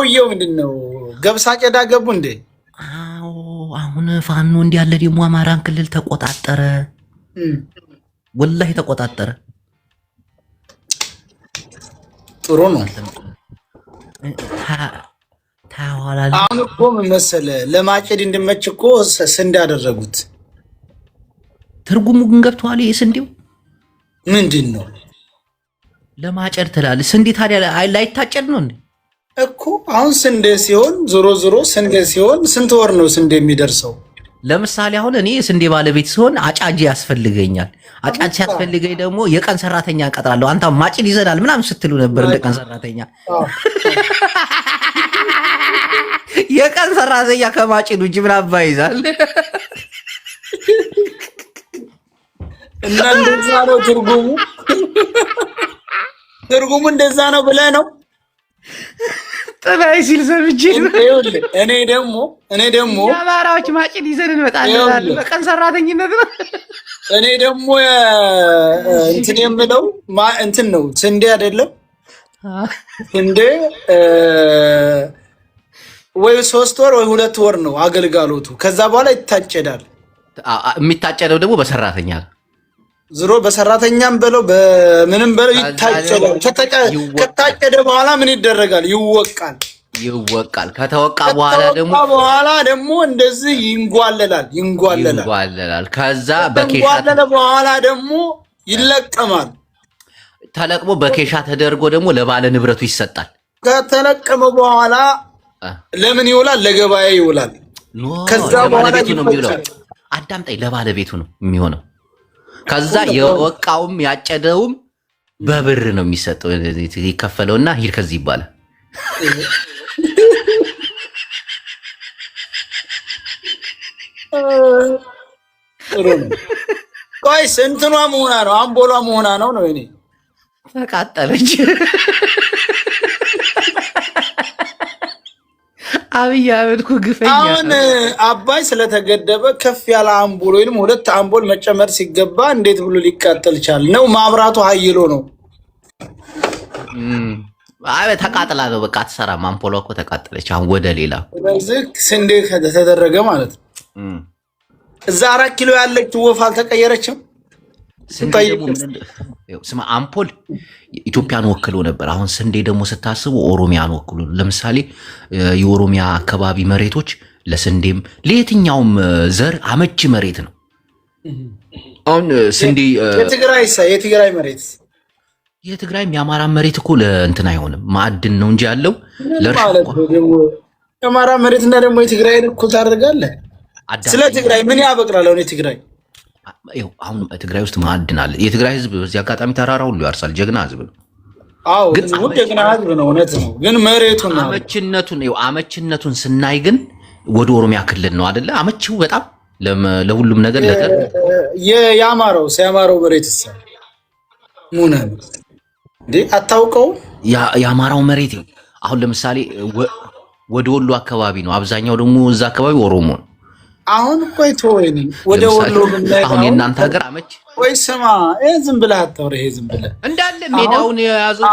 ቆየው ምንድነው ገብሳ ጨዳ ገቡ እንዴ? አዎ አሁን ፋኖ እንዲያለ ደግሞ አማራን ክልል ተቆጣጠረ። ወላሂ ተቆጣጠረ። ጥሩ ነው። ታዋላል አሁን እኮ ምን መሰለህ ለማጨድ እንድመች እኮ ስንዴ አደረጉት። ትርጉሙ ግን ገብቷል። ይሄ ስንዴው ምንድነው? ለማጨድ ትላለህ። ስንዴ ታዲያ ላይታጨድ ነው እንዴ? እኮ አሁን ስንዴ ሲሆን ዞሮ ስንዴ ሲሆን ስንት ወር ነው ስንዴ የሚደርሰው? ለምሳሌ አሁን እኔ ስንዴ ባለቤት ሲሆን አጫጅ ያስፈልገኛል። አጫጅ ሲያስፈልገኝ ደግሞ የቀን ሰራተኛ እንቀጥራለሁ። አንተ ማጭድ ይዘናል ምናምን ስትሉ ነበር። እንደ ቀን ሰራተኛ የቀን ሰራተኛ ከማጭድ ውጭ ምን አባ ይዛል? እና እንደዛ ነው ትርጉሙ እንደዛ ነው ብለህ ነው ጥላይ ሲል ሰምቼ እኔ ደግሞ የአማራዎች ማጭድ ይዘን እንመጣለን በቀን ሰራተኝነት ነው። እኔ ደግሞ እንትን የምለው እንትን ነው ስንዴ አይደለም ስንዴ ወይ 3 ወር ወይ 2 ወር ነው አገልጋሎቱ። ከዛ በኋላ ይታጨዳል። የሚታጨደው ደግሞ በሰራተኛ ዝሮ በሰራተኛም በለው በምንም በለው ይታጨዳል። ከታጨደ በኋላ ምን ይደረጋል? ይወቃል። ከተወቃ በኋላ ደግሞ እንደዚህ ይንጓለላል። ከዛ በኬሻ በኋላ ደግሞ ይለቀማል። ተለቅሞ በኬሻ ተደርጎ ደግሞ ለባለ ንብረቱ ይሰጣል። ከተለቀመ በኋላ ለምን ይውላል? ለገበያ ይውላል። ከዛ በኋላ ነው የሚውለው። አዳምጠኝ፣ ለባለቤቱ ነው የሚሆነው። ከዛ የወቃውም ያጨደውም በብር ነው የሚሰጠው። ይከፈለውና ሂድ ከዚህ ይባላል። ቆይ ስንትኗ መሆና ነው? አምቦሏ መሆና ነው እኔ ተቃጠለች። አብይ አህመድ እኮ ግፈኛ። አሁን አባይ ስለተገደበ ከፍ ያለ አምቦል ወይንም 2 አምቦል መጨመር ሲገባ እንዴት ብሎ ሊቃጠል ቻለ? ነው ማብራቱ ኃይሎ ነው። አይ ተቃጥላ ነው በቃ አትሰራም። አምፖሏ እኮ ተቃጠለች። አሁን ወደ ሌላ ስለዚህ ስንዴ ተደረገ ማለት ነው። እዛ 4 ኪሎ ያለችው ወፍ አልተቀየረችም። ስማ አምፖል ኢትዮጵያን ወክሎ ነበር። አሁን ስንዴ ደግሞ ስታስቡ ኦሮሚያን ወክሎ። ለምሳሌ የኦሮሚያ አካባቢ መሬቶች ለስንዴም ለየትኛውም ዘር አመቺ መሬት ነው። አሁን ስንዴ የትግራይም የአማራ መሬት እኮ ለእንትን አይሆንም። ማዕድን ነው እንጂ ያለው ለእርሻ የአማራ መሬትና ደግሞ የትግራይን እኩል ታደርጋለህ። ስለ ትግራይ ምን ያበቅላል? አሁን ትግራይ ውስጥ ማዕድን አለ። የትግራይ ህዝብ በዚህ አጋጣሚ ተራራ ሁሉ ያርሳል። ጀግና ህዝብ ነው። አዎ ግን ጀግና ህዝብ ነው። እውነት ነው። ግን መሬቱን አመችነቱን ስናይ ግን ወደ ኦሮሚያ ክልል ነው አይደለ? አመቺው በጣም ለሁሉም ነገር የአማራው መሬት ሙነ እንዴ አታውቀው? የአማራው መሬት አሁን ለምሳሌ ወደ ወሎ አካባቢ ነው። አብዛኛው ደግሞ እዛ አካባቢ ኦሮሞ ነው። አሁን ቆይቶ ወደ ወሎ አሁን የእናንተ ሀገር አመች ወይ ስማ፣ ዝም ብለህ አታውራ። ዝም ብለህ እንዳለ ሜዳውን የያዘው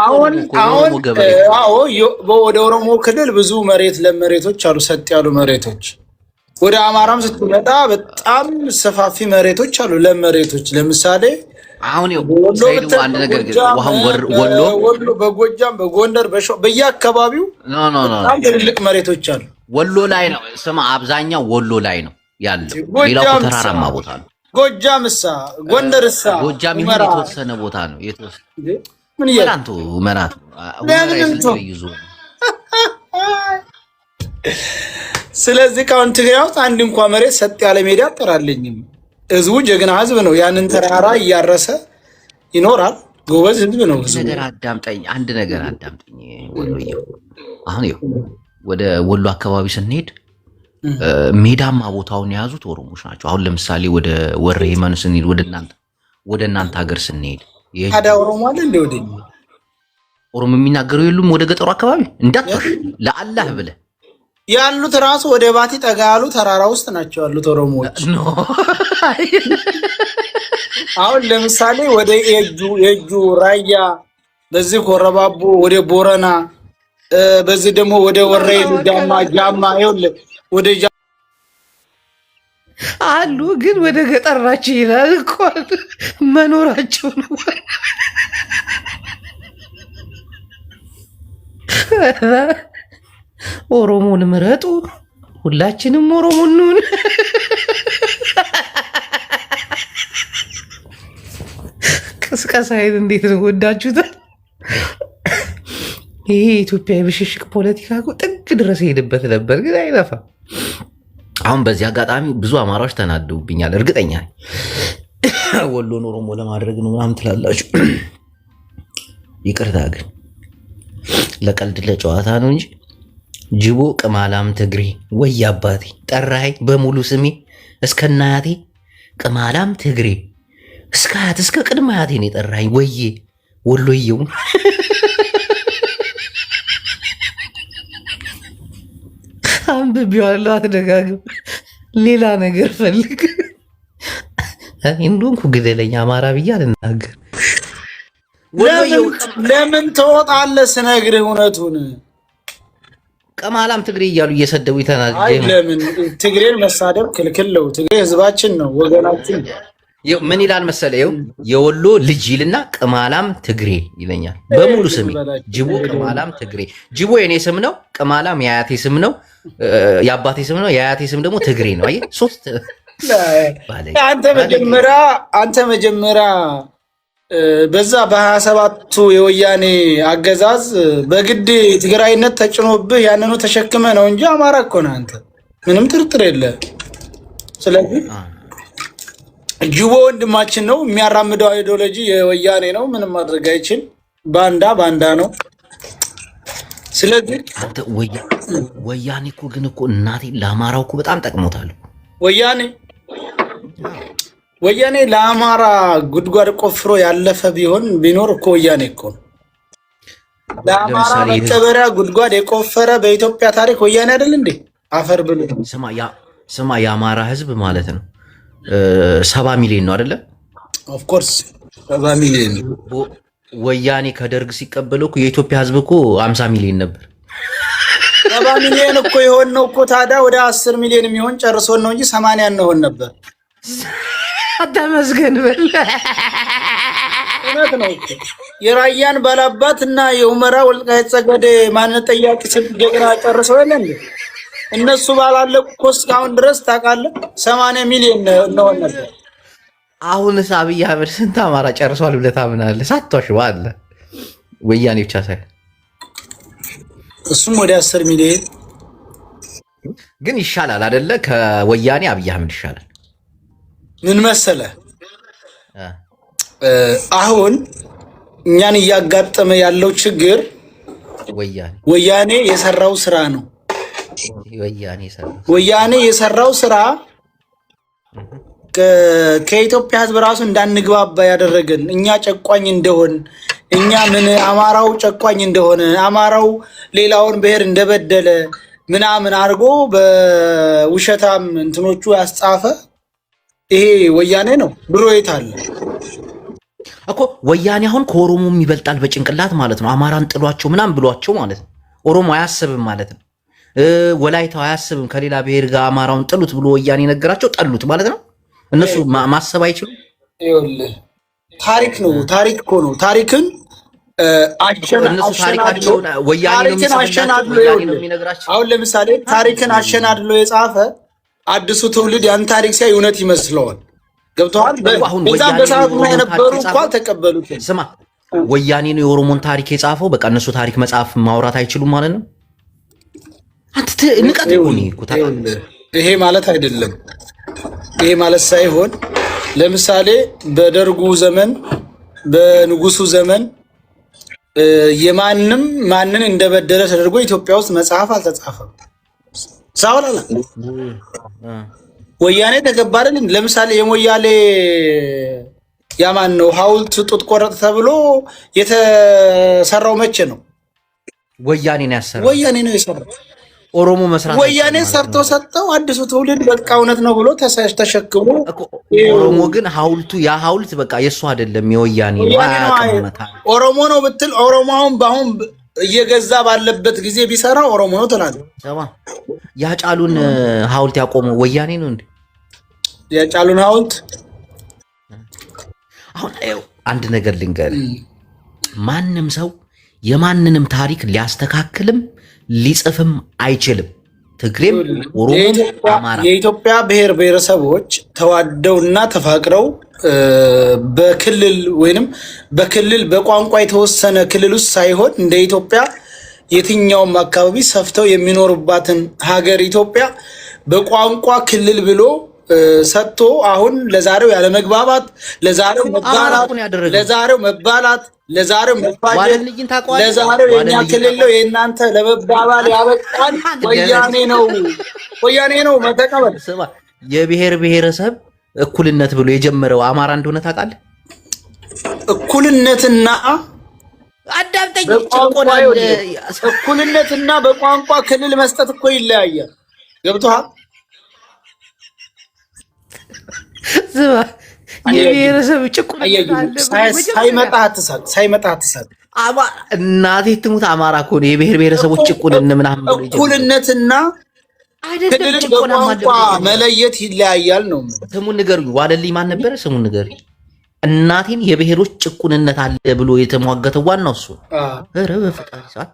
ወደ ኦሮሞ ክልል ብዙ ለመሬቶች አሉ፣ ሰጥ ያሉ መሬቶች። ወደ አማራም ስትመጣ በጣም ሰፋፊ መሬቶች አሉ፣ ለመሬቶች። ለምሳሌ አሁን ሰይዱ አንድ ነገር ወሎ በጎጃም በጎንደር በየአካባቢው በጣም ትልልቅ መሬቶች አሉ። ወሎ ላይ ነው ስማ፣ አብዛኛው ወሎ ላይ ነው ያለው። ሌላው ተራራማ ቦታ ነው። ጎጃምሳ ጎንደርሳ ጎጃም ይሁን የተወሰነ ቦታ ነው። ምን ይላንቱ መራት ይዙ። ስለዚህ ካሁን ትግራይ ውስጥ አንድ እንኳን መሬት ሰጥ ያለ ሜዳ አጠራለኝም። ህዝቡ ጀግና ህዝብ ነው። ያንን ተራራ እያረሰ ይኖራል። ጎበዝ ህዝብ ነው። አንድ ነገር አዳምጠኝ ወሎዬው። አሁን ወደ ወሎ አካባቢ ስንሄድ ሜዳማ ቦታውን የያዙት ኦሮሞች ናቸው። አሁን ለምሳሌ ወደ ወሬ የመን ስንሄድ ወደ እናንተ ሀገር ስንሄድ ታዲያ ኦሮሞ አለ እንደ ወደኝ ኦሮሞ የሚናገሩ የሉም። ወደ ገጠሩ አካባቢ እንዳትፈሽ ለአላህ ብለህ ያሉት ራሱ ወደ ባቲ ጠጋ ያሉ ተራራ ውስጥ ናቸው ያሉት ኦሮሞዎች። አሁን ለምሳሌ ወደ የጁ ራያ፣ በዚህ ኮረባቦ ወደ ቦረና በዚህ ደግሞ ወደ ወረይሉ ጃማ ይኸውልህ ወደ አሉ ግን ወደ ገጠራቸው ይላል እኮ መኖራቸው ነው። ኦሮሞን ምረጡ፣ ሁላችንም ኦሮሞ እንሁን። ቅስቀሳዬን እንዴት ነው ወዳችሁታል? ይሄ የኢትዮጵያ የብሽሽቅ ፖለቲካ ጥግ ድረስ ሄድበት ነበር፣ ግን አይለፋም። አሁን በዚህ አጋጣሚ ብዙ አማራዎች ተናደውብኛል። እርግጠኛ ወሎን ኦሮሞ ለማድረግ ነው ምናምን ትላላችሁ። ይቅርታ ግን ለቀልድ ለጨዋታ ነው እንጂ ጅቦ ቅማላም ትግሬ ወይ አባቴ ጠራኸኝ በሙሉ ስሜ እስከናያቴ ቅማላም ትግሬ እስከ አያት እስከ ቅድመ አያቴ ነው የጠራኸኝ ወዬ ወሎዬው አንብቤዋለሁ። አትደጋግም፣ ሌላ ነገር ፈልግ። እንደሆንኩ ግደለኝ አማራ ብዬ አልናገር። ለምን ትወጣለህ ስነግርህ እውነቱን። ቀማላም ትግሬ እያሉ እየሰደቡ ይተናል። ለምን ትግሬን መሳደብ ክልክል ነው? ትግሬ ህዝባችን ነው፣ ወገናችን። ምን ይላል መሰለህ? የወሎ ልጅ ይልና ቅማላም ትግሬ ይለኛል በሙሉ ስሜ። ጅቦ ቅማላም ትግሬ። ጅቦ የኔ ስም ነው፣ ቅማላም የአያቴ ስም ነው፣ የአባቴ ስም ነው፣ የአያቴ ስም ደግሞ ትግሬ ነው። አየህ ሶስት። አንተ መጀመሪያ በዛ በ27ቱ የወያኔ አገዛዝ በግድ ትግራይነት ተጭኖብህ ያንኑ ተሸክመ ነው እንጂ አማራ እኮ ነህ አንተ፣ ምንም ጥርጥር የለ። ስለዚህ ጅቦ ወንድማችን ነው፣ የሚያራምደው አይዲዮሎጂ የወያኔ ነው። ምንም ማድረግ አይችል። ባንዳ ነው። ስለዚህ ወያኔ እኮ ግን እኮ እናቴ ለአማራው እኮ በጣም ጠቅሞታል። ወያኔ ለአማራ ጉድጓድ ቆፍሮ ያለፈ ቢኖር እኮ ወያኔ እኮ ነው። ለአማራ መቀበሪያ ጉድጓድ የቆፈረ በኢትዮጵያ ታሪክ ወያኔ አይደል እንዴ? አፈር ብሎ ስማ፣ የአማራ ህዝብ ማለት ነው 70 ሚሊዮን ነው አይደለ? ኦፍኮርስ 70 ሚሊዮን። ወያኔ ከደርግ ሲቀበለው እኮ የኢትዮጵያ ህዝብ እኮ 50 ሚሊዮን ነበር። 70 ሚሊዮን እኮ የሆን ነው እኮ ታዲያ ወደ 10 ሚሊዮን የሚሆን ጨርሶን ነው እንጂ 80 እንሆን ነበር። ተመስገን በል። እውነት ነው። የራያን ባላባት እና የሁመራ ወልቃይት ጠገዴ ማንነት ጠያቂ ጀግና ጨርሰው የለ እንዴ? እነሱ ባላለቁ እኮ እስካሁን ድረስ ታውቃለህ 80 ሚሊዮን እንሆን ነበር። አሁንስ አብይ አህመድ ስንት አማራ ጨርሷል ብለህ ታምናለህ? ሳትዋሽ ባለ ወያኔ ብቻ ሳይሆን እሱም ወደ 10 ሚሊዮን ግን ይሻላል አይደለ? ከወያኔ አብይ አህመድ ይሻላል። ምን መሰለህ አሁን እኛን እያጋጠመ ያለው ችግር ወያኔ የሰራው ስራ ነው። ወያኔ የሰራው ስራ ከኢትዮጵያ ሕዝብ ራሱ እንዳንግባባ ያደረገን እኛ ጨቋኝ እንደሆን እኛ ምን አማራው ጨቋኝ እንደሆነ አማራው ሌላውን ብሔር እንደበደለ ምናምን አድርጎ በውሸታም እንትኖቹ ያስጻፈ ይሄ ወያኔ ነው። ድሮ የት አለ እኮ ወያኔ አሁን ከኦሮሞም ይበልጣል በጭንቅላት ማለት ነው። አማራን ጥሏቸው ምናምን ብሏቸው ማለት ነው። ኦሮሞ አያስብም ማለት ነው። ወላይታው አያስብም ከሌላ ብሔር ጋር አማራውን ጥሉት ብሎ ወያኔ ነገራቸው፣ ጠሉት ማለት ነው። እነሱ ማሰብ አይችሉም። ይኸውልህ ታሪክ ነው፣ ታሪክ እኮ ነው። ታሪክን አሁን ለምሳሌ ታሪክን አሸናድሎ የጻፈ አዲሱ ትውልድ ያን ታሪክ ሲያይ እውነት ይመስለዋል። ገብተዋል። በዛም በሰዓቱ ላይ የነበሩ እንኳን ተቀበሉት። ስማ ወያኔ ነው የኦሮሞን ታሪክ የጻፈው። በቃ እነሱ ታሪክ መጽሐፍ ማውራት አይችሉም ማለት ነው። አንተ ንቀት ይሄ ማለት አይደለም። ይሄ ማለት ሳይሆን ለምሳሌ በደርጉ ዘመን በንጉሱ ዘመን የማንም ማንን እንደበደለ ተደርጎ ኢትዮጵያ ውስጥ መጽሐፍ አልተጻፈም። ሳውላላ ወያኔ ተገባረን። ለምሳሌ የሞያሌ ያማን ነው ሐውልት ጡት ቆረጥ ተብሎ የተሰራው መቼ ነው? ወያኔ ነው ያሰራው። ወያኔ ነው የሰራው። ኦሮሞ መስራት ወያኔ ሰርቶ ሰጠው። አዲሱ ትውልድ በቃ እውነት ነው ብሎ ተሸክሞ ኦሮሞ ግን ሐውልቱ ያ ሐውልት በቃ የሱ አይደለም የወያኔ ነው። ኦሮሞ ነው ብትል ኦሮሞውን በአሁን እየገዛ ባለበት ጊዜ ቢሰራ ኦሮሞ ነው ትላለህ። ያጫሉን ሐውልት ያቆመው ወያኔ ነው እንዴ? ያጫሉን ሐውልት አሁን አንድ ነገር ልንገርህ፣ ማንም ሰው የማንንም ታሪክ ሊያስተካክልም ሊጽፍም አይችልም። ትግሬም፣ ኦሮሞ፣ አማራ የኢትዮጵያ ብሔር ብሔረሰቦች ተዋደውና ተፋቅረው በክልል ወይንም በክልል በቋንቋ የተወሰነ ክልል ውስጥ ሳይሆን እንደ ኢትዮጵያ የትኛውም አካባቢ ሰፍተው የሚኖሩባትን ሀገር ኢትዮጵያ በቋንቋ ክልል ብሎ ሰጥቶ አሁን ለዛሬው ያለ መግባባት፣ ለዛሬው መባላት፣ ለዛሬው መፋጀት፣ ለዛሬው የኛ ክልል ነው የእናንተ ለመባባል ያበቃል ወያኔ ነው መተቀበል። የብሔር ብሔረሰብ እኩልነት ብሎ የጀመረው አማራ እንደሆነ ታውቃለህ። እኩልነትና አዳምጠኝ፣ እኩልነትና በቋንቋ ክልል መስጠት እኮ ይለያያል። ገብቶሃል? የብሔረሰብ ጭቁን ሳይመጣ አትሳቅ። እናቴ ትሙት አማራ እኮ ነው የብሔር ብሔረሰቦች ጭቁን ምናምን ብሎ እኩልነትና ክልልን በቋንቋ መለየት ይለያያል ነው። ስሙን ንገሩኝ። ዋለልኝ ማን ነበረ? ስሙን ንገሩኝ። እናቴን የብሔሮች ጭቁንነት አለ ብሎ የተሟገተው ዋናው እሱ። ኧረ በፈጣሪ ሰዓት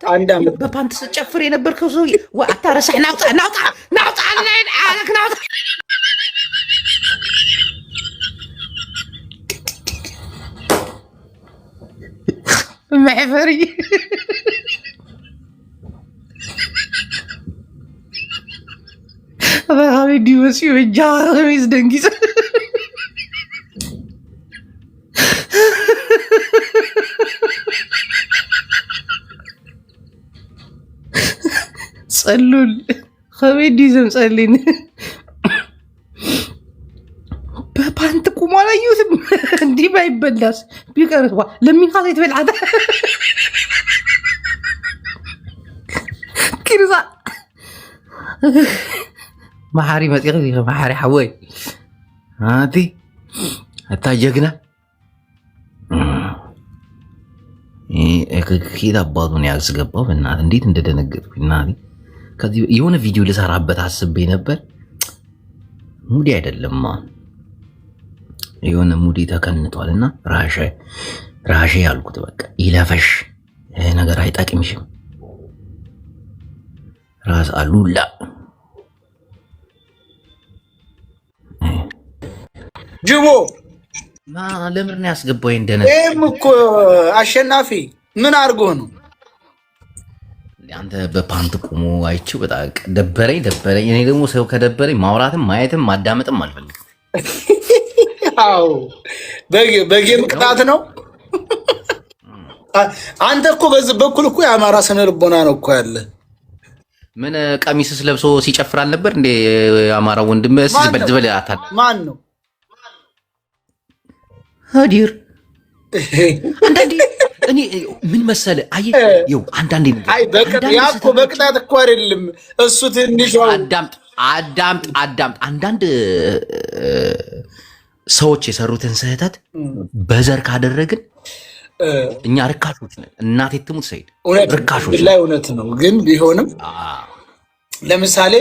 በፓንት ስጨፍር የነበርከው ሰው አታረሳኝ። ናውጣ معفري هذا هذي ديوسي وجاه خميس دنقيس صلول خميس ديزم صلين በፓንት ቁሞ አላየሁትም። እንዲህ ባይበላስ ቢቀርስ ለምን ካለ የተበላደ كذا محاري ما تيجي محاري حوي هاتي حتى جقنا كذا بعضهم ያስገባው በእናትህ እንዴት እንደደነገጥኩኝ እናቴ። ከዚህ የሆነ ቪዲዮ ልሰራበት አስቤ ነበር። ሙዲ አይደለም የሆነ ሙዲ ተከንቷልና ራሼ ያልኩት በቃ ይለፈሽ ነገር አይጠቅምሽም። ራስ አሉላ ጅቦ ለምን ነው ያስገባው? እንደነ እኮ አሸናፊ ምን አድርጎ ነው አንተ በፓንት ቆሞ አይቼው በጣም ደበረኝ። እኔ ደግሞ ሰው ከደበረኝ ማውራትም ማየትም ማዳመጥም አልፈልግም። አዎ በጌም ቅጣት ነው። አንተ እኮ በዚህ በኩል እኮ የአማራ ስነ ልቦና ነው እኮ ያለ። ምን ቀሚስስ ለብሶ ሲጨፍር አልነበር እንዴ? የአማራ ወንድም ሲዝበል አታል ማን ነው? ሀዲር አንዳንዴ እኔ ምን መሰለህ፣ አየው አንዳንዴ ያኮ በቅጣት እኮ አይደለም እሱ ትንሽ አዳምጥ አንዳንድ ሰዎች የሰሩትን ስህተት በዘር ካደረግን እኛ ርካሾች ነን። እናቴ ትሙት ሰይድ ርካሾች ላይ እውነት ነው። ግን ቢሆንም ለምሳሌ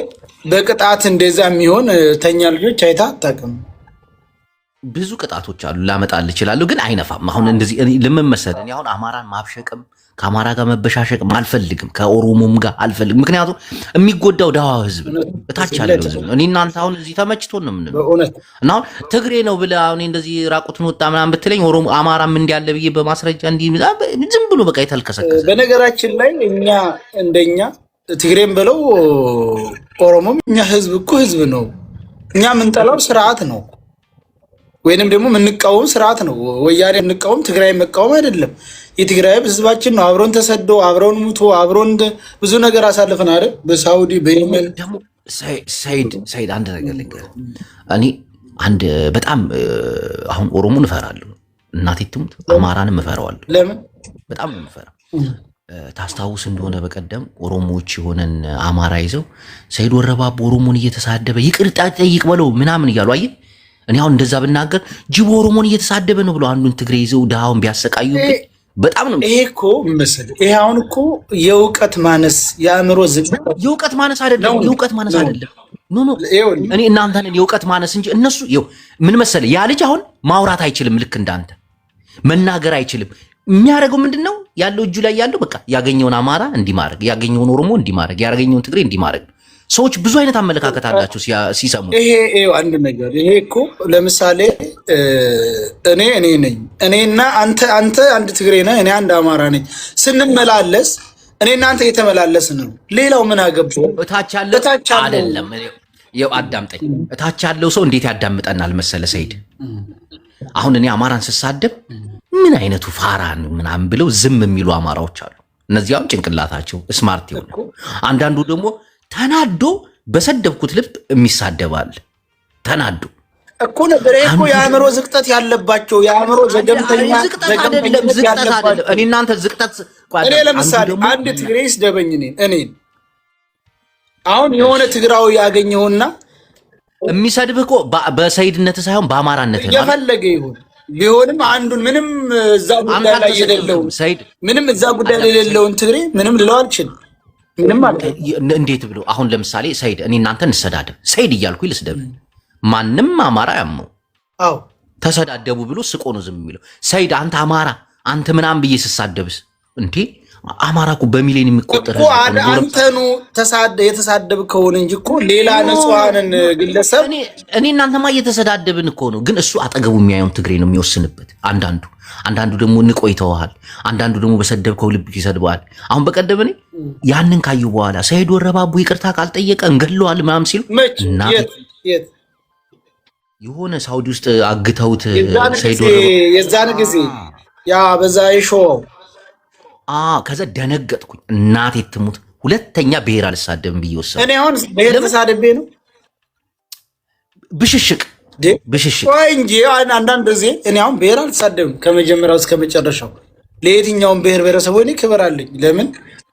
በቅጣት እንደዛ የሚሆን ተኛ ልጆች አይታ አታውቅም። ብዙ ቅጣቶች አሉ ላመጣል እችላለሁ፣ ግን አይነፋም። አሁን እንደዚህ ለመመሰል እኔ አሁን አማራን ማብሸቅም ከአማራ ጋር መበሻሸቅም አልፈልግም፣ ከኦሮሞም ጋር አልፈልግም። ምክንያቱም የሚጎዳው ደሃ ህዝብ ነው፣ እታች ያለው ህዝብ ነው። እኔ እናንተ አሁን እዚህ ተመችቶን ነው የምንለው እና አሁን ትግሬ ነው ብለህ አሁን እንደዚህ ራቁትን ወጣ ምናምን ብትለኝ ኦሮሞ አማራም እንዲያለ ብዬ በማስረጃ እንዲህ ዝም ብሎ በቃ የተልከሰከሰ። በነገራችን ላይ እኛ እንደኛ ትግሬም ብለው ኦሮሞም እኛ ህዝብ እኮ ህዝብ ነው። እኛ የምንጠላው ስርዓት ነው ወይንም ደግሞ የምንቃወም ስርዓት ነው። ወያኔ የምንቃወም ትግራይ መቃወም አይደለም። የትግራይ ህዝባችን ነው። አብሮን ተሰዶ አብሮን ሙቶ አብሮን ብዙ ነገር አሳልፈን አይደል? በሳውዲ በየመን ደግሞ ሳይድ አንድ ነገር ልንገርህ። እኔ አንድ በጣም አሁን ኦሮሞን እፈራለሁ፣ እናቴ ትሙት አማራንም እፈራዋለሁ። ለምን? በጣም ነው የምፈራው። ታስታውስ እንደሆነ በቀደም ኦሮሞዎች የሆነን አማራ ይዘው ሰይድ ወረባቦ ኦሮሞን እየተሳደበ ይቅርታ ጠይቅ በለው ምናምን እያሉ አየህ። እኔ አሁን እንደዛ ብናገር ጅቦ ኦሮሞን እየተሳደበ ነው ብሎ አንዱን ትግሬ ይዘው ድሃውን ቢያሰቃዩ በጣም ነው። ይሄ እኮ መሰለህ ይሄ አሁን እኮ የእውቀት ማነስ የአእምሮ የእውቀት ማነስ አይደለም፣ የእውቀት ማነስ አይደለም። ኖ እኔ እናንተን የእውቀት ማነስ እንጂ እነሱ ምን መሰለህ ያ ልጅ አሁን ማውራት አይችልም፣ ልክ እንዳንተ መናገር አይችልም። የሚያደርገው ምንድነው ያለው እጁ ላይ ያለው በቃ ያገኘውን አማራ እንዲማረግ፣ ያገኘውን ኦሮሞ እንዲማረግ፣ ያገኘውን ትግሬ እንዲማረግ። ሰዎች ብዙ አይነት አመለካከት አላቸው ሲሰሙ። ይሄ አንድ ነገር ይሄ እኮ ለምሳሌ እኔ ነኝ እኔና አንተ አንድ ትግሬ ነህ፣ እኔ አንድ አማራ ነኝ። ስንመላለስ እኔ እናንተ እየተመላለስን ነው። ሌላው ምን አገባው? እታች ያለው አይደለም። ይኸው አዳምጠኝ። እታች ያለው ሰው እንዴት ያዳምጠናል መሰለ ሰይድ። አሁን እኔ አማራን ስሳደብ ምን አይነቱ ፋራን ምናምን ብለው ዝም የሚሉ አማራዎች አሉ። እነዚያም ጭንቅላታቸው ስማርት ይሆነ። አንዳንዱ ደግሞ ተናዶ በሰደብኩት ልብ የሚሳደባል። ተናዶ እኮ ነበር እኮ የአእምሮ ዝቅጠት ያለባቸው የአእምሮ ዘገምተኛ ዝቅጠት አይደለም። እኔ እናንተ ዝቅጠት እኔ ለምሳሌ አንድ ትግሬ ይስደበኝ እኔን አሁን የሆነ ትግራዊ ያገኘውና የሚሰድብህ እኮ በሰይድነት ሳይሆን በአማራነት ነው። የፈለገ ይሁን ቢሆንም አንዱን ምንም እዛ ጉዳይ ላይ የሌለውን ምንም እዛ ጉዳይ ላይ የሌለውን ትግሬ ምንም ልለው አልችልም። ምንም ማለት እንዴት ብሎ አሁን ለምሳሌ ሰይድ እኔ እናንተ እንሰዳደብ ሰይድ እያልኩኝ ልስደብ ማንም አማራ ያመው አዎ ተሰዳደቡ ብሎ ስቆ ነው ዝም የሚለው። ሰይድ አንተ አማራ አንተ ምናምን ብዬ ስሳደብስ እንዴ አማራ እኮ በሚሊዮን የሚቆጠር እኮ አንተኑ የተሳደብከውን እንጂ እኮ ሌላ ንጹሃንን ግለሰብ እኔ እናንተማ እየተሰዳደብን እኮ ነው። ግን እሱ አጠገቡ የሚያየውን ትግሬ ነው የሚወስንበት። አንዳንዱ ደግሞ ንቆይተዋል፣ አንዳንዱ ደግሞ በሰደብከው ልብ ይሰድበዋል። አሁን በቀደም እኔ ያንን ካዩ በኋላ ሰይድ ወረባቡ ይቅርታ ካልጠየቀ እንገለዋል ምናምን ሲሉ የሆነ ሳውዲ ውስጥ አግተውት ሰይድ የዛን ጊዜ ያ በዛ ይሾው ከዛ ደነገጥኩኝ። እናቴ ትሙት ሁለተኛ ብሔር አልሳደብም ብዬ ወሰንኩ። እኔ አሁን ብሔር ተሳደቤ ነው ብሽሽቅ ወይ እንጂ አንዳንድ ጊዜ እኔ አሁን ብሔር አልተሳደብም ከመጀመሪያው እስከ መጨረሻው። ለየትኛውም ብሔር ብሔረሰቦች እኔ ክብር አለኝ። ለምን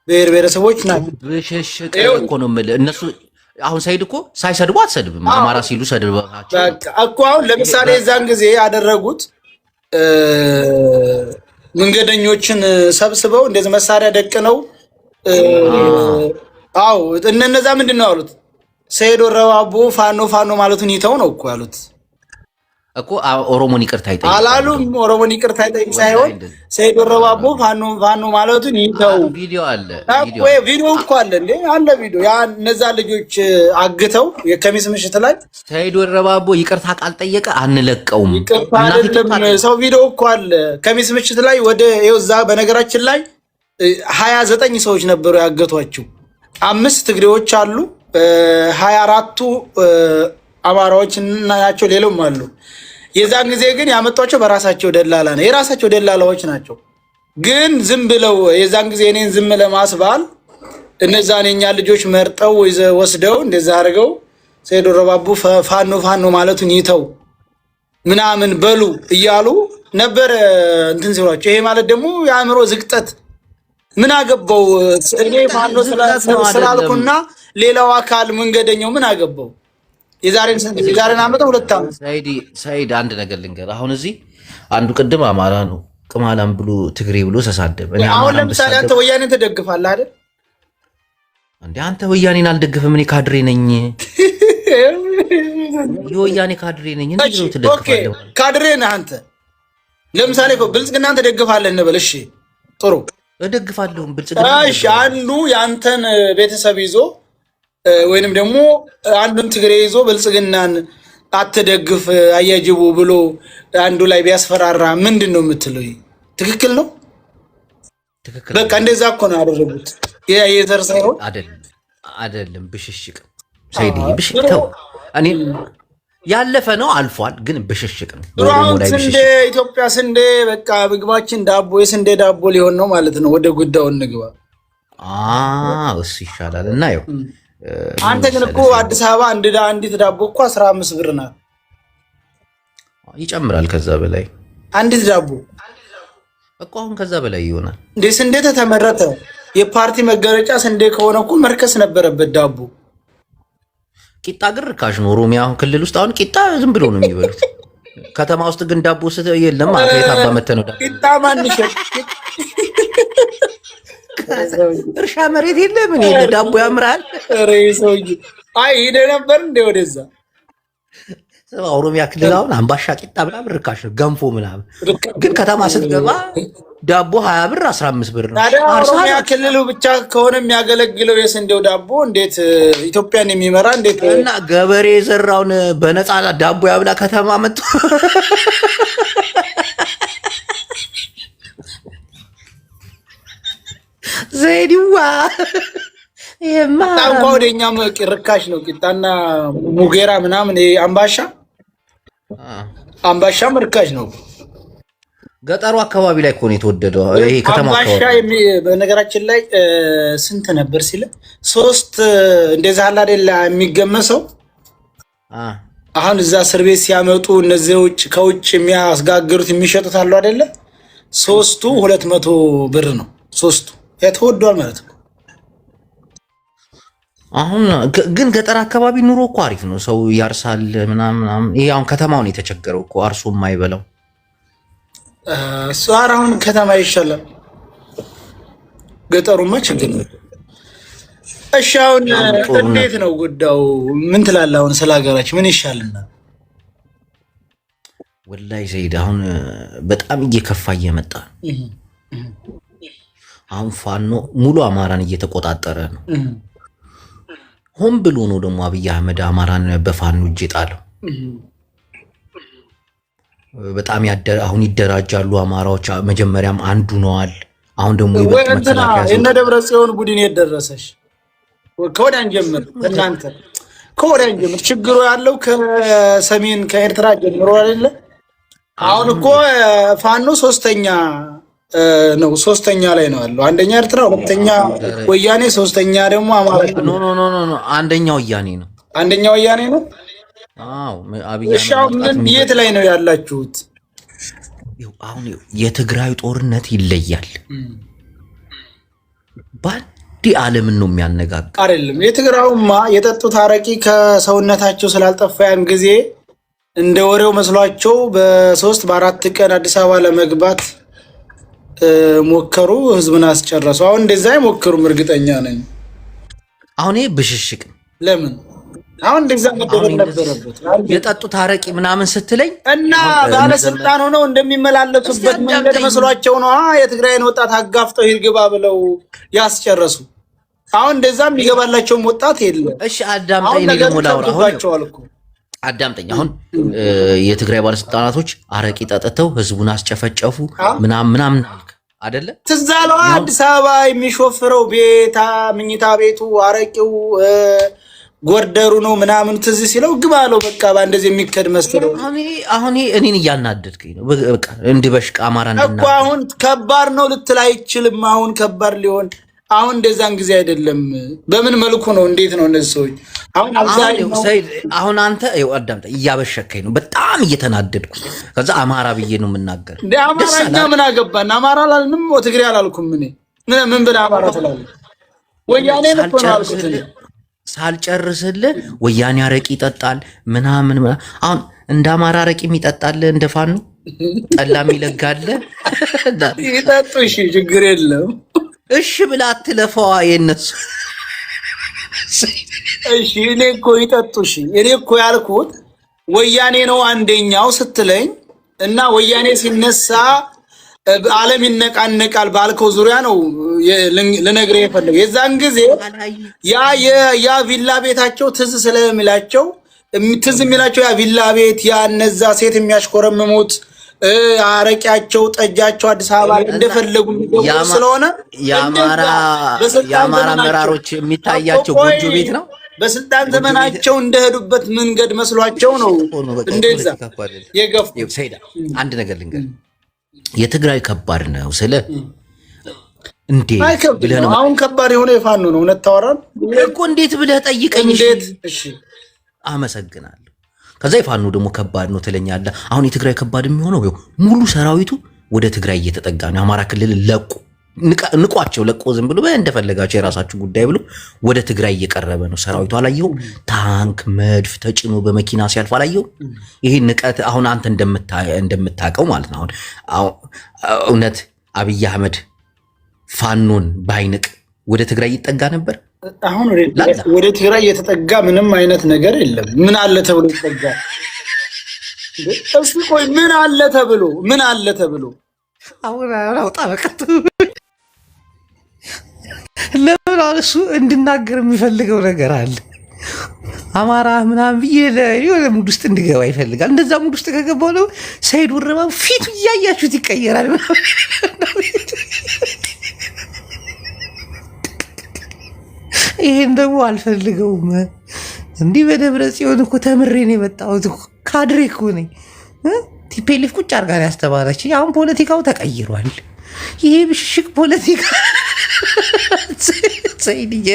ብሔር ብሔረሰቦች ናቸው። ብሽሽቅ እኮ ነው የምልህ። እነሱ አሁን ሰይድ እኮ ሳይሰድቡ አትሰድብም፣ አማራ ሲሉ ሰድባቸው እኮ። አሁን ለምሳሌ የዛን ጊዜ ያደረጉት መንገደኞችን ሰብስበው እንደዚህ መሳሪያ ደቅነው እነዛ ምንድን ነው ያሉት? ሰይድ ወረባቦ ፋኖ ማለቱን ይተው ነው እኮ ያሉት እኮ። ኦሮሞን ይቅርታ ይጠይቅ አላሉም። ኦሮሞን ይቅርታ ይጠይቅ ሳይሆን ሰይድ ወረባቦ ፋኖ ማለቱን ይተው። ቪዲዮ አለ ቪዲዮ እኮ አለ እንዴ አለ ቪዲዮ። ያ እነዛ ልጆች አግተው የከሚስ ምሽት ላይ ሰይድ ወረባቦ ይቅርታ ካልጠየቀ አንለቀውም። ሰው ቪዲዮ እኮ አለ ከሚስ ምሽት ላይ ወደ እዛ በነገራችን ላይ 29 ሰዎች ነበሩ ያገቷቸው። 5 ትግሬዎች አሉ፣ 24ቱ አማራዎች ናቸው፣ ሌሎም አሉ። የዛን ጊዜ ግን ያመጧቸው በራሳቸው ደላላ ነው፣ የራሳቸው ደላላዎች ናቸው። ግን ዝም ብለው የዛን ጊዜ እኔን ዝም ለማስባል እነዛን የኛ ልጆች መርጠው ወስደው እንደዛ አድርገው ሰይድ ወረባቦ ፋኖ ማለቱን ይተው ምናምን በሉ እያሉ ነበር እንትን ሲሏቸው። ይሄ ማለት ደግሞ የአእምሮ ዝቅጠት ምን አገባው? እኔ ፋኖ ስላልኩና ሌላው አካል መንገደኛው ምን አገባው? የዛሬን ዓመት 2 ዓመት ሰይድ አንድ ነገር ልንገርህ። አሁን እዚህ አንዱ ቅድም አማራ ነው ቅማላም ብሎ ትግሬ ብሎ ተሳደበ። አሁን ለምሳሌ አንተ ወያኔን ትደግፋለህ አይደል? እንዴ አንተ ወያኔን አልደግፍም፣ እኔ ካድሬ ነኝ። የወያኔ ካድሬ ነኝ። እንዴ ነው ትደግፋለህ? ካድሬ ነህ አንተ። ለምሳሌ ብልጽግናን ትደግፋለህ እንበል። እሺ ጥሩ እደግፋለሁ ብልጽግና። እሺ አንዱ ያንተን ቤተሰብ ይዞ ወይንም ደግሞ አንዱን ትግሬ ይዞ ብልጽግናን አትደግፍ አያጅቡ ብሎ አንዱ ላይ ቢያስፈራራ ምንድን ነው የምትለው? ትክክል ነው? በቃ እንደዛ እኮ ነው ያደረጉት። የዘር ሳይሆን አይደለም ብሽሽቅ። ሰይድዬ ብሽሽቅ ተው። እኔ ያለፈ ነው አልፏል፣ ግን ብሽሽቅ ነው። ስንዴ ኢትዮጵያ ስንዴ በቃ ምግባችን ዳቦ የስንዴ ዳቦ ሊሆን ነው ማለት ነው። ወደ ጉዳዩ እንግባ። እሱ ይሻላል። እና ይኸው አንተ ግን እኮ አዲስ አበባ አንዲት ዳቦ እኮ 15 ብር ናት። ይጨምራል ከዛ በላይ አንዲት ዳቦ እኮ አሁን ከዛ በላይ ይሆናል። እንዴ ስንዴ ተመረተ። የፓርቲ መገለጫ ስንዴ ከሆነ እኮ መርከስ ነበረበት ዳቦ። ቂጣ ግን ርካሽ ነው። ኦሮሚያ ክልል ውስጥ አሁን ቂጣ ዝም ብሎ ነው የሚበሉት። ከተማ ውስጥ ግን ዳቦ የለም ማለት የታባ መተህ ነው ዳቦ ቂጣ ማንሸጥ እርሻ መሬት የለም ምን የለ ዳቦ ያምራል። ኧረ ሰውዬ አይ ሄደህ ነበር እንደ ወደዛ ኦሮሚያ ክልል አሁን አምባሻ ቂጣ ምናምን ርካሽ ነው፣ ገንፎ ምናምን። ግን ከተማ ስትገባ ዳቦ 20 ብር 15 ብር ነው። ታዲያ ኦሮሚያ ክልሉ ብቻ ከሆነ የሚያገለግለው የስንዴው ዳቦ እንዴት ኢትዮጵያን የሚመራ እንዴት እና ገበሬ የዘራውን በነፃ ዳቦ ያብላ ከተማ መጥቶ ዘይዲዋ ታንኳ ወደኛ ርካሽ ነው። ቂጣና ሙጌራ ምናምን አምባሻም ርካሽ ነው። ገጠሩ አካባቢ ላይ እኮ ነው የተወደደው። ይሄ ከተማ አምባሻ በነገራችን ላይ ስንት ነበር ሲል 3 እንደዛ አለ አይደል የሚገመሰው። አሁን እዛ እስር ቤት ሲያመጡ እነዚህ ከውጭ የሚያስጋግሩት የሚሸጡት አሉ አይደለ? 3ቱ 200 ብር ነው። 3ቱ የተወዷል ማለት ነው። አሁን ግን ገጠር አካባቢ ኑሮ እኮ አሪፍ ነው። ሰው ያርሳል ምናምን። ይሄ አሁን ከተማውን የተቸገረው እኮ አርሶ የማይበላው ሷር አሁን ከተማ ይሻላል። ገጠሩማ ችግር ነው። እሺ አሁን እንዴት ነው ጉዳዩ? ምን ትላለህ? አሁን ስለ ሀገራችን ምን ይሻልናል? ወላሂ ዘይድ አሁን በጣም እየከፋ እየመጣ አሁን ፋኖ ሙሉ አማራን እየተቆጣጠረ ነው። ሆን ብሎ ነው ደግሞ አብይ አህመድ አማራን በፋኖ እጅ ጣለው። በጣም አሁን ይደራጃሉ አማራዎች። መጀመሪያም አንዱ ነዋል። አሁን ደግሞ እነ ደብረ ጽዮን ቡድን የደረሰሽ ከወዲያን ጀምር፣ እናንተ ከወዲያን ጀምር። ችግሩ ያለው ከሰሜን ከኤርትራ ጀምሮ አይደለ? አሁን እኮ ፋኖ ሶስተኛ ላይ ነው ያለው። አንደኛ ኤርትራ፣ ሁለተኛ ወያኔ፣ ሶስተኛ ደግሞ አማራ። ኖ አንደኛ ወያኔ ነው። አንደኛ ወያኔ ነው። አዎ የት ላይ ነው ያላችሁት? አሁን የትግራይ ጦርነት ይለያል። ባዲ ዓለምን ነው የሚያነጋግር አይደለም። የትግራዩማ የጠጡት አረቂ ከሰውነታቸው ስላልጠፋ ያን ጊዜ እንደ ወሬው መስሏቸው በ3 በ4 ቀን አዲስ አበባ ለመግባት ሞከሩ። ህዝብን አስጨረሱ። አሁን እንደዛ አይሞክሩም፣ እርግጠኛ ነኝ። አሁን ይሄ ብሽሽቅ ለምን አሁን እንደዛ መደረግ ነበረበት? የጠጡት አረቂ ምናምን ስትለኝ እና ባለስልጣን ሆነው እንደሚመላለሱበት መንገድ መስሏቸው ነው የትግራይን ወጣት አጋፍጠው ይግባ ብለው ያስጨረሱ። አሁን እንደዛም ይገባላቸውም ወጣት የለም። እሺ አዳምጠኝ፣ እኔ ደግሞ ላውራ። አዳምጠኝ። አሁን የትግራይ ባለስልጣናቶች አረቂ ጠጥተው ህዝቡን አስጨፈጨፉ ምናምን አይደለ? ትዝ አለው አዲስ አበባ የሚሾፍረው ምኝታ ቤቱ አረቂው ጎርደሩ ነው ምናምን ትዝ ሲለው ግባ አለው። በቃ እንደዚህ የሚከድ መስለው አሁን እኔን እያናደድከኝ ነው። በቃ እንድበሽቅ አማራ እኮ አሁን ከባድ ነው ልትል አይችልም። አሁን ከባድ ሊሆን አሁን እንደዛን ጊዜ አይደለም። በምን መልኩ ነው? እንዴት ነው እነዚህ ሰዎች አሁን አንተ አዳምጠ እያበሸከኝ ነው። በጣም እየተናደድኩ ከዛ አማራ ብዬ ነው የምናገር። አማራኛ ምን አገባን? አማራ አላልንም፣ ትግሬ አላልኩም። ምን ብለህ አማራ ትላለህ? ወያኔ ሳልጨርስልህ ወያኔ አረቂ ይጠጣል ምናምን። አሁን እንደ አማራ አረቂ የሚጠጣል እንደ ፋኖ ጠላም ይለጋል። ይጠጡ፣ እሺ ችግር የለም። እሺ ብላ አትለፈዋ የነሱ። እሺ እኔ እኮ ይጠጡ። እሺ እኔ እኮ ያልኩት ወያኔ ነው አንደኛው ስትለኝ እና ወያኔ ሲነሳ ዓለም ይነቃነቃል ባልከው ዙሪያ ነው ልነግርህ የፈለገው። የዛን ጊዜ ያ ቪላ ቤታቸው ትዝ ስለሚላቸው ያ ቪላ ቤት ያ እነዛ ሴት የሚያሽኮረምሙት አረቂያቸው ጠጃቸው አዲስ አበባ እንደፈለጉ ስለሆነ የአማራ መራሮች የሚታያቸው ጎጆ ቤት ነው። በስልጣን ዘመናቸው እንደሄዱበት መንገድ መስሏቸው ነው እንደዛ የገፉ። አንድ ነገር ልንገር፣ የትግራይ ከባድ ነው ስለ እንዴ ብለህ ነው። አሁን ከባድ የሆነ የፋኖ ነው። እውነት ታወራን እኮ እንዴት ብለህ ጠይቀኝ። እንዴት? እሺ አመሰግናለሁ። ከዛ የፋኖ ደግሞ ከባድ ነው ትለኛለህ። አሁን የትግራይ ከባድ የሚሆነው ሙሉ ሰራዊቱ ወደ ትግራይ እየተጠጋ ነው። አማራ ክልል ለቁ ንቋቸው ለቆ ዝም ብሎ እንደፈለጋቸው የራሳችሁ ጉዳይ ብሎ ወደ ትግራይ እየቀረበ ነው ሰራዊቱ። አላየው ታንክ መድፍ ተጭኖ በመኪና ሲያልፍ አላየው። ይሄ ንቀት አሁን አንተ እንደምታውቀው ማለት ነው። አሁን እውነት አብይ አህመድ ፋኖን ባይንቅ ወደ ትግራይ ይጠጋ ነበር? አሁን ወደ ትግራይ የተጠጋ ምንም አይነት ነገር የለም። ምን አለ ተብሎ ይጠጋ? እስኪ ቆይ ምን አለ ተብሎ አሁን አውጣ በቀጥ ለምን እሱ እንድናገር የሚፈልገው ነገር አለ። አማራ ምናምን ብዬ የሆነ ሙድ ውስጥ እንድገባ ይፈልጋል። እንደዛ ሙድ ውስጥ ከገባው ነው ሰይድ ወረባ ፊቱ እያያችሁት ይቀየራል። ይሄን ደግሞ አልፈልገውም። እንዲህ በደብረ ጽዮን እኮ ተምሬ ነው የመጣሁት። ካድሬ እኮ ነኝ። ቲፔሊፍ ቁጭ አድርጋ ያስተማረች። አሁን ፖለቲካው ተቀይሯል። ይሄ ብሽሽቅ ፖለቲካ ሰይድዬ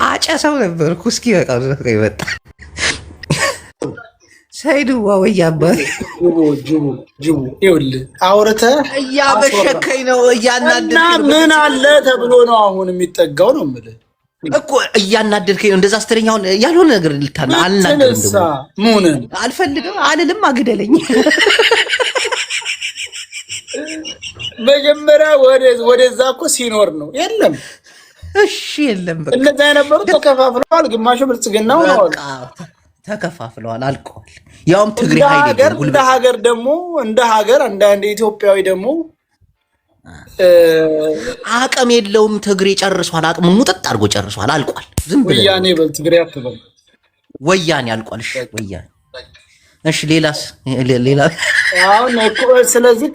አጨሰው ነበርኩ። እስኪ በቃ ይመጣ ሰይድዋ ወይ አባቴ ጅቡ ይኸውልህ አውርተህ እያበሸከኝ ነው እያናደድከኝ። ምን አለ ተብሎ ነው አሁን የሚጠጋው ነው የምልህ እኮ እያናደድከኝ ነው። እንደዛ ስትለኛውን ያልሆነ ነገር ልታና አልናገርም። ሙንን አልፈልግም አልልም። አግደለኝ መጀመሪያ ወደዛ እኮ ሲኖር ነው የለም። እሺ የለም በቃ እነዛ የነበሩት ተከፋፍለዋል። ግማሹ ብልጽግናው ነው ተከፋፍለዋል፣ አልቀዋል። ያውም ትግሬ ኃይል እንደ ሀገር አንዳንድ ኢትዮጵያዊ ደግሞ አቅም የለውም። ትግሬ ጨርሷል፣ አቅም ሙጥጥ አድርጎ ጨርሷል፣ አልቋል። ዝም ብለህ ወያኔ በል ትግሬ አትበል። ወያኔ አልቋል። እሺ ወያኔ እሺ ሌላስ? ሌላ አሁን እኮ ስለዚህ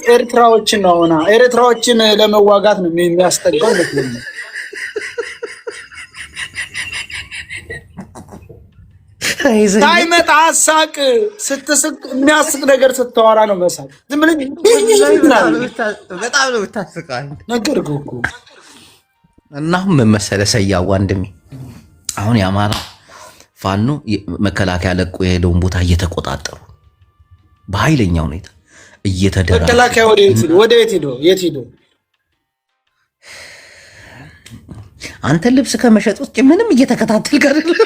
ኤርትራዎችን ለመዋጋት ነው የሚያስጠጋው ነው። ሳይመጣ አሳቅ ስትስቅ የሚያስቅ ነገር ስታወራ ነው መሳቅ። ዝም ብለህ በጣም ነው የምታስቀው ነገርኩህ እኮ። እና አሁን ምን መሰለህ ሰያው ወንድሜ፣ አሁን የአማራ ፋኖ መከላከያ ለቆ የሄደውን ቦታ እየተቆጣጠሩ በኃይለኛ ሁኔታ እየተደራጀ መከላከያ ወደ የት ሄዶ አንተ ልብስ ከመሸጥ ውስጥ ምንም እየተከታተልክ አይደለም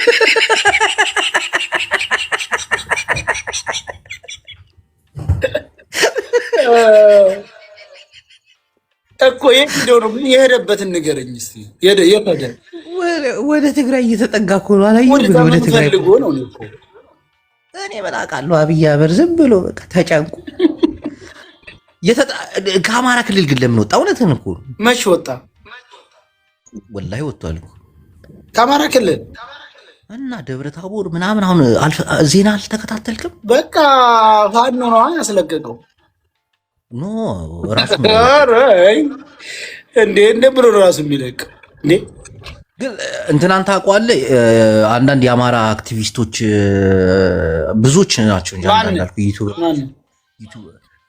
እኮ የት ሄዶ ነው? የሄደበትን ንገረኝ እስኪ። ወደ ትግራይ እየተጠጋ እኮ ነው። አላየሁም። ወደ ትግራይ ነው እኮ እኔ በላቃለሁ። አብይ አህመድ ዝም ብሎ በቃ ተጨንቁ። ከአማራ ክልል ግን ለምን ወጣ? እውነትህን እኮ መች ወጣ? ወላሂ ወጥቷል እኮ ከአማራ ክልል እና ደብረ ታቦር ምናምን። አሁን ዜና አልተከታተልክም? በቃ ፋኖ ነው ያስለቀቀው። ኖ ራሱ እንደ ብሎ ራሱ የሚለቅ እንዴ? ግን እንትናን ታውቀዋለህ? አንዳንድ የአማራ አክቲቪስቶች ብዙዎች ናቸው እንጂ አንዳንድ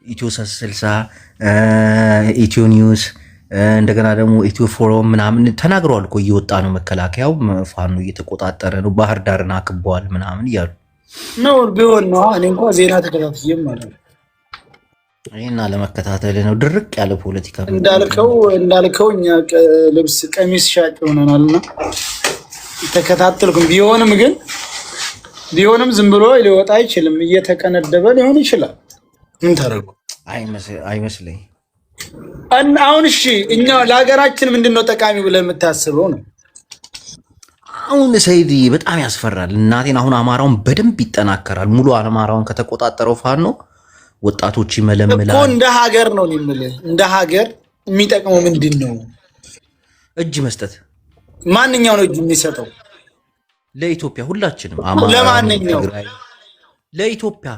ኢትዮ 60 ኢትዮ ኒውስ እንደገና ደግሞ ኢትዮ ፎረም ምናምን ተናግረዋል እኮ እየወጣ ነው መከላከያው ፋኖ እየተቆጣጠረ ነው፣ ባህር ዳርን አክበዋል ምናምን እያሉ ነው። ቢሆን ነው እኔ እንኳን ዜና ተከታትዬም ማለት ነው። ይሄና ለመከታተል ነው። ድርቅ ያለ ፖለቲካ እንዳልከው እኛ ልብስ ቀሚስ ሻጭ ሆነናልና ተከታተልኩም። ቢሆንም ዝም ብሎ ሊወጣ አይችልም። እየተቀነደበ ሊሆን ይችላል። ምን ታደርጉ? አይመስለኝ። አሁን እሺ እኛ ለሀገራችን ምንድነው ጠቃሚ ብለህ የምታስበው ነው? አሁን ሰይድ በጣም ያስፈራል። እናቴን አሁን አማራውን በደንብ ይጠናከራል። ሙሉ አማራውን ከተቆጣጠረው ፋኖ ወጣቶች ይመለምላል እኮ። እንደ ሀገር ነው የምልህ። እንደ ሀገር የሚጠቅመው ምንድን ነው? እጅ መስጠት። ማንኛው ነው እጅ የሚሰጠው? ለኢትዮጵያ ሁላችንም። ለማንኛው? ለኢትዮጵያ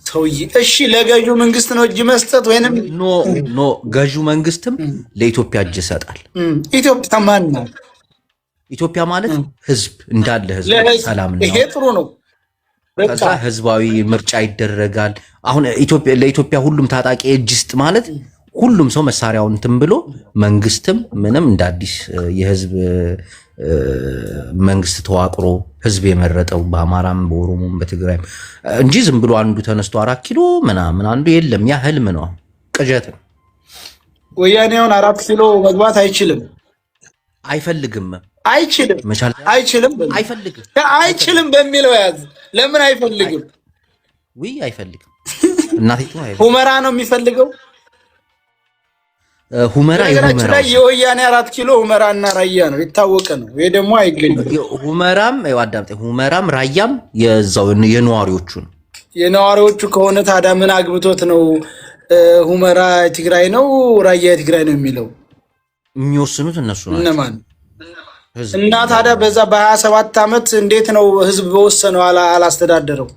ሰውዬ። እሺ ለገዢው መንግስት ነው እጅ መስጠት ወይንም? ኖ ገዢው መንግስትም ለኢትዮጵያ እጅ ይሰጣል። ኢትዮጵያ ማን ነው? ኢትዮጵያ ማለት ህዝብ እንዳለ ህዝብ ሰላም ነው። ይሄ ጥሩ ነው። ከዛ ህዝባዊ ምርጫ ይደረጋል። አሁን ለኢትዮጵያ ሁሉም ታጣቂ እጅ ስጥ ማለት ሁሉም ሰው መሳሪያውን እንትን ብሎ መንግስትም ምንም እንደ አዲስ የህዝብ መንግስት ተዋቅሮ ህዝብ የመረጠው በአማራም በኦሮሞም በትግራይም እንጂ ዝም ብሎ አንዱ ተነስቶ 4 ኪሎ ምናምን አንዱ የለም። ያ ህልም ነው፣ ቅዠት ነው። ወያኔውን 4 ኪሎ መግባት አይችልም። አይፈልግም አይችልም መቻል አይችልም አይፈልግም አይችልም በሚለው ያዝ። ለምን አይፈልግም? ውይ አይፈልግም። እናቴቱ አይፈልግም። ሁመራ ነው የሚፈልገው። ሁመራ የሁመራ የወያኔ 4 ኪሎ ሁመራና ራያ ነው የታወቀ ነው። ይሄ ደግሞ አይገኝም። ሁመራም አዳምጤ ሁመራም ራያም የዛው የነዋሪዎቹ ነው። የነዋሪዎቹ ከሆነ ታዲያ ምን አግብቶት ነው ሁመራ ትግራይ ነው ራያ ትግራይ ነው የሚለው? የሚወስኑት እነሱ ናቸው። እነማን? እና ታዲያ በዛ በ27 ዓመት እንዴት ነው ህዝብ በወሰነው አላስተዳደረው?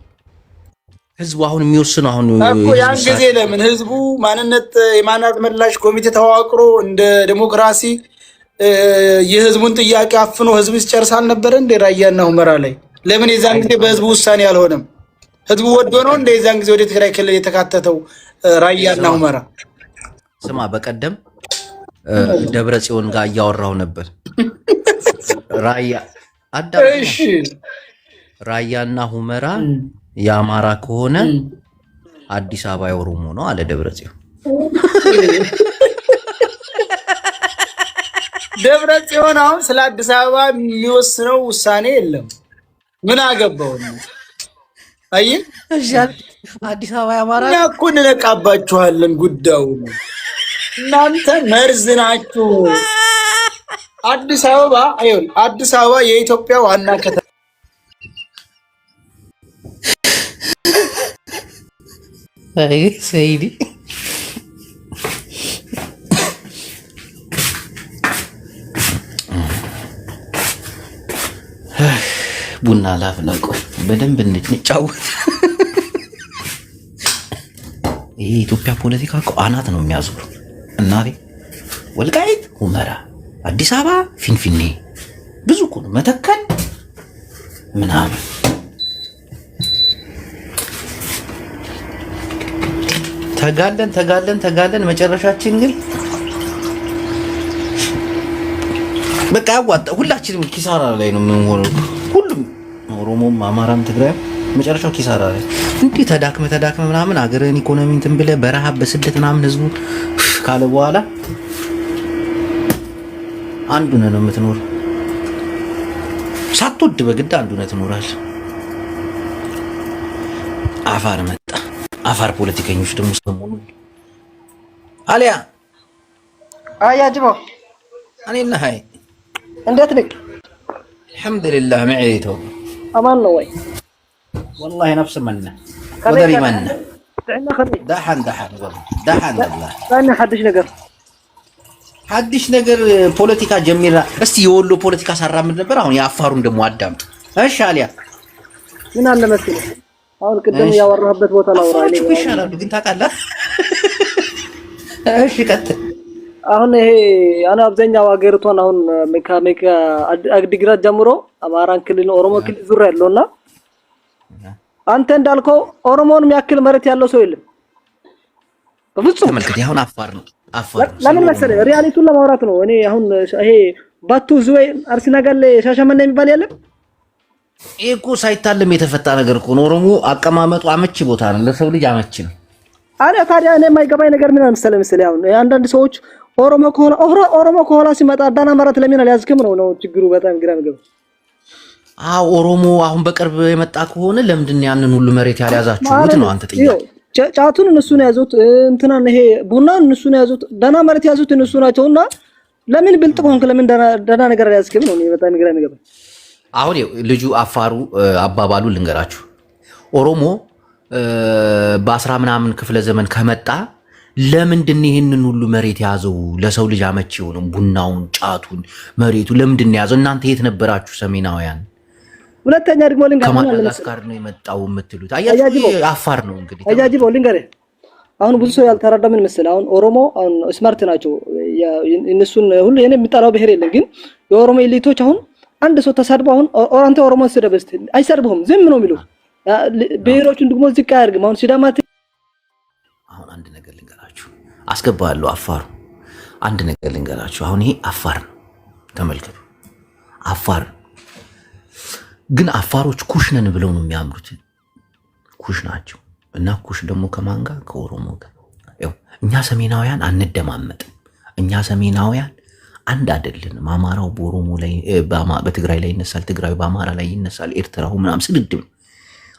ህዝቡ አሁን የሚወስነው አሁን እኮ ያን ጊዜ ለምን ህዝቡ ማንነት የማንነት መላሽ ኮሚቴ ተዋቅሮ እንደ ዲሞክራሲ የህዝቡን ጥያቄ አፍኖ ህዝብ ሲጨርስ አልነበረ እንደ ራያና ሁመራ ላይ? ለምን የዛን ጊዜ በህዝቡ ውሳኔ አልሆነም? ህዝቡ ወዶ ነው እንደ የዛን ጊዜ ወደ ትግራይ ክልል የተካተተው ራያና ሁመራ? ስማ በቀደም ደብረ ጽዮን ጋር እያወራው ነበር። ራያ እሺ ራያና ሁመራ የአማራ ከሆነ አዲስ አበባ የኦሮሞ ነው አለ ደብረ ጽዮን። ደብረ ጽዮን አሁን ስለ አዲስ አበባ የሚወስነው ውሳኔ የለም። ምን አገባው ነው? አይ አዲስ አበባ የአማራ እኛ እኮ እንነቃባችኋለን። ጉዳዩ እናንተ መርዝ ናችሁ። አዲስ አበባ አይሆን አዲስ አበባ የኢትዮጵያ ዋና ከተማ አይ ሰይዲ ቡና ላፍላቆ በደንብ እንጫወት። ይሄ የኢትዮጵያ ፖለቲካ እኮ አናት ነው የሚያዞሩ። እናቴ ወልቃይት፣ ሁመራ፣ አዲስ አበባ፣ ፊንፊኔ ብዙ እኮ ነው። መተከል ምናምን ተጋለን መጨረሻችን ግን በቃ ያዋጣ። ሁላችንም ኪሳራ ላይ ነው የምንሆነው። ሁሉም ኦሮሞም፣ አማራም፣ ትግራይም መጨረሻው ኪሳራ ላይ እንዲህ ተዳክመ ምናምን አገርን ኢኮኖሚ እንትን ብለህ በረሃብ በስደት ምናምን ህዝቡ ካለ በኋላ አንዱ ነው የምትኖር። ሳትወድ በግድ አንዱ ነው ትኖራለህ። አፋር መጣ። አፋር ፖለቲከኞች ደግሞ ሰሞኑ አሊያ አያጅቦ እኔና ሃይ እንዴት ነህ? አልሐምዱሊላህ መዒቶ አማን ነው ወይ? والله نفس منا ودري منا تعنا خدي دحن والله أنا حدش ነገር ፖለቲካ ጀሚራ እስቲ የወሎ ፖለቲካ ሳራምድ ነበር። አሁን ያፋሩን ደግሞ አዳምጥ። እሺ አሊያ ምን አለ መሰለህ አሁን ቅድም ያወራህበት ቦታ ላውራ እኔ ይሻላል ግን ታውቃለህ። እሺ ቀጥል። አሁን ይሄ አና አብዛኛው ሀገሪቷን አሁን ሜካ አዲግራት ጀምሮ አማራን ክልል ኦሮሞ ክልል ዙሪያ ያለውና አንተ እንዳልከው ኦሮሞን የሚያክል መሬት ያለው ሰው የለም በፍጹም። ተመልከት አሁን አፋር ነው። ለምን መሰለህ ሪያሊቲውን ለማውራት ነው። እኔ አሁን ይሄ ባቱ ዝዌ አርሲናጋል ሻሸመኔ የሚባል የለም። ይሄ እኮ ሳይታለም የተፈታ ነገር እኮ ነው። ኦሮሞ አቀማመጡ አመቺ ቦታ ነው፣ ለሰው ልጅ አመቺ ነው። አለ ታዲያ እኔ የማይገባኝ ነገር ምን መሰለህ አሁን አንዳንድ ሰዎች ኦሮሞ ከኋላ ሲመጣ ዳና መረት ለምን አልያዝክም ነው ችግሩ። በጣም ግራ ነገር። ኦሮሞ አሁን በቅርብ የመጣ ከሆነ ለምንድን ያንን ሁሉ መሬት ያልያዛችሁት ነው አንተ ጥያቄ። ጫቱን እነሱ ነው ያዙት፣ እንትናን ይሄ ቡናን እነሱ ነው ያዙት፣ ዳና መሬት ያዙት እነሱ ናቸውና ለምን ብልጥ ሆንክ? ለምን ዳና ነገር አልያዝክም ነው በጣም ግራ ነገር። አሁን ልጁ አፋሩ አባባሉ ልንገራችሁ። ኦሮሞ በ10 ምናምን ክፍለ ዘመን ከመጣ ለምንድን ይሄንን ሁሉ መሬት ያዘው? ለሰው ልጅ አመቺ ነው ቡናውን፣ ጫቱን፣ መሬቱ ለምንድን ያዘው? እናንተ የት ነበራችሁ ሰሜናውያን? ሁለተኛ ደግሞ ከማዳጋስካር ነው የመጣው የምትሉት አያችሁ፣ አፋር ነው እንግዲህ አያጅቦ ልንገርህ። አሁን ብዙ ሰው ያልተረዳ ምን መሰለህ፣ አሁን ኦሮሞ አሁን ስማርት ናቸው። እነሱን ሁሉ የኔ የሚጠራው ብሄር የለም፣ ግን የኦሮሞ ኤሊቶች አሁን አንድ ሰው ተሳድበው አሁን አንተ ኦሮሞ ስደበስት አይሰድብህም፣ ዝም ነው የሚሉ ብሄሮቹን ደግሞ ዝቅ አያደርግም። አሁን ሲዳማት አሁን አንድ ነገር ልንገራችሁ አስገባለሁ። አፋሩ አንድ ነገር ልንገራችሁ። አሁን ይሄ አፋር ነው ተመልከቱ። አፋር ግን አፋሮች ኩሽ ነን ብለው ነው የሚያምሩት። ኩሽ ናቸው እና ኩሽ ደግሞ ከማን ጋር? ከኦሮሞ ጋር። እኛ ሰሜናውያን አንደማመጥም። እኛ ሰሜናውያን አንድ አይደለንም። አማራው በኦሮሞ ላይ በትግራይ ላይ ይነሳል፣ ትግራዊ በአማራ ላይ ይነሳል፣ ኤርትራው ምናምን ስድድብ።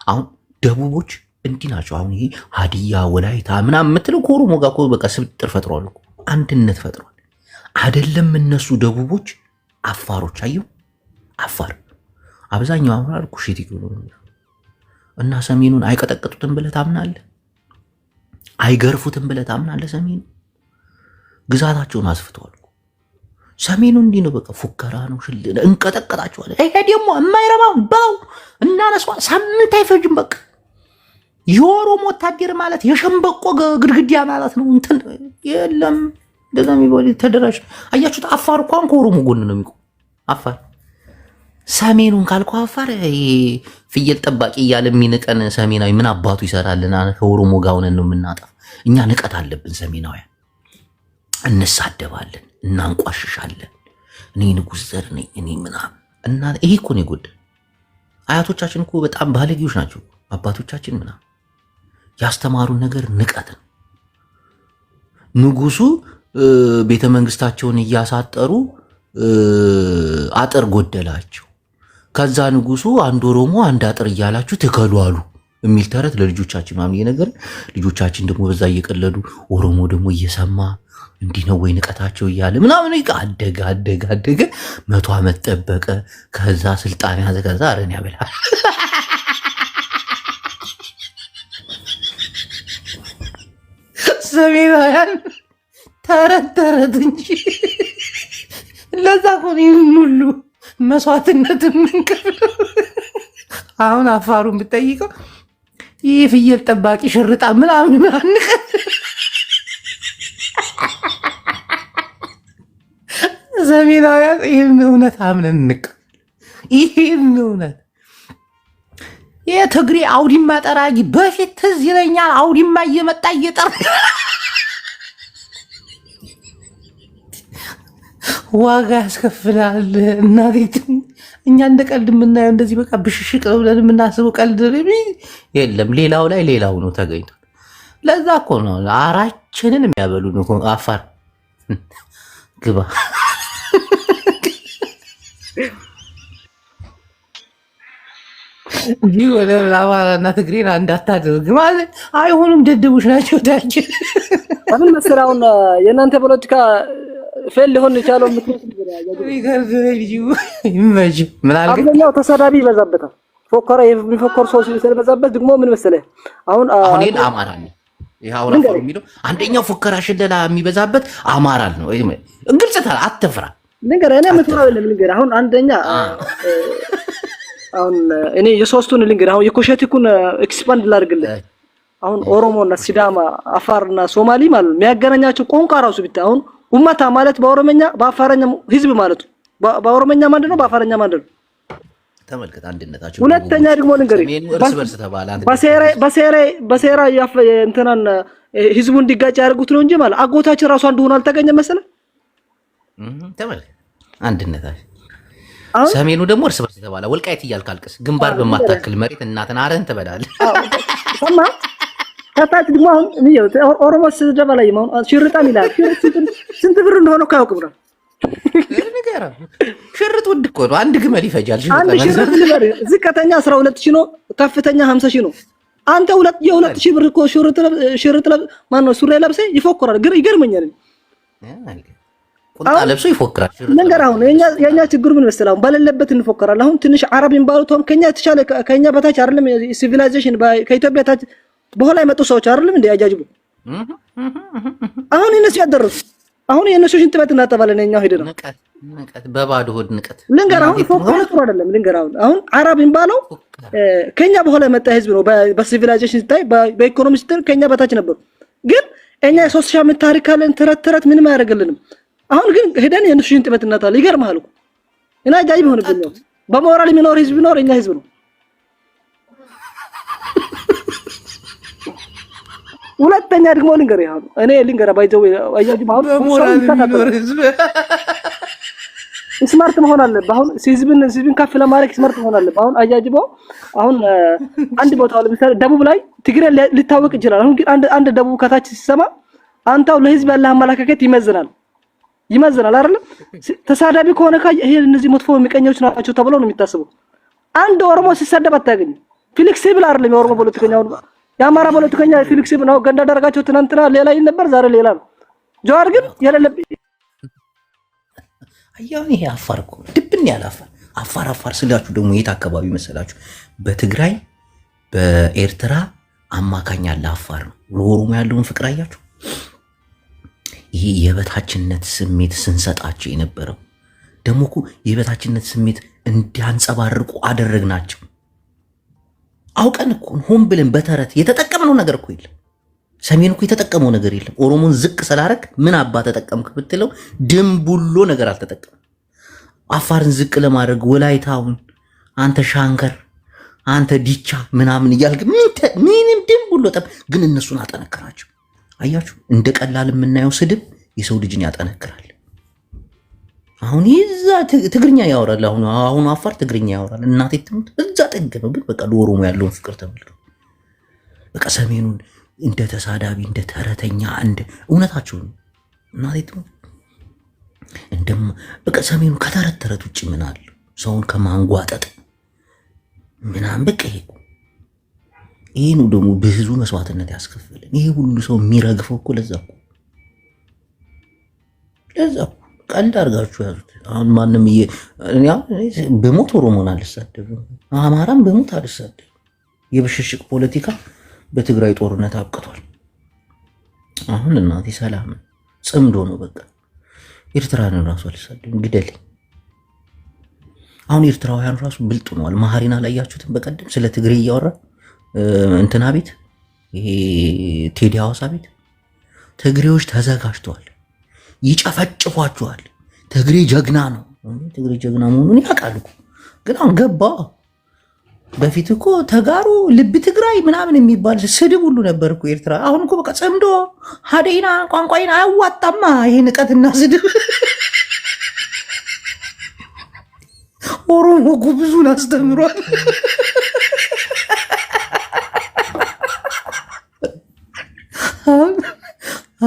አሁን ደቡቦች እንዲህ ናቸው። አሁን ይሄ ሀዲያ ወላይታ ምናምን የምትለው ከኦሮሞ ጋር በቃ ስብጥር ፈጥሯል፣ አንድነት ፈጥሯል። አይደለም እነሱ ደቡቦች፣ አፋሮች አየው፣ አፋር አብዛኛው አማራ ኩሽቲ እና ሰሜኑን አይቀጠቅጡትም ብለህ ታምናለህ? አይገርፉትም ብለህ ታምናለህ? ሰሜኑ ግዛታቸውን አስፍተዋል። ሰሜኑ እንዲህ ነው፣ በቃ ፉከራ ነው፣ እንቀጠቀጣቸዋለን። ይሄ ደግሞ የማይረባውን በው እናነሷል። ሳምንት አይፈጅም። በቃ የኦሮሞ ወታደር ማለት የሸምበቆ ግድግዳ ማለት ነው። እንትን የለም እንደዛ የሚባል ተደራሽ። አያችሁት? አፋር እንኳን ከኦሮሞ ጎን ነው የሚቆም። አፋር ሰሜኑን ካልኩ አፋር ፍየል ጠባቂ እያለ የሚንቀን ሰሜናዊ ምን አባቱ ይሰራልና ከኦሮሞ ጋር ሆነን ነው የምናጠፋ። እኛ ንቀት አለብን ሰሜናውያን። እንሳደባለን፣ እናንቋሽሻለን። እኔ ንጉሥ ዘር ነኝ እኔ ምናምን እና ይሄ እኮ ነው የጎደለው። አያቶቻችን እኮ በጣም ባለጌዎች ናቸው። አባቶቻችን ምናምን ያስተማሩን ነገር ንቀት ነው። ንጉሱ ቤተ መንግስታቸውን እያሳጠሩ አጥር ጎደላቸው። ከዛ ንጉሱ አንድ ኦሮሞ አንድ አጥር እያላችሁ ትከሉ አሉ የሚል ተረት ለልጆቻችን ምናምን እየነገር ልጆቻችን ደግሞ በዛ እየቀለዱ ኦሮሞ ደግሞ እየሰማ እንዲህ ነው ወይ ንቀታቸው እያለ ምናምን አደገ አደገ አደገ። 100 ዓመት ጠበቀ። ከዛ ስልጣን ያዘ። ከዛ አረን ያበላል። ሰሜናውያን ተረት ተረት እንጂ ለዛ እኮ ነው ይህን ሁሉ መስዋዕትነት የምንከፍለው። አሁን አፋሩን ብጠይቀው ይህ ፍየል ጠባቂ ሽርጣ ምናምን ምናምን ሰሜናውያን ይህን እውነት አምነን እንቅ ይህን እውነት የትግሬ አውዲማ ጠራጊ በፊት ትዝ ይለኛል። አውዲማ እየመጣ እየጠራ ዋጋ ያስከፍላል። እናቴት እኛ እንደ ቀልድ የምናየው እንደዚህ በቃ ብሽሽቅ ብለን የምናስበው ቀልድ የለም። ሌላው ላይ ሌላው ነው ተገኝቷል። ለዛ እኮ ነው አራችንን የሚያበሉን እኮ አፋር ግባ እንዲህ ወደ አማራና ትግሬን እንዳታደርግ ማለት አይሆኑም። ደደቦች ናቸው። ታች አሁን መስራውን የእናንተ ፖለቲካ ፌል ሊሆን የቻለው አብዛኛው ተሰዳቢ ይበዛበታል። ፎከራ የሚፎከር ሰው ስለበዛበት ደግሞ ምን መሰለህ አሁን አማራ ነው። ይሄ አሁን አፋር የሚለው አንደኛው ፎከራ ሽለላ የሚበዛበት አማራ ነው። ግልጽ አትፍራ። ልንገርህ እኔ የምትፈራው የለም። ልንገርህ አሁን አንደኛ አሁን እኔ የሶስቱን ልንገርህ አሁን የኮሸቲኩን ኤክስፓንድ ላድርግልህ። አሁን ኦሮሞና ሲዳማ አፋርና ሶማሊ ማለት የሚያገናኛቸው ቋንቋ ራሱ ቢታይ አሁን ኡማታ ማለት በኦሮሞኛ በአፋረኛ ህዝብ ማለት በኦሮሞኛ ማለት ነው፣ በአፋረኛ ማለት ነው። ተመልከት አንድነታቸው። ሁለተኛ ደግሞ ልንገርህ በሴራ እንትናን ህዝቡ እንዲጋጭ ያደርጉት ነው እንጂ ማለት አጎታችን ራሱ አንድ ሆኖ አልተገኘም መሰለህ። ተመልከት አንድነታቸው። ሰሜኑ ደግሞ እርስ በርስ ተባለ። ወልቃይት እያልክ አልቅስ። ግንባር በማታክል መሬት እናትን አረን ትበላለህ። ሰማ ታታች ደግሞ አሁን ኦሮሞ ስደባ ላይ አሁን ሽርጣም ይላል። ስንት ብር እንደሆነ እኮ ያውቅ ብራል። ሽርጥ ውድ እኮ ነው። አንድ ግመል ይፈጃል። አንድ ሽርጥ ልበል ዝቅተኛ 12000 ነው፣ ከፍተኛ 50000 ነው። አንተ የ2000 ብር እኮ ሽርጥ ማን ነው ሱሪ ለብሰህ ይፎክራል። ይገርመኛል። ቁጣ ለብሶ ይፎክራል። ነገር አሁን የኛ ችግር ምን መሰለህ? አሁን ባለለበት እንፎክራለን። አሁን ትንሽ አረብ የሚባሉት ከኛ የተሻለ ከኛ በታች አይደለም። ሲቪላይዜሽን ከኢትዮጵያ ታች በኋላ የመጡ ሰዎች አይደለም እንዴ ያጃጅቡ። አሁን እነሱ ያደረሱ አሁን የነሱ ሽንት ቤት እናጠባለን። እኛው ሄደን ንቀት በባዶ ሆድ ንቀት ልንገር አሁን ፎክራቱ አይደለም። ልንገር አሁን አረብ የሚባለው ከኛ በኋላ የመጣ ህዝብ ነው። በሲቪላይዜሽን ሲታይ በኢኮኖሚ ሲታይ ከኛ በታች ነበሩ። ግን እኛ የ3000 ዓመት ታሪክ አለን። ተረት ምንም አያደርግልንም። አሁን ግን ሄደን የነሱ ሽንት ቤት እናጠባለን። ይገርምሃል እኮ እና አጃጅብ ሆነብን ነው። በሞራል የሚኖር ህዝብ ቢኖር እኛ ህዝብ ነው። ሁለተኛ ደግሞ ልንገርህ አሁን እኔ ልንገርህ ባይዘው አያጅብ አሁን በሞራል የሚኖር ህዝብ ስማርት መሆን አለበት። አሁን ህዝብን ከፍ ለማድረግ ስማርት መሆን አለበት። አሁን አያጅቦ አሁን አንድ ቦታው ለምሳሌ ደቡብ ላይ ትግሬ ሊታወቅ ይችላል። አሁን ግን አንድ ደቡብ ከታች ሲሰማ አንተው ለህዝብ ያለህ አመለካከት ይመዝናል። ይመዝናል አይደለም። ተሳዳቢ ከሆነ ይሄ እነዚህ መጥፎ የሚቀኞች ናቸው ተብሎ ነው የሚታሰበው። አንድ ኦሮሞ ሲሰደብ አታገኝ። ፍሌክሲብል አይደለም የኦሮሞ ፖለቲከኛው። የአማራ ፖለቲከኛ ፍሌክሲብል ነው። ገንዳ ደረጋቸው ትናንትና ሌላ ነበር፣ ዛሬ ሌላ ነው። ጀዋር ግን የሌለብኝ አያው ይሄ አፋር እኮ ድብን ያለ አፋር ስላችሁ ደግሞ የት አካባቢ መሰላችሁ? በትግራይ በኤርትራ አማካኝ ያለ አፋር ነው። ለኦሮሞ ያለውን ፍቅር አያችሁ። ይሄ የበታችነት ስሜት ስንሰጣቸው የነበረው ደግሞ እኮ የበታችነት ስሜት እንዲያንጸባርቁ አደረግናቸው። አውቀን እኮ ሆን ብለን በተረት የተጠቀምነው ነገር እኮ የለም። ሰሜን እኮ የተጠቀመው ነገር የለም። ኦሮሞን ዝቅ ስላረክ ምን አባ ተጠቀምክ ብትለው ድንቡሎ ነገር አልተጠቀም። አፋርን ዝቅ ለማድረግ ወላይታውን አንተ ሻንከር አንተ ዲቻ ምናምን እያልክ ምንም ድንቡሎ ግን እነሱን አጠነከራቸው። አያችሁ እንደ ቀላል የምናየው ስድብ የሰው ልጅን ያጠነክራል። አሁን ይዛ ትግርኛ ያወራል። አሁን አፋር ትግርኛ ያወራል። እናቴ ትሙት እዛ ጥግ ነው። ግን በቃ ለኦሮሞ ያለውን ፍቅር ተመልከቱ። በቃ ሰሜኑን እንደ ተሳዳቢ እንደ ተረተኛ እንደ እውነታችሁ ነው። እናቴ ትሙት እንደም በቃ ሰሜኑ ከተረት ተረት ውጭ ምን አለ? ሰውን ከማንጓጠጥ ምናምን በቃ ይሄ ነው ደግሞ ብዙ መስዋዕትነት ያስከፍልን። ይሄ ሁሉ ሰው የሚረግፈው እኮ ለዛ ቀልድ አድርጋችሁ ያዙት። አሁን ማንም በሞት ኦሮሞን አልሳደብም፣ አማራም በሞት አልሳደብም። የብሽሽቅ ፖለቲካ በትግራይ ጦርነት አብቅቷል። አሁን እናቴ ሰላም ጽምዶ ነው በቃ። ኤርትራንን ራሱ አልሳደብም፣ ግደልኝ። አሁን ኤርትራውያን ራሱ ብልጥ ሆነዋል። መሀሪና ላይ ያችሁትን በቀደም ስለ ትግሬ እያወራ እንትና ቤት ይሄ ቴዲ ሐዋሳ ቤት ትግሬዎች ተዘጋጅተዋል፣ ይጨፈጭፏቸዋል። ትግሬ ጀግና ነው። ትግሬ ጀግና መሆኑን ያውቃሉ። ግን አሁን ገባ። በፊት እኮ ተጋሩ ልብ ትግራይ ምናምን የሚባል ስድብ ሁሉ ነበር እኮ ኤርትራ። አሁን እኮ በቃ ጸምዶ ሀደይና ቋንቋይና አያዋጣማ ይሄ ንቀትና ስድብ። ኦሮሞ እኮ ብዙን አስተምሯል።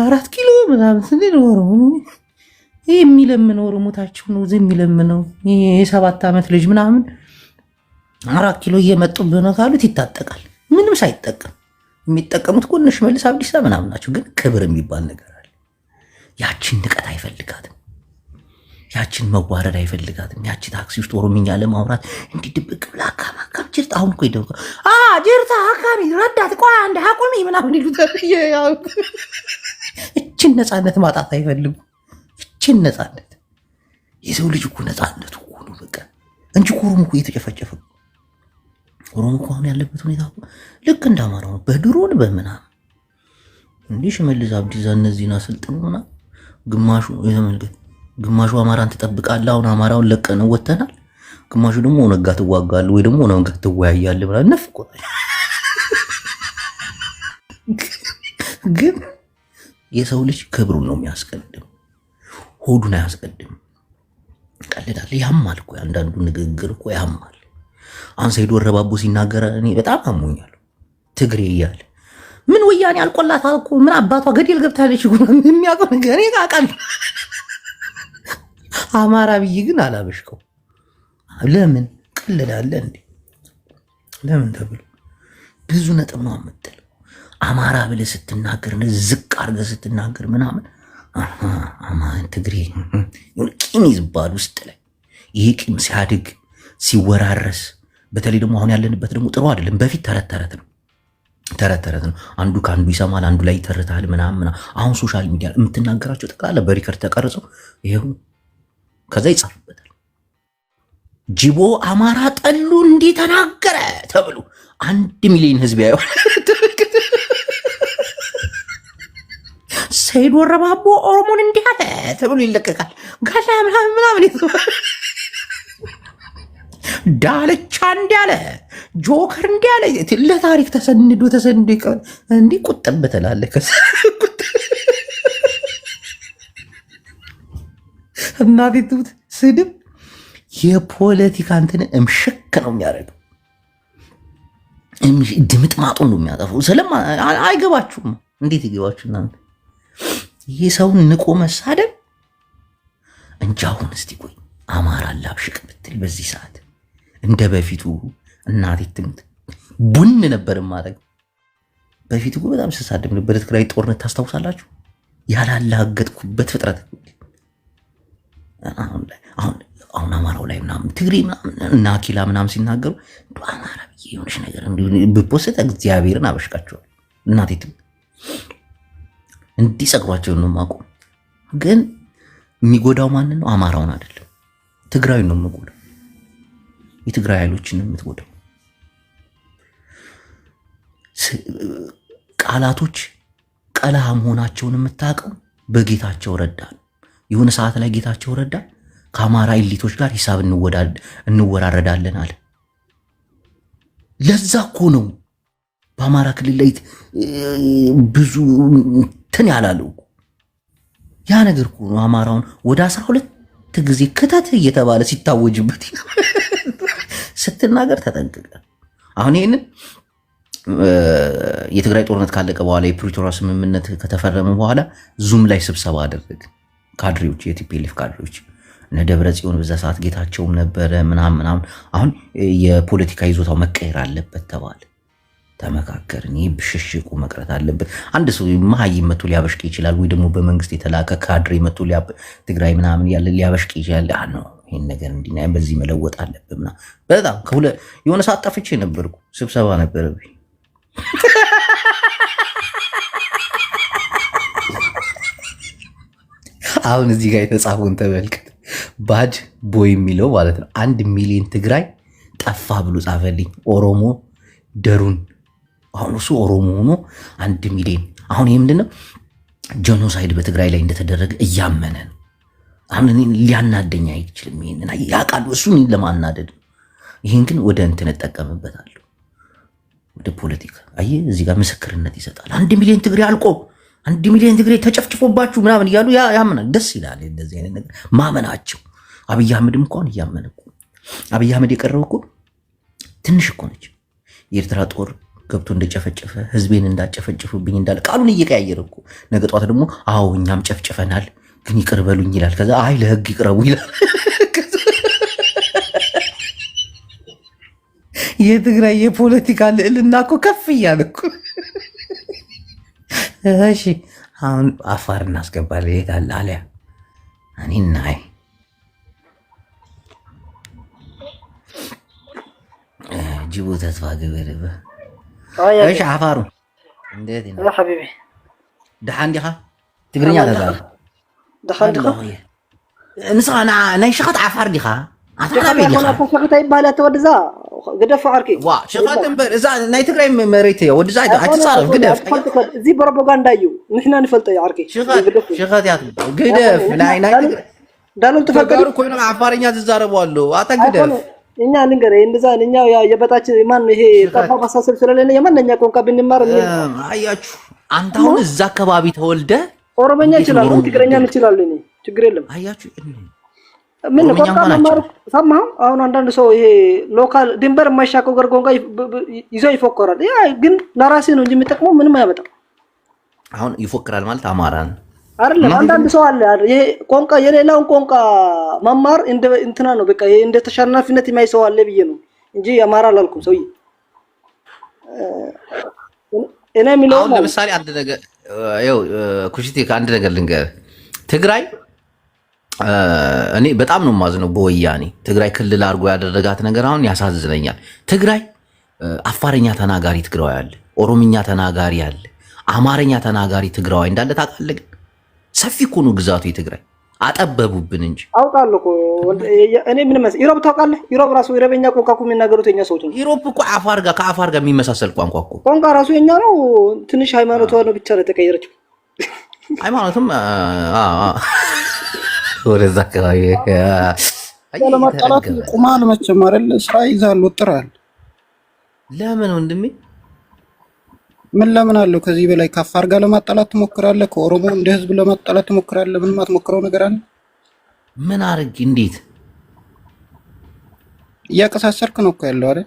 አራት ኪሎ ምናምን ስንል ኦሮሞ ይሄ የሚለምነው ኦሮሞታችሁ ነው። ዝም የሚለምነው የ7 ዓመት ልጅ ምናምን 4 ኪሎ እየመጡብህ ነው ካሉት ይታጠቃል። ምንም ሳይጠቀም የሚጠቀሙት እኮ እነ ሽመልስ አብዲሳ ምናምን ናቸው። ግን ክብር የሚባል ነገር አለ። ያችን ንቀት አይፈልጋትም። ያችን መዋረድ አይፈልጋትም። ያቺ ታክሲ ውስጥ ኦሮምኛ ለማውራት እንዲህ ድብቅ ብላ አካባቢ ጅርታ አሁን እኮ ይደው ጅርታ አካባቢ ረዳት ቆይ አንድ አቁሚ ምናምን ይሉታል። እችን ነፃነት ማጣት አይፈልጉ። እችን ነፃነት የሰው ልጅ እኮ ነፃነቱ እኮ ነው በቃ እንጂ ኦሮሞ እኮ እየተጨፈጨፈ ኦሮሞ እኮ አሁን ያለበት ሁኔታ ልክ እንዳማራው ነው። በድሮን በምናምን እንዲህ ሽመልስ አብዲሳ እነዚህና ስልጥኑና ግማሹ የተመልከት ግማሹ አማራን ትጠብቃለህ። አሁን አማራውን ለቀነው ወተናል። ግማሹ ደግሞ ኦነግ ጋር ትዋጋለህ ወይ ደግሞ ኦነግ ጋር ትወያያለህ ብላ ነፍቆታል። ግን የሰው ልጅ ክብሩን ነው የሚያስቀድም፣ ሆዱን አያስቀድም። ቀልዳል። ያማል እኮ አንዳንዱ ንግግር እኮ ያማል። አሁን ሰይድ ወረባቦ ሲናገር እኔ በጣም አሞኛል። ትግሬ እያለ ምን ወያኔ አልቆላታ እኮ ምን አባቷ ገደል ገብታለች እኮ የሚያውቀው ነገር እኔ አውቃለሁ። አማራ ብዬ ግን አላበሽከው። ለምን ቀልዳለ እንዴ? ለምን ተብሎ ብዙ ነጥብ ነው የምትለው። አማራ ብለህ ስትናገር ዝቅ አድርገህ ስትናገር ምናምን አማን ትግሬ ቂም ይዝባል ውስጥ ላይ። ይሄ ቂም ሲያድግ ሲወራረስ፣ በተለይ ደግሞ አሁን ያለንበት ደግሞ ጥሩ አይደለም። በፊት ተረት ተረት ነው። አንዱ ከአንዱ ይሰማል፣ አንዱ ላይ ይተርታል ምናምን። አሁን ሶሻል ሚዲያ የምትናገራቸው ጠቅላላ በሪከርድ ተቀርጸው ይሄው ከዛ ይጻፍበታል። ጅቦ አማራ ጠሉ እንዲህ ተናገረ ተብሎ 1 ሚሊዮን ህዝብ ያየው። ሰይድ ወረባቦ ኦሮሞን እንዲህ አለ ተብሎ ይለቀቃል። ጋላ ምናምን ዳልቻ እንዲህ አለ፣ ጆከር እንዲህ አለ። ለታሪክ ተሰንዶ ይቀር እንዲህ ቁጥብ ትላለህ። እናቴ ትሙት ስድብ የፖለቲካ እንትን እምሽክ ነው የሚያደርገው። ድምጥማጡን ነው የሚያጠፋው። አይገባችሁም። እንዴት ይገባችሁ እናንተ? ይህ ሰውን ንቆ መሳደብ እንጂ አሁን እስቲ ቆይ አማራ ላብሽቅ ብትል በዚህ ሰዓት እንደ በፊቱ እናቴ ትምት ቡን ነበር ማድረግ። በፊቱ በጣም ስሳደብ ነበር። ትግራይ ጦርነት ታስታውሳላችሁ? ያላላገጥኩበት ፍጥረት አሁን አማራው ላይ ምናምን ትግሪ እና አኪላ ምናምን ሲናገሩ አማራ ብዬ የሆነች ነገር ብፖስት እግዚአብሔርን አበሽቃቸዋል። እናቴ ትምት እንዲህ ጸጉሯቸውን ነው የማውቀው። ግን የሚጎዳው ማንን ነው? አማራውን አይደለም ትግራዩን ነው የምጎዳው። የትግራይ ኃይሎችን ነው የምትጎዳው። ቃላቶች ቀለሃ መሆናቸውን የምታውቀው በጌታቸው ረዳ ነው። የሆነ ሰዓት ላይ ጌታቸው ረዳ ከአማራ ኤሊቶች ጋር ሂሳብ እንወራረዳለን አለ። ለዛ እኮ ነው በአማራ ክልል ላይ ብዙ እንትን ያላለው። ያ ነገር እኮ ነው አማራውን ወደ 12 ጊዜ ክተት እየተባለ ሲታወጅበት ስትናገር ተጠንቅቀ። አሁን ይሄንን የትግራይ ጦርነት ካለቀ በኋላ የፕሪቶሪያ ስምምነት ከተፈረመ በኋላ ዙም ላይ ስብሰባ አደረግ ካድሬዎች፣ የቲፒኤልኤፍ ካድሬዎች እነ ደብረ ጽዮን በዛ ሰዓት ጌታቸውም ነበረ ምናምን። አሁን የፖለቲካ ይዞታው መቀየር አለበት ተባለ። ተመካከርን። ይህ ብሽሽቁ መቅረት አለበት። አንድ ሰው መሀይም መቶ ሊያበሽቅ ይችላል፣ ወይ ደግሞ በመንግስት የተላከ ካድሬ መቶ ትግራይ ምናምን ያለ ሊያበሽቅ ይችላል። ነው ይሄን ነገር እንዲና በዚህ መለወጥ አለብና በጣም የሆነ ሰዓት ጠፍቼ ነበርኩ። ስብሰባ ነበረብኝ። አሁን እዚህ ጋር የተጻፈውን ተመልከት። ባድ ቦይ የሚለው ማለት ነው 1 ሚሊዮን ትግራይ ጠፋ ብሎ ጻፈልኝ። ኦሮሞ ደሩን አሁን እሱ ኦሮሞ ሆኖ 1 ሚሊዮን። አሁን ይሄ ምንድነው? ጄኖሳይድ በትግራይ ላይ እንደተደረገ እያመነ ነው። አሁን ሊያናደኝ አይችልም። ይሄንን ያውቃሉ፣ እሱን ለማናደድ። ይሄን ግን ወደ እንትን እጠቀምበታለሁ፣ ወደ ፖለቲካ። አየህ እዚህ ጋር ምስክርነት ይሰጣል። 1 ሚሊዮን ትግሬ አልቆ 1 ሚሊዮን ትግሬ ተጨፍጭፎባችሁ ምናምን እያሉ ያምናል። ደስ ይላል እንደዚህ አይነት ነገር ማመናቸው። አብይ አህመድም እንኳን እያመነ እኮ አብይ አህመድ የቀረው እኮ ትንሽ እኮ ነች። የኤርትራ ጦር ገብቶ እንደጨፈጨፈ ህዝቤን እንዳጨፈጨፉብኝ እንዳለ ቃሉን እየቀያየረ እኮ ነገ ጠዋት ደግሞ አዎ እኛም ጨፍጭፈናል ግን ይቅር በሉኝ ይላል። ከዛ አይ ለህግ ይቅረቡ ይላል። የትግራይ የፖለቲካ ልዕልና እኮ ከፍ እያለ እኮ። እሺ አሁን አፋር እናስገባለን። የት አለ አሊያ እኔና ጅቡ ተስፋ ገበረበ። እሺ አፋሩ እንዴት ነው ሐቢቢ? ደሓን ዲኻ? ትግርኛ ተዛር ደሓን ዲኻ? ንስኻ ናይ ሸኸት ዓፋር ዲኻ? ኣታና ቤት ዲኻ? ሸኸት ይባሃል ተወድዛ ግደፍ ዓርኪ ዋ ሸኸት እምበር እዛ ናይ ትግራይ መሬት እያ። ወድዛ ኣይትፃረፍ ግደፍ። እዚ ፕሮፓጋንዳ እዩ ንሕና ንፈልጦ እዩ ዓርኪ። ሸኸት ያ ግደፍ ናይ ዳሎም ተፈቀዱ ኮይኖም ዓፋርኛ ዝዛረቡ ኣለዉ። ኣታ ግደፍ እኛ ልንገርህ እንደዛ እኛ የበታች ማን ይሄ ጠፋ ማሳሰብ ስለሌለ የማንኛ ቋንቋ ብንማር አያችሁ። አንተ አሁን እዛ አካባቢ ተወልደ ኦሮሞኛ ይችላል፣ ትግረኛ ይችላል። እኔ ችግር የለም። አያችሁ ምን ቋንቋ መማር ሰማህ? አሁን አንዳንድ ሰው ይሄ ሎካል ድንበር የማይሻገር ቋንቋ ይዞ ይፎክራል። ያ ግን ለራሴ ነው እንጂ የሚጠቅመው ምንም አያመጣም። አሁን ይፎክራል ማለት አማራን አይደለም። አንዳንድ ሰው አለ ይሄ ቋንቋ የሌላውን ቋንቋ መማር እንትና ነው በቃ ይሄ እንደ ተሸናፊነት የማይሰው አለ ብዬ ነው እንጂ አማራ አላልኩም። ሰውዬ እኔ የሚለው አሁን ለምሳሌ አንድ ነገር ያው ኩሽቲ አንድ ነገር ልንገር። ትግራይ እኔ በጣም ነው የማዝነው በወያኔ ትግራይ ክልል አድርጎ ያደረጋት ነገር አሁን ያሳዝነኛል። ትግራይ አፋርኛ ተናጋሪ ትግራዋይ አለ፣ ኦሮምኛ ተናጋሪ አለ፣ አማርኛ ተናጋሪ ትግራዋይ እንዳለ ታውቃለህ። ሰፊ እኮ ነው ግዛቱ የትግራይ። አጠበቡብን እንጂ አውቃለሁ እኮ እኔ ምን ማለት ኢሮብ ታውቃለህ? ኢሮብ ራሱ ኢሮብኛ ቋንቋ እኮ የሚናገሩት የኛ ሰዎች ነው። ኢሮብ እኮ ከአፋር ጋር የሚመሳሰል ቋንቋ እኮ ቋንቋ ራሱ የኛ ነው። ትንሽ ሃይማኖቷ ነው ብቻ ነው የተቀየረችው። ሃይማኖትም ወደዛ አካባቢ ለማጣላት ቁማል መቼም አይደል? ስራ ይዛል ወጥራል። ለምን ወንድሜ ምን ለምን አለው? ከዚህ በላይ ከአፋር ጋር ለማጣላት ትሞክራለህ? ከኦሮሞ እንደ ህዝብ ለማጣላት ትሞክራለህ? ምንም አትሞክረው ነገር አለ? ምን አርግ? እንዴት እያቀሳሰርክ ነው እኮ ያለው አይደል?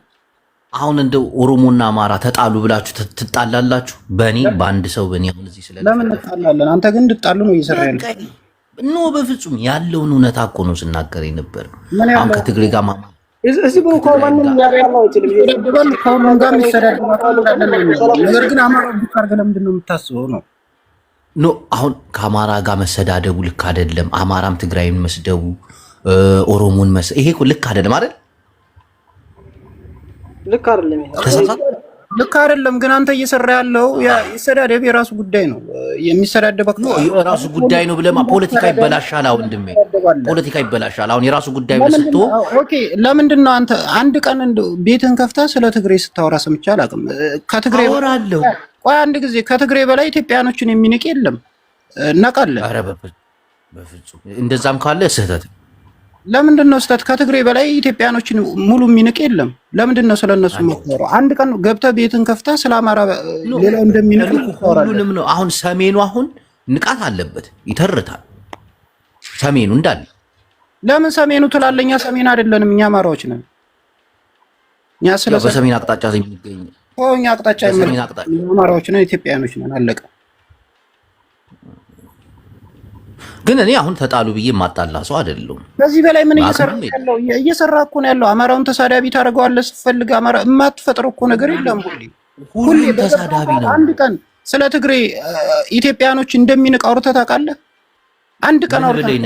አሁን እንደው ኦሮሞና አማራ ተጣሉ ብላችሁ ትጣላላችሁ? በእኔ በአንድ ሰው በእኔ አሁን እዚህ ስለለ ለምን እንጣላለን? አንተ ግን እንድጣሉ ነው እየሰራ ያለው። ኖ በፍጹም ያለውን እውነታ እኮ ነው ስናገር የነበር። አሁን ከትግሬ ጋር ማማ እዚህ ብሎ ኮማንም ያለው አይችልም ይደበል ከሁሉም ጋር የሚሰዳደባቸው ነገር ግን አማራ ብቻ አድርገህ ለምንድን ነው የምታስበው ነው? ኖ አሁን ከአማራ ጋር መሰዳደቡ ልክ አይደለም። አማራም ትግራይን መስደቡ ኦሮሞን ይሄ ልክ አይደለም አይደል? ልክ አይደለም ልክ አይደለም። ግን አንተ እየሰራ ያለው የሰዳደብ የራሱ ጉዳይ ነው። የሚሰዳደበክ ነው የራሱ ጉዳይ ነው ብለማ ፖለቲካ ይበላሻል። አሁን ወንድሜ ፖለቲካ ይበላሻል። አሁን የራሱ ጉዳይ ብለስቶ ኦኬ። ለምንድን ነው አንተ አንድ ቀን ቤትን ከፍተህ ስለ ትግሬ ስታወራ ሰምቼ አላውቅም። ከትግሬ አወራለሁ። ቆይ አንድ ጊዜ ከትግሬ በላይ ኢትዮጵያኖችን የሚንቅ የለም። እናውቃለን። ኧረ በፍጹም እንደዛም ካለ ስህተት። ለምንድን ነው ስህተት? ከትግሬ በላይ ኢትዮጵያኖችን ሙሉ የሚንቅ የለም። ለምንድን ነው ስለነሱ የምታወራው? አንድ ቀን ገብተህ ቤትን ከፍተህ ስለ አማራ ሌላው እንደሚንቅ ሁሉንም ነው። አሁን ሰሜኑ አሁን ንቃት አለበት፣ ይተርታል ሰሜኑ እንዳለ። ለምን ሰሜኑ ትላለህ? እኛ ሰሜን አይደለንም፣ እኛ አማራዎች ነን። እኛ በሰሜን አቅጣጫ የሚገኝ እኛ አቅጣጫ አማራዎች ነን፣ ኢትዮጵያኖች ነን። አለቀ። ግን እኔ አሁን ተጣሉ ብዬ ማጣላ ሰው አይደለሁም። ከዚህ በላይ ምን እየሰራ እኮ ነው ያለው? አማራውን ተሳዳቢ ታደርገዋለህ ስትፈልግ። አማራ የማትፈጥረው እኮ ነገር የለም። ሁሌ ተሳዳቢ ነው። አንድ ቀን ስለ ትግሬ ኢትዮጵያኖች እንደሚንቅ አውርተህ ታውቃለህ? አንድ ቀን አውርተህ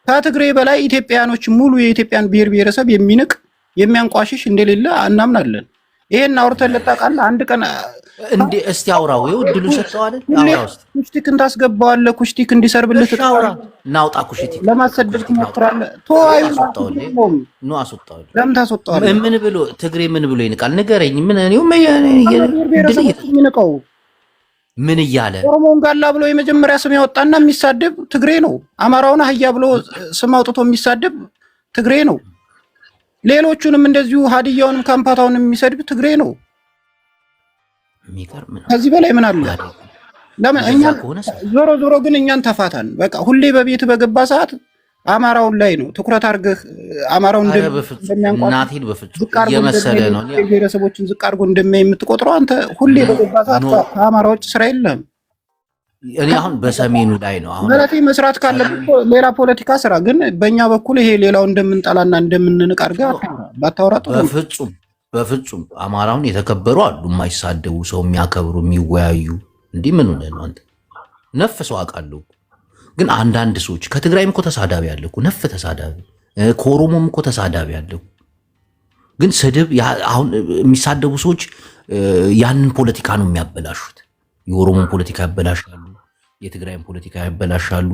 ከትግሬ በላይ ኢትዮጵያኖች ሙሉ የኢትዮጵያን ብሔር ብሔረሰብ የሚንቅ የሚያንቋሽሽ እንደሌለ እናምናለን። ይሄን አውርተህ ታውቃለህ? አንድ ቀን እንዴ እስቲ አውራው። ይኸው እድሉ ሰጠው አይደል? አውራው እስቲ ኩሽቲክን ታስገባዋለህ። ኩሽቲክ እንዲሰርብልህ አውራ። ናውጣ ኩሽቲክ ለማሰደድ ትሞክራለህ። ተዋዩ ነው አስወጣው። ለምን ታስወጣዋለህ? ምን ብሎ ትግሬ ምን ብሎ ይንቃል? ንገረኝ። ምን ነው የሚንቀው? ምን እያለ ኦሮሞን ጋላ ብሎ የመጀመሪያ ስም ያወጣና የሚሳደብ ትግሬ ነው። አማራውን አህያ ብሎ ስም አውጥቶ የሚሳደብ ትግሬ ነው። ሌሎቹንም እንደዚሁ ሀዲያውንም ካምፓታውንም የሚሰድብ ትግሬ ነው። ከዚህ በላይ ምን አለ? ለምን እኛ ዞሮ ግን እኛን ተፋታን። በቃ ሁሌ በቤት በገባ ሰዓት አማራውን ላይ ነው ትኩረት አድርገህ አማራውን እናቴን በፍጹም እየመሰለ ነው ብሔረሰቦችን ዝቅ አድርጎ እንደሚያይ የምትቆጥረው አንተ ሁሌ በገባ ሰዓት ከአማራዎች ስራ የለም። እኔ አሁን በሰሜኑ ላይ ነው አሁን ማለት መስራት ካለብህ ሌላ ፖለቲካ ስራ። ግን በእኛ በኩል ይሄ ሌላው እንደምንጠላና እንደምንንቅ አድርገህ ባታወራ ጥሩ። በፍጹም አማራውን የተከበሩ አሉ፣ የማይሳደቡ ሰው የሚያከብሩ የሚወያዩ። እንዲህ ምን ሆነ ነው አንተ ነፍ ሰው አውቃለሁ። ግን አንዳንድ ሰዎች ከትግራይም እኮ ተሳዳቢ አለ እኮ ነፍ ተሳዳቢ፣ ከኦሮሞም እኮ ተሳዳቢ አለ። ግን ስድብ አሁን የሚሳደቡ ሰዎች ያንን ፖለቲካ ነው የሚያበላሹት። የኦሮሞን ፖለቲካ ያበላሻሉ፣ የትግራይን ፖለቲካ ያበላሻሉ።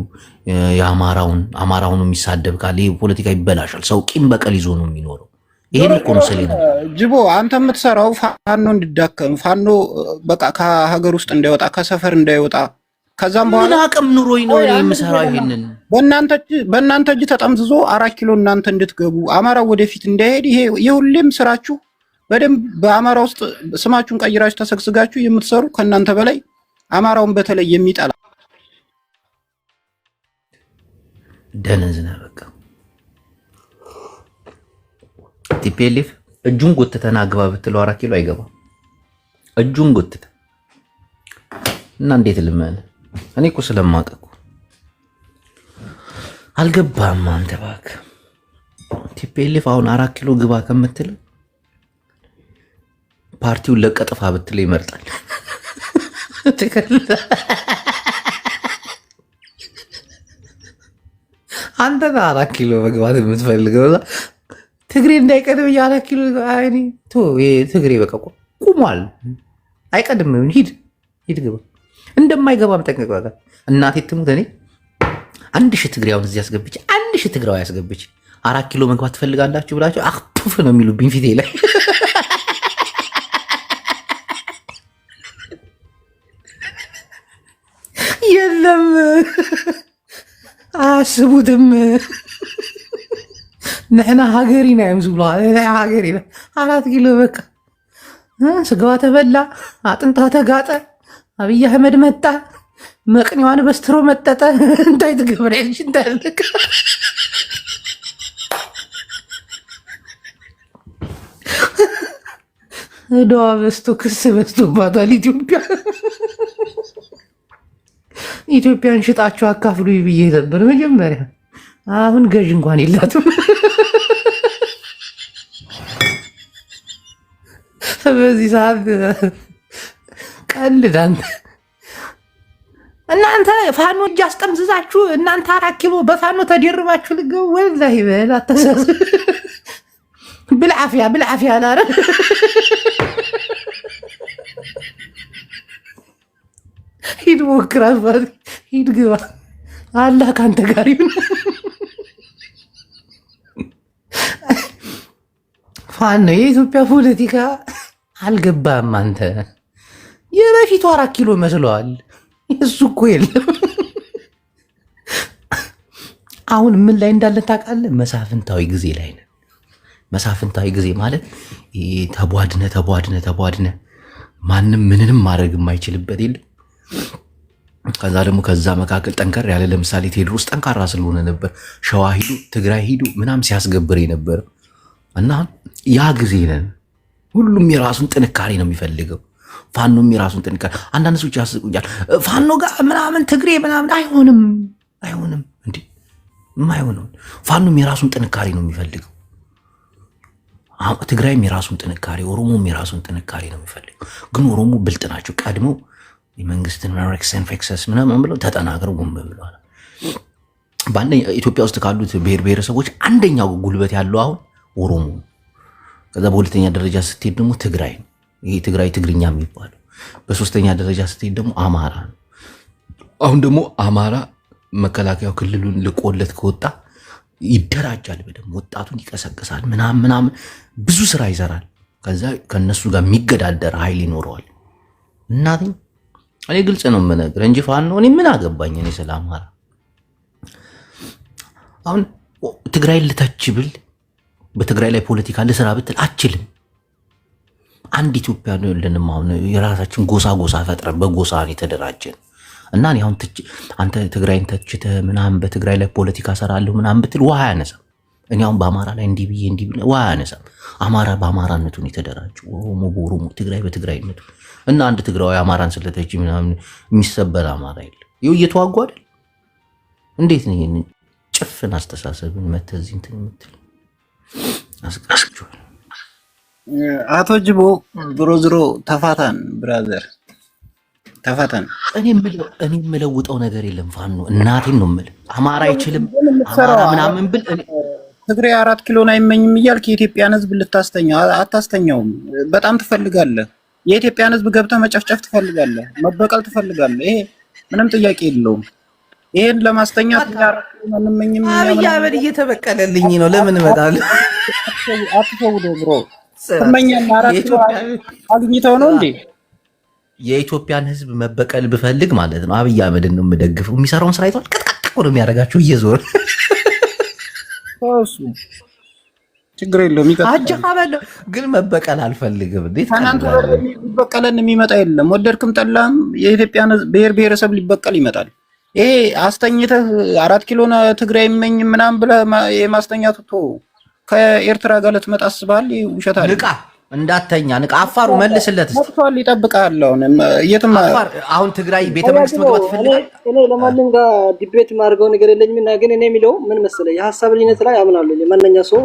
አማራውን የሚሳደብ ካለ ይሄ ፖለቲካ ይበላሻል። ሰው ቂም በቀል ይዞ ነው የሚኖረው። ይሄን እኮ ነው ሰሌ ነው ጅቦ። አንተ የምትሰራው ፋኖ እንዲዳከም፣ ፋኖ በቃ ከሀገር ውስጥ እንዳይወጣ፣ ከሰፈር እንዳይወጣ። ከዛም በኋላ ምን አቅም ኑሮኝ ነው የምሰራው? ይሄንን በእናንተ እጅ ተጠምዝዞ 4 ኪሎ እናንተ እንድትገቡ አማራው ወደፊት እንዳይሄድ ይሄ የሁሌም ስራችሁ በደንብ በአማራ ውስጥ ስማችሁን ቀይራችሁ ተሰግስጋችሁ የምትሰሩ ከእናንተ በላይ አማራውን በተለይ የሚጠላ ደነዝና በቃ ቲፒኤልኤፍ እጁን ጎትተና ግባ ብትለው 4 ኪሎ አይገባም። እጁን ጎትተ እና እንዴት ልመን? እኔ እኮ ስለማውቅ አልገባም። አንተ እባክህ ቲፒኤልኤፍ አሁን 4 ኪሎ ግባ ከምትለው ፓርቲውን ለቀጥፋ ብትለው ይመርጣል። አንተ 4 ኪሎ መግባት የምትፈልገው ትግሬ እንዳይቀድም የ4 ኪሎ አይኔ ትግሬ በቃ ቁሟል፣ አይቀድምም። ሂድ ግባ። እንደማይገባም ጠንቀቅ። በቃ እናቴ ትሙት። እኔ 1000 ትግሬውን እዚህ አስገብቼ 1000 ትግራዊ አስገብቼ 4 ኪሎ መግባት ትፈልጋላችሁ ብላችሁ አክቱፍ ነው የሚሉብኝ ፊቴ ላይ። የለም አያስቡትም። ንሕና ሃገሪና እዮም ዝብሉ ሃገሪና 4 ኪሎ በቃ ስጋዋ ተበላ፣ አጥንታ ተጋጠ፣ አብይ አህመድ መጣ፣ መቅኒዋን በስትሮ መጠጠ። እንታይ ትገብር እንጂ እንዳልክ ዕዳዋ በዝቶ ክስ በዝቶባታል ኢትዮጵያ። ኢትዮጵያን ሽጣችሁ አካፍሉ ብዬ ነበር መጀመሪያ። አሁን ገዥ እንኳን የላትም። በዚህ ሰዓት ቀልድ እናንተ ፋኖ እጅ አስጠምዝዛችሁ እናንተ 4 ኪሎ በፋኖ ተደርባችሁ ልገው ወላሂ በል አተሳሰብ بالعافيه انا ሂድ ሞክራት ማለት ሂድ ግባ አላህ ካንተ ጋር ይሁን። ፋኖ የኢትዮጵያ ፖለቲካ አልገባም። አንተ የበፊቱ 4 ኪሎ መስለዋል። እሱ እኮ የለም። አሁን ምን ላይ እንዳለ ታውቃለህ? መሳፍንታዊ ጊዜ ላይ ነው። መሳፍንታዊ ጊዜ ማለት ተቧድነ ማንም ምንንም ማድረግ የማይችልበት የለም። ከዛ ደግሞ ከዛ መካከል ጠንከር ያለ ለምሳሌ ቴዎድሮስ ጠንካራ ስለሆነ ነበር ሸዋ ሂዱ ትግራይ ሂዱ ምናም ሲያስገብር ነበር። እና ያ ጊዜ ነን። ሁሉም የራሱን ጥንካሬ ነው የሚፈልገው። ፋኖም የራሱን ጥንካሬ። አንዳንድ ሰዎች ያስቁኛል። ፋኖ ጋር ምናምን ትግሬ ምናምን አይሆንም እንዴ የማይሆነው። ፋኖም የራሱን ጥንካሬ ነው የሚፈልገው። ትግራይም የራሱን ጥንካሬ፣ ኦሮሞም የራሱን ጥንካሬ ነው የሚፈልገው። ግን ኦሮሞ ብልጥ ናቸው። ቀድመው የመንግስትን ሬክሰን ፌክሰስ ምናምን ብለው ተጠናክረው ጉም ብለዋል። በአንደኛ ኢትዮጵያ ውስጥ ካሉት ብሔር ብሔረሰቦች አንደኛው ጉልበት ያለው አሁን ኦሮሞ። ከዛ በሁለተኛ ደረጃ ስትሄድ ደግሞ ትግራይ ነው። ይሄ ትግራይ ትግርኛ የሚባለው። በሶስተኛ ደረጃ ስትሄድ ደግሞ አማራ ነው። አሁን ደግሞ አማራ መከላከያው ክልሉን ልቆለት ከወጣ ይደራጃል፣ በደም ወጣቱን ይቀሰቅሳል፣ ምናምን ብዙ ስራ ይሰራል። ከዛ ከነሱ ጋር የሚገዳደር ኃይል ይኖረዋል። እናቴ እኔ ግልጽ ነው የምነግርህ እንጂ ፋኖ እኔ ምን አገባኝ? እኔ ስለ አማራ አሁን ትግራይ ልተች ብል በትግራይ ላይ ፖለቲካ ልስራ ብትል አችልም። አንድ ኢትዮጵያ ነው ያለንም። አሁን የራሳችን ጎሳ ፈጥረን በጎሳ የተደራጀን እና እኔ አሁን አንተ ትግራይን ተችተህ ምናምን በትግራይ ላይ ፖለቲካ ሰራለሁ ምናምን ብትል ውሃ ያነሳም። እኔ አሁን በአማራ ላይ እንዲህ ብዬ ውሃ ያነሳም። አማራ በአማራነቱን የተደራጀው፣ ኦሮሞ በኦሮሞ፣ ትግራይ በትግራይነቱ እና አንድ ትግራዊ አማራን ስለተች ምናምን የሚሰበር አማራ የለም። ይኸው እየተዋጉ አይደል? እንዴት ነው ይሄን ጭፍን አስተሳሰብን መተህ እንትን የምትል አስቀርቻለሁ። አቶ ጅቦ ዝሮ ተፋታን ብራዘር ተፋታን። እኔ የምለውጠው ነገር የለም። ፋኖ እናቴን ነው የምልህ። አማራ አይችልም አማራ ምናምን ብል ትግሬ 4 ኪሎን አይመኝም እያልክ የኢትዮጵያን ሕዝብ ልታስተኛው አታስተኛውም። በጣም ትፈልጋለህ። የኢትዮጵያን ሕዝብ ገብተህ መጨፍጨፍ ትፈልጋለህ፣ መበቀል ትፈልጋለህ። ይሄ ምንም ጥያቄ የለውም። ይሄን ለማስተኛት ማንመኝም አብይ አህመድ እየተበቀለልኝ ነው። ለምን እመጣለሁ? አትፈውዶ ብሮ ተመኛና 4 ኪሎ አግኝተው ነው እንዴ? የኢትዮጵያን ህዝብ መበቀል ብፈልግ ማለት ነው አብይ አህመድን ነው የምደግፈው። የሚሰራውን ስራ አይቷል። ቅጥቅጥ ነው የሚያደርጋችሁ እየዞር እሱ ችግር የለውም። አጀባበል ግን መበቀል አልፈልግም። እንዴት ታናንተ ሊበቀለን የሚመጣ የለም። ወደድክም ጠላም የኢትዮጵያን ብሔር ብሔረሰብ ሊበቀል ይመጣል። ይሄ አስተኝተህ 4 ኪሎ ትግራይ ይመኝ ምናምን ብለህ የማስተኛቱ ከኤርትራ ጋር ልትመጣ አስበሃል። ውሸት አለ። ንቃ እንዳተኛ ንቃ። አፋሩ መልስለት መጥቷል፣ ይጠብቃል። አሁን ትግራይ ቤተ መንግስት መግባት ይፈልጋል። እኔ ለማንም ጋር ዲቤት ማድረገው ነገር የለኝም እና ግን እኔ የሚለው ምን መሰለህ የሐሳብ ልዩነት ላይ አምናለሁ። ማንኛ ሰው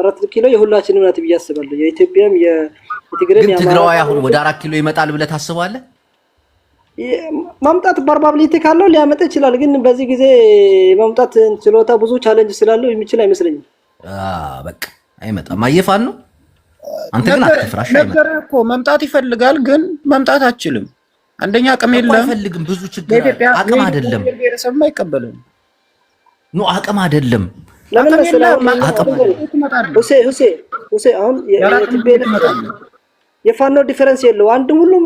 4 ኪሎ የሁላችንም ናት ብዬ አስባለሁ። የኢትዮጵያም የትግራይም ግን ትግራዋይ አሁን ወደ 4 ኪሎ ይመጣል ብለህ ታስባለህ? ማምጣት ፕሮባቢሊቲ ካለው ሊያመጣ ይችላል። ግን በዚህ ጊዜ ማምጣት ችሎታ ብዙ ቻሌንጅ ስላለው የሚችል አይመስለኝም። በቃ አይመጣም። አየፋን ነው አንተ ግን አትፍራሽ። አይመጣም እኮ መምጣት ይፈልጋል፣ ግን መምጣት አትችልም። አንደኛ አቅም የለም፣ አይፈልግም። ብዙ ችግር አቅም አይደለም። ብሔረሰብ አይቀበልም። ኖ አቅም አይደለም። ለምን መሰለህ ሁሴ አሁን የፋኖ ዲፈረንስ የለው። አንድ ሁሉም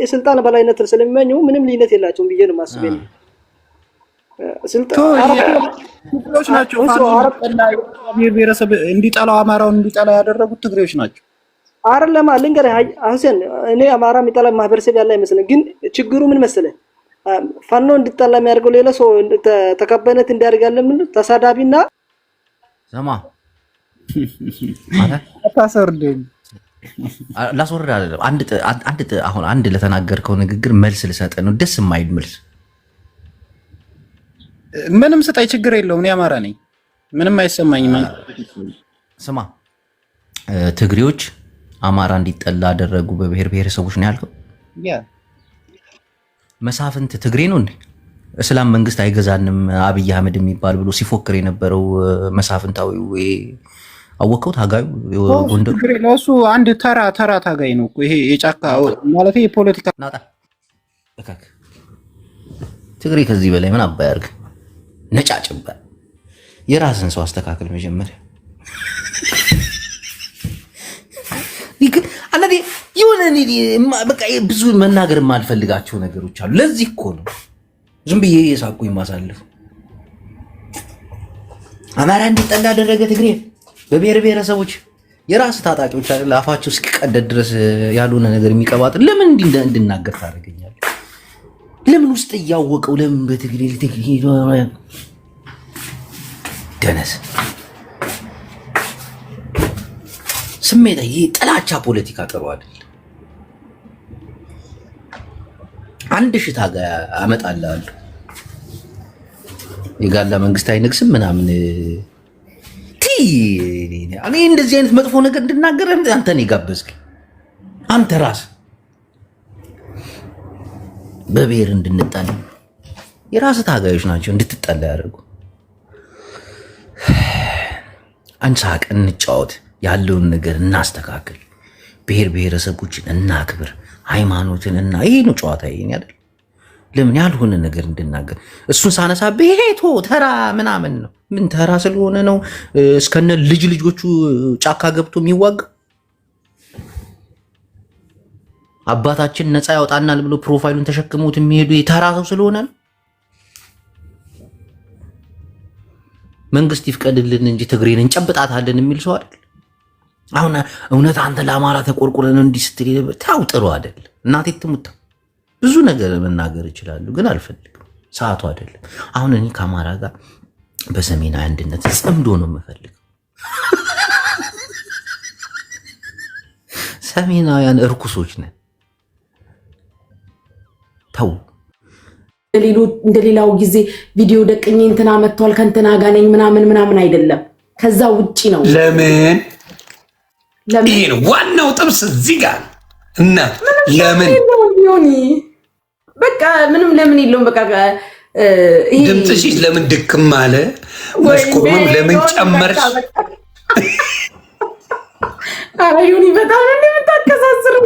የስልጣን በላይነት ስለሚመኙ ምንም ልዩነት የላቸውም ብዬ ነው የማስበው። ትግሬዎች ናቸው ብሔረሰብ እንዲጠላው አማራውን እንዲጠላ ያደረጉት ትግሬዎች ናቸው። አይደለም ልንገርህ ሁሴን፣ እኔ አማራ የሚጠላ ማህበረሰብ ያለ አይመስልም። ግን ችግሩ ምን መሰለህ ፋኖ እንዲጠላ የሚያደርገው ሌላ ሰው ተቀባይነት እንዲያደርጋለን ምን ተሳዳቢና ሰማ አታሰርደኝ ላስወርድ አይደለም። አሁን አንድ ለተናገርከው ንግግር መልስ ልሰጥ ነው። ደስ የማይል መልስ ምንም ስጣይ ችግር የለውም። እኔ አማራ ነኝ፣ ምንም አይሰማኝም። ስማ ትግሬዎች አማራ እንዲጠላ አደረጉ በብሔር ብሔረሰቦች ነው ያልከው? መሳፍንት ትግሬ ነው እንዴ? እስላም መንግስት አይገዛንም አብይ አህመድ የሚባል ብሎ ሲፎክር የነበረው መሳፍንታዊው አወቀው ታጋዩ ጎንደር ለሱ አንድ ተራ ታጋይ ነው እኮ ይሄ የጫካ ማለት የፖለቲካ ናጣ በካክ ትግሬ ከዚህ በላይ ምን አባ ያርግ? ነጫጭባ የራስን ሰው አስተካክል መጀመሪያ። አለዲ ይሁን በቃ ብዙ መናገር የማልፈልጋቸው ነገሮች አሉ። ለዚህ እኮ ነው ዝም ብዬ የሳቁኝ ማሳለፍ። አማራ እንዲጠላ አደረገ ትግሬ በብሔር ብሔረሰቦች የራስ ታጣቂዎች አይደል አፋቸው እስኪቀደድ ድረስ ያልሆነ ነገር የሚቀባጥር ለምን እንድናገር ታደርገኛለህ? ለምን ውስጥ እያወቀው ለምን በትግሬ ደነስ ስሜት ይሄ ጥላቻ ፖለቲካ ጥሩ አይደል? አንድ ሽታ ጋር አመጣልሃለሁ የጋላ መንግስት አይነግስም ምናምን እኔ እንደዚህ አይነት መጥፎ ነገር እንድናገር አንተ ነህ ጋበዝክ። አንተ ራስ በብሔር እንድንጣላ የራስ ታጋዮች ናቸው እንድትጠላ ያደርጉ። አንሳቅ፣ እንጫወት፣ ያለውን ነገር እናስተካክል፣ ብሔር ብሔረሰቦችን እናክብር፣ ሃይማኖትን እና ይሄ ነው ጨዋታ። ይሄን አይደል ለምን ያልሆነ ነገር እንድናገር እሱን ሳነሳ ቤቶ ተራ ምናምን ነው። ምን ተራ ስለሆነ ነው እስከነ ልጆቹ ጫካ ገብቶ የሚዋጋ? አባታችን ነፃ ያወጣናል ብሎ ፕሮፋይሉን ተሸክመውት የሚሄዱ የተራ ሰው ስለሆነ ነው። መንግስት ይፍቀድልን እንጂ ትግሬን እንጨብጣታለን የሚል ሰው አይደል? አሁን እውነት አንተ ለአማራ ተቆርቁረን እንዲህ ስትል ታው ጥሩ አይደል? እናቴ ትሙት ብዙ ነገር መናገር ይችላሉ፣ ግን አልፈልግም፣ ሰዓቱ አይደለም። አሁን እኔ ከአማራ ጋር በሰሜናዊ አንድነት ጽምዶ ነው የምፈልገው። ሰሜናውያን እርኩሶች ነን። ተው እንደሌላው ጊዜ ቪዲዮ ደቅኜ እንትና መጥቷል ከእንትና ጋር ነኝ ምናምን አይደለም። ከዛ ውጪ ነው። ለምን ይሄ ነው ዋናው ጥብስ እዚህ ጋር እና ለምን ዮኒ በቃ ምንም ለምን የለውም። በቃ ድምፅሽ ለምን ድክም አለ? መስኮርም ለምን ጨመርሽ? ኧረ ዮኒ በጣም ነው የምታከሳስሩ።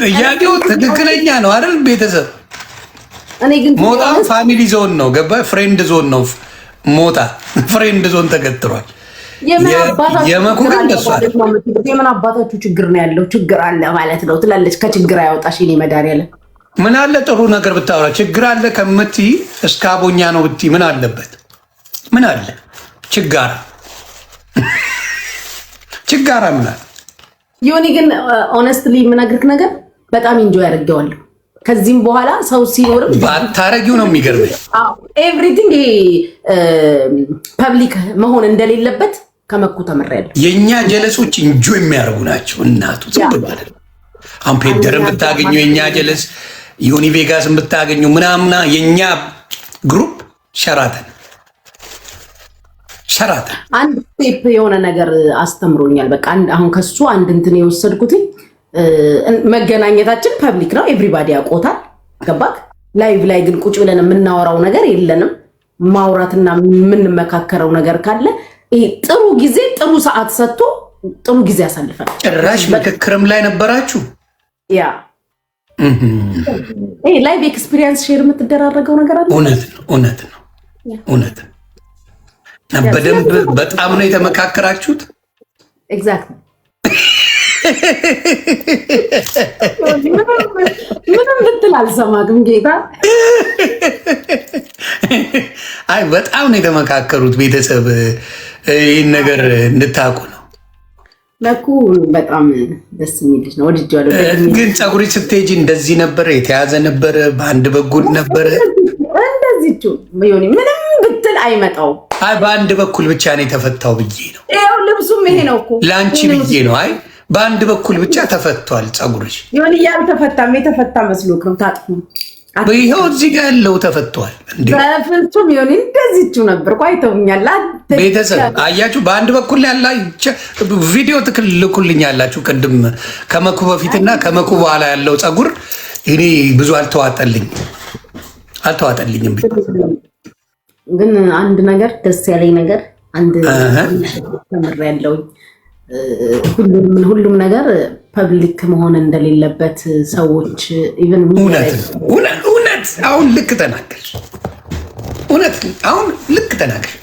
ጥያቄው ትክክለኛ ነው አይደል? ቤተሰብ እኔ ግን ሞጣ ፋሚሊ ዞን ነው ገባ? ፍሬንድ ዞን ነው ሞጣ ፍሬንድ ዞን ተገትሯል። የምን አባታችሁ ችግር ነው ያለው? ችግር አለ ማለት ነው ትላለች። ከችግር አያወጣሽ የኔ መድኃኒዓለም። ምን አለ ጥሩ ነገር ብታወራ ችግር አለ ከምትይ እስከ አቦኛ ነው ብትይ ምን አለበት? ምን አለ ችጋራ ችጋራ ምን አለ? ዮኒ ግን ኦነስትሊ የምነግርህ ነገር በጣም ኢንጆይ አድርጌዋለሁ። ከዚህም በኋላ ሰው ሲኖርም ባታረጊው ነው የሚገርመኝ። ኤቭሪቲንግ ፐብሊክ መሆን እንደሌለበት ከመኩ ተምሬያለሁ። የኛ ጀለሶች እንጆ የሚያደርጉ ናቸው። እናቱ ዝም ማለት ነው። አሁን ፔደርን ብታገኙ የኛ ጀለስ፣ ዮኒ ቬጋስን ብታገኙ ምናምና የኛ ግሩፕ ሸራተን አንድ ስቴፕ የሆነ ነገር አስተምሮኛል። በቃ አሁን ከሱ አንድ እንትን የወሰድኩትኝ መገናኘታችን ፐብሊክ ነው፣ ኤቭሪባዲ ያውቆታል። ገባክ? ላይቭ ላይ ግን ቁጭ ብለን የምናወራው ነገር የለንም። ማውራትና የምንመካከረው ነገር ካለ ይሄ ጥሩ ጊዜ ጥሩ ሰዓት ሰጥቶ ጥሩ ጊዜ ያሳልፈናል። ጭራሽ ምክክርም ላይ ነበራችሁ። ያ ላይቭ ኤክስፒሪየንስ ሼር የምትደራረገው ነገር አለ። እውነት ነው። በደንብ በጣም ነው የተመካከራችሁት። ኤግዛክት ምንም ብትል አልሰማክም ጌታ። አይ በጣም ነው የተመካከሩት። ቤተሰብ ይህን ነገር እንድታውቁ ነው። ለኩ በጣም ደስ የሚል ልጅ ነው፣ ወድጄዋለሁ። ግን ፀጉሪ ስትሄጂ እንደዚህ ነበረ? የተያዘ ነበረ? በአንድ በኩል ነበረ? እንደዚህ ሆኒ ምንም ብትል አይመጣውም። አይ በአንድ በኩል ብቻ ነው የተፈታው ብዬ ነው። ይኸው ልብሱም ይሄ ነው እኮ ለአንቺ ብዬ ነው። አይ በአንድ በኩል ብቻ ተፈቷል ጸጉርሽ። ይሁን ያልተፈታም የተፈታ መስሎክ ነው ታጥፉ። ይኸው እዚህ ጋር ያለው ተፈቷል እንዴ? በፍጹም ይሁን እንደዚህቹ ነበር። ቆይተውኛል። ቤተሰብ አያችሁ፣ በአንድ በኩል ያላችሁ ቪዲዮ ትልኩልኝ ያላችሁ ቅድም ከመኩ በፊትና ከመኩ በኋላ ያለው ጸጉር እኔ ብዙ አልተዋጠልኝም። ግን አንድ ነገር ደስ ያለኝ ነገር አንድ ተምሬያለሁ። ሁሉም ነገር ፐብሊክ መሆን እንደሌለበት ሰዎች ኢቭን እውነት አሁን ልክ ተናገርሽ። እውነት አሁን ልክ ተናገርሽ።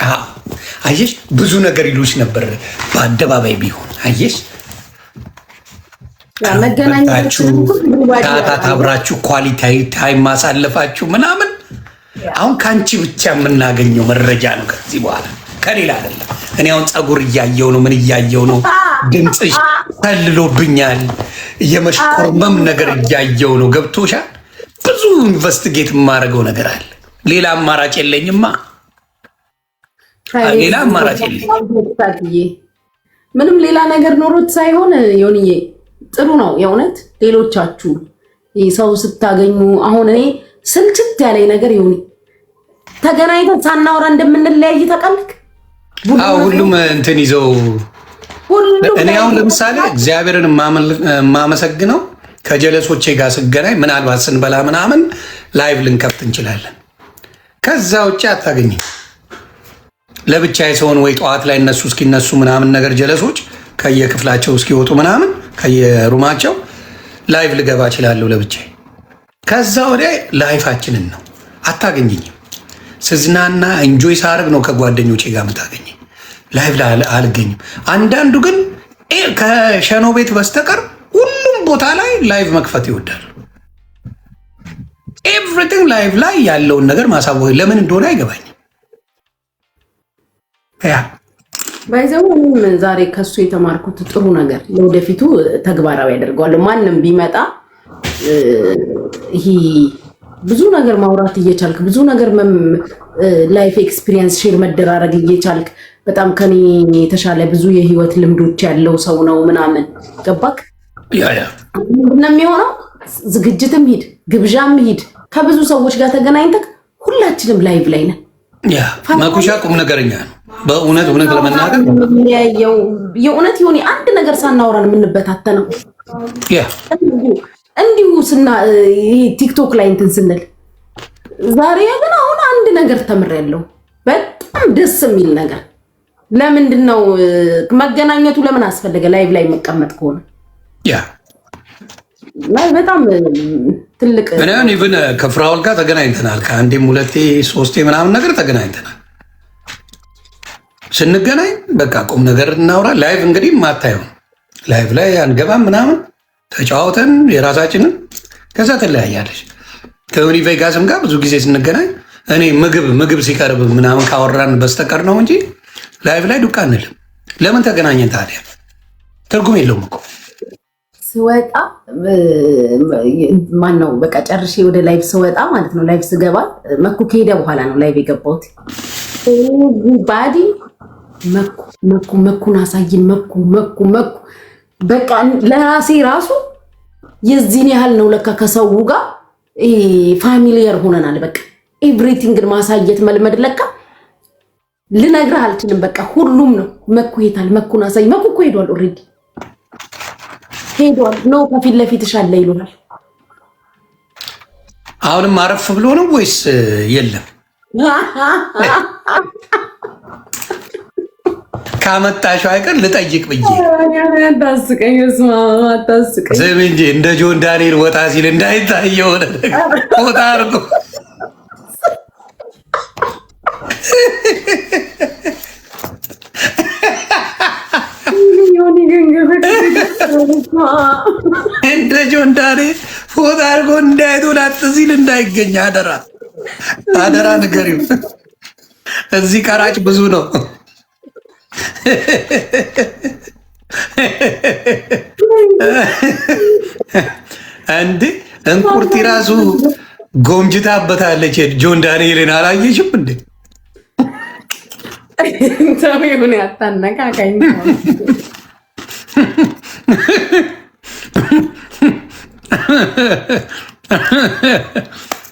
አየሽ ብዙ ነገር ይሉሽ ነበር በአደባባይ ቢሆን አየሽ መገናኛችሁ ታታት አብራችሁ ኳሊቲ ታይም ማሳለፋችሁ ምናምን አሁን ከአንቺ ብቻ የምናገኘው መረጃ ነው ከዚህ በኋላ ከሌላ አይደለም። እኔ አሁን ጸጉር እያየው ነው፣ ምን እያየው ነው፣ ድምፅሽ ተልሎብኛል፣ የመሽኮርመም ነገር እያየው ነው። ገብቶሻል? ብዙ ኢንቨስቲጌት የማደርገው ነገር አለ። ሌላ አማራጭ የለኝማ፣ ሌላ አማራጭ የለኝም። ምንም ሌላ ነገር ኖሮት ሳይሆን ዮኒዬ ጥሩ ነው የእውነት ሌሎቻችሁ ሰው ስታገኙ። አሁን እኔ ስልችት ያለኝ ነገር ዮኒ ተገናኝተን ሳናወራ እንደምንለያይ ተቀልክ ሁሉም እንትን ይዘው እኔ አሁን ለምሳሌ እግዚአብሔርን የማመሰግነው ከጀለሶቼ ጋር ስገናኝ ምናልባት ስንበላ ምናምን ላይቭ ልንከፍት እንችላለን። ከዛ ውጭ አታገኝም። ለብቻዬ ሰውን ወይ ጠዋት ላይ እነሱ እስኪነሱ ምናምን ነገር ጀለሶች ከየክፍላቸው እስኪወጡ ምናምን ከየሩማቸው ላይቭ ልገባ እችላለሁ ለብቻዬ። ከዛ ወዲያ ላይፋችንን ነው አታገኝኝም። ስዝናና እንጆይ ሳርግ ነው ከጓደኞቼ ጋር የምታገኘኝ። ላይቭ ላይ አልገኝም። አንዳንዱ ግን ከሸኖ ቤት በስተቀር ሁሉም ቦታ ላይ ላይቭ መክፈት ይወዳል። ኤቭሪቲንግ ላይቭ ላይ ያለውን ነገር ማሳወቅ ለምን እንደሆነ አይገባኝም። ባይዘው ዛሬ ከሱ የተማርኩት ጥሩ ነገር ለወደፊቱ ተግባራዊ ያደርገዋል። ማንም ቢመጣ ይሄ ብዙ ነገር ማውራት እየቻልክ ብዙ ነገር ላይፍ ኤክስፒሪየንስ ሼር መደራረግ እየቻልክ በጣም ከኔ የተሻለ ብዙ የህይወት ልምዶች ያለው ሰው ነው ምናምን ገባክ? ምንድነው የሚሆነው? ዝግጅትም ሂድ ግብዣም ሂድ ከብዙ ሰዎች ጋር ተገናኝተክ ሁላችንም ላይቭ ላይ ነን። መኩሻ ቁም ነገረኛ ነው በእውነት ለመናገር የእውነት ይሁን አንድ ነገር ሳናወራን የምንበታተነው እንዲሁ ቲክቶክ ላይ እንትን ስንል ዛሬ ግን አሁን አንድ ነገር ተምሬያለሁ። በጣም ደስ የሚል ነገር። ለምንድነው መገናኘቱ ለምን አስፈለገ? ላይቭ ላይ መቀመጥ ከሆነ በጣም ትልቅ እኔ ኢቭን ከፍራውል ጋር ተገናኝተናል። ከአንዴም ሁለቴ ሶስቴ ምናምን ነገር ተገናኝተናል። ስንገናኝ በቃ ቁም ነገር እናውራ። ላይቭ እንግዲህ ማታየው ላይቭ ላይ አንገባም ምናምን ተጫዋውተን የራሳችንን ከዛ ትለያያለች። ከዩኒ ቬጋስም ጋር ብዙ ጊዜ ስንገናኝ እኔ ምግብ ሲቀርብ ምናምን ካወራን በስተቀር ነው እንጂ ላይቭ ላይ ዱቃ አንልም። ለምን ተገናኘን ታዲያ? ትርጉም የለውም እኮ። ስወጣ ማን ነው በቃ ጨርሼ ወደ ላይቭ ስወጣ ማለት ነው። ላይቭ ስገባ መኩ ከሄደ በኋላ ነው ላይቭ የገባሁት። ባዲ መኩን አሳይን መኩ በቃ ለራሴ ራሱ የዚህን ያህል ነው ለካ ከሰው ጋር ፋሚሊየር ሆነናል። በቃ ኤቭሪቲንግን ማሳየት መልመድ ለካ ልነግርህ አልችልም። በቃ ሁሉም ነው መኩ ሄታል መኩን አሳይ መኩ እኮ ሄዷል። ኦልሬዲ ሄዷል ነው ከፊት ለፊት ሻለ ይሉናል። አሁንም አረፍ ብሎ ነው ወይስ የለም? ካመጣሽው አይቀር ልጠይቅ ብዬ አታስቀኝ። አታስቀኝ ዝም እንጂ እንደ ጆን ዳንኤል ወጣ ሲል እንዳይታየው ወጣ አድርጎ እንደ ጆን ዳንኤል ፎጣ አድርጎ እንዳይቶላት ሲል እንዳይገኝ አደራ ንገሪው። እዚህ ቀራጭ ብዙ ነው። እንዴ እንቁርቲ ራሱ ጎምጅታበታለች። ጆን ዳንኤልን አላየሽም እንዴ? ሰው ያታነቃቃኝ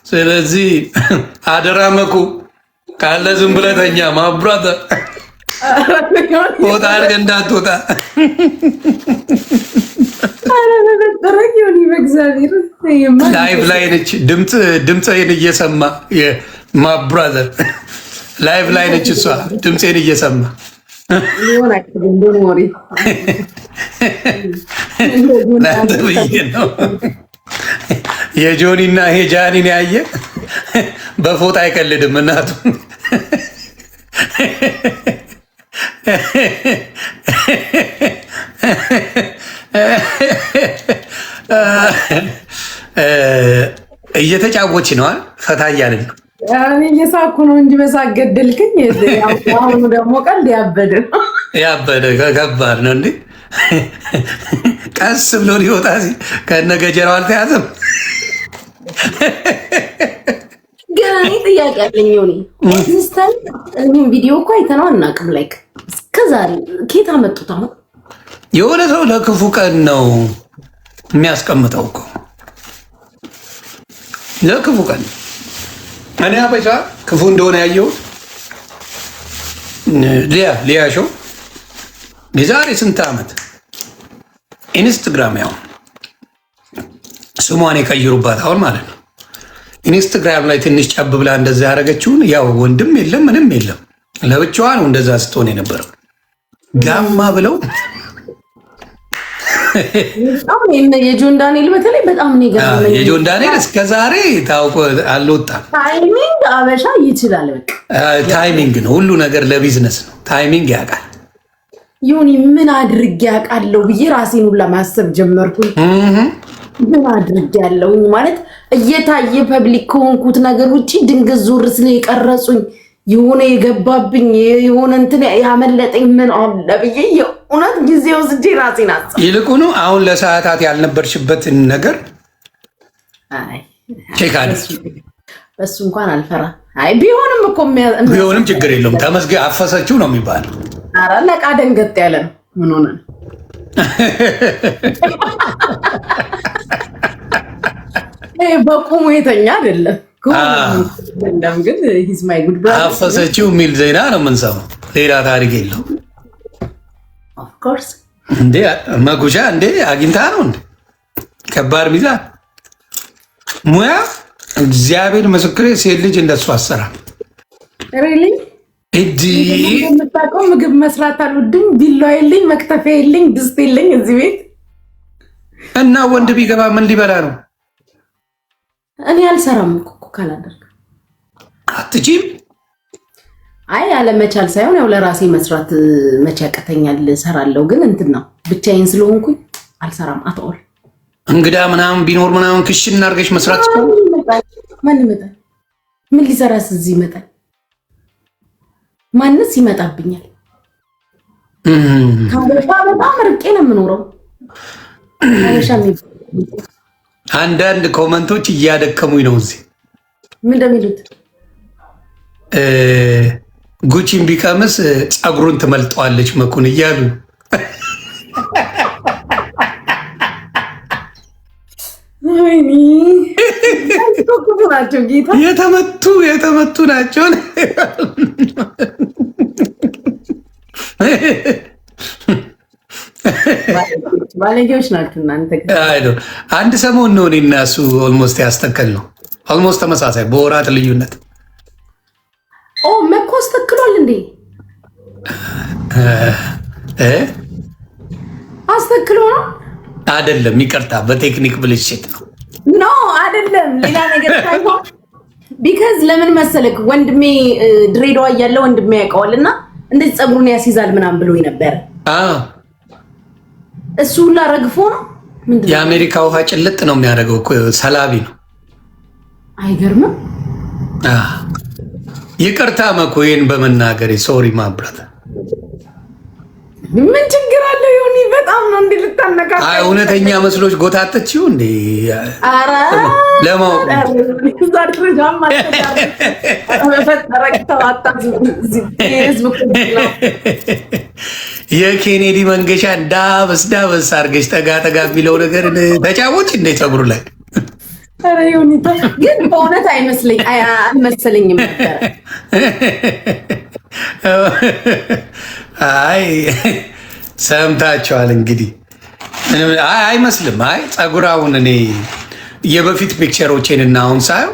ስለዚህ አደራ መኩ ካለ ዝም ብለህ ተኛ። ማብራት ወጣ አድርገህ እንዳትወጣ። ላይቭ ላይ ነች፣ ድምፅህን እየሰማ ማብራዘር ላይቭ ላይ ነች እሷ ድምፄን እየሰማ ናንተ ብዬ ነው። የጆኒና ጃኒን ያየ በፎጣ አይቀልድም እናቱ። እየተጫወች ነዋል። ፈታ እያልን ነው። እየሳኩ ነው እንጂ በሳቅ ገደልክኝ። አሁኑ ደግሞ ቀልድ ያበደ ከባድ ነው እንዴ! ቀስ ብሎ ሊወጣ ከነገጀራው አልተያዘም። ግን እኔ ጥያቄ አለኝ። ኤግዚስተንት እኔም ቪዲዮ እኮ አይተነው አናውቅም። ላይክ እስከዛሬ ኬት አመጡት? አሁን የሆነ ሰው ለክፉ ቀን ነው የሚያስቀምጠው እኮ ለክፉ ቀን። እኔ አበሻ ክፉ እንደሆነ ያየሁት ሊያ ሾው የዛሬ ስንት ዓመት ኢንስታግራም ያው ስሟን የቀይሩባት አሁን ማለት ነው። ኢንስታግራም ላይ ትንሽ ጨብ ብላ እንደዛ ያደረገችውን ያው ወንድም የለም ምንም የለም ለብቻዋ ነው እንደዛ ስትሆን የነበረው። ጋማ ብለው የጆን ዳንኤል በተለይ በጣም ነው የገረመኝ። የጆን ዳንኤል እስከዛሬ ታውቆ አልወጣም። ታይሚንግ አበሻ ይችላል። በቃ ታይሚንግ ነው ሁሉ ነገር፣ ለቢዝነስ ነው። ታይሚንግ ያውቃል። ዮኒ ምን አድርጌ ያውቃለሁ ብዬ ራሴን ሁላ ማሰብ ጀመርኩኝ። ምን አድርጌ ያለውኝ ማለት እየታየ ፐብሊክ ከሆንኩት ነገር ውጪ ድንገት ዞር ስለ የቀረጹኝ የሆነ የገባብኝ የሆነ እንትን ያመለጠኝ ምን አለ ብዬ የእውነት ጊዜ ወስጄ ራሴን አሰብኩ። ይልቁኑ አሁን ለሰዓታት ያልነበርሽበትን ነገር ቼክ አድርጊ። በሱ እንኳን አልፈራ። አይ ቢሆንም እኮ ቢሆንም ችግር የለውም። ተመስገን አፈሰችው ነው የሚባለው። ኧረ ለቃ ደንገጥ ያለ ነው። ምን ሆነ ነው በቁሙ የተኛ አይደለም ግን ሂዝ ማይ ጉድ ብራዘር አፈሰችው የሚል ዜና ነው የምንሰማው። ሌላ ታሪክ የለውም። ኦፍ ኮርስ እንዴ መጉሻ እንዴ አግኝታ ነው እንዴ? ከባድ ሚዛን ሙያ። እግዚአብሔር ምስክሬ፣ ሴት ልጅ እንደሱ አሰራ ሪሊ እዲ የምታውቀው ምግብ መስራት አልወድም። ቢላዋ የለኝ፣ መክተፊያ የለኝ፣ ድስት የለኝ እዚህ ቤት እና ወንድ ቢገባ ምን ሊበላ ነው? እኔ አልሰራም እኮ ካላደርግ አትችይም። አይ አለመቻል ሳይሆን ያው ለራሴ መስራት መቼ ያቀተኛል። እሰራለሁ ግን እንትን ነው ብቻዬን ስለሆንኩኝ አልሰራም። አትኦል እንግዳ ምናምን ቢኖር ምናምን ክሽን እናርገሽ መስራት ነው። ማን ይመጣል? ምን ሊሰራስ እዚህ ይመጣል? ማንስ ይመጣብኛል? ካበሻ በጣም ርቄ ነው የምኖረው። አንዳንድ ኮመንቶች እያደከሙኝ ነው። እዚህ ምን እንደሚሉት ጉቺን ቢቀምስ ፀጉሩን ትመልጠዋለች መኩን እያሉ የተመቱ ናቸው። ባለጌዎች ናቸው እናንተ። አንድ ሰሞን ነው እኔና እሱ ኦልሞስት ያስተከል ነው። ኦልሞስት ተመሳሳይ በወራት ልዩነት። መኮ አስተክሏል እንዴ? አስተክሎ ነው አይደለም? ይቅርታ በቴክኒክ ብልሽት ነው። ኖ አይደለም፣ ሌላ ነገር ሳይሆን ቢካዝ ለምን መሰለክ ወንድሜ ድሬዳዋ እያለ ወንድሜ ያውቀዋል እና እንደዚህ ፀጉሩን ያስይዛል ምናምን ብሎ ነበር። እሱ ሁላ ረግፎ ነው። የአሜሪካ ውሃ ጭልጥ ነው የሚያደርገው እኮ ሰላቢ ነው። አይገርምም? ይቅርታ መኮዬን በመናገሬ ሶሪ ማብራት። ምን ችግር አለው? ዮኒ በጣም ነው እንዴ ልታነቃቃ። እውነተኛ መስሎች ጎታተችው እንዴ? ኧረ ለማወቅ የኬኔዲ መንገሻ ዳበስ ዳበስ አድርገሽ ጠጋ ጠጋ የሚለው ነገር ተጫቦች እንደ ፀጉሩ ላይ ግን በእውነት አልመሰለኝም ነበር። አይ ሰምታችኋል እንግዲህ። አይመስልም። አይ ፀጉራውን እኔ የበፊት ፒክቸሮቼን እና አሁን ሳየው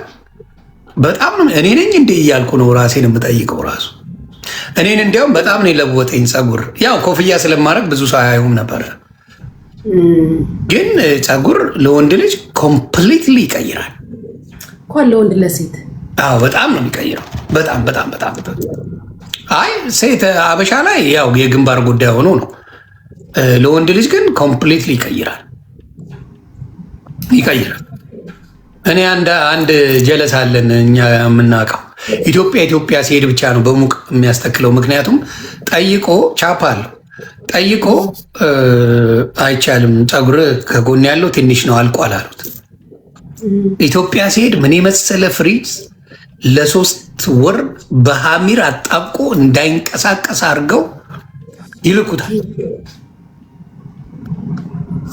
በጣም ነው እኔ ነኝ እንደ እያልኩ ነው ራሴን የምጠይቀው። ራሱ እኔን እንዲያውም በጣም ነው የለወጠኝ ፀጉር። ያው ኮፍያ ስለማድረግ ብዙ ሰው አያዩም ነበረ፣ ግን ፀጉር ለወንድ ልጅ ኮምፕሊትሊ ይቀይራል። እንኳን ለወንድ ለሴት በጣም ነው የሚቀይረው። በጣም በጣም በጣም አይ ሴት አበሻ ላይ ያው የግንባር ጉዳይ ሆኖ ነው። ለወንድ ልጅ ግን ኮምፕሊትሊ ይቀይራል። እኔ አንድ ጀለስ አለን እኛ የምናውቀው ኢትዮጵያ ሲሄድ ብቻ ነው በሙቅ የሚያስተክለው። ምክንያቱም ጠይቆ ቻፓ አለው ጠይቆ አይቻልም፣ ፀጉር ከጎን ያለው ትንሽ ነው አልቋል አሉት። ኢትዮጵያ ሲሄድ ምን የመሰለ ፍሪዝ ለ3 ወር በሐሚር አጣብቆ እንዳይንቀሳቀስ አድርገው ይልኩታል።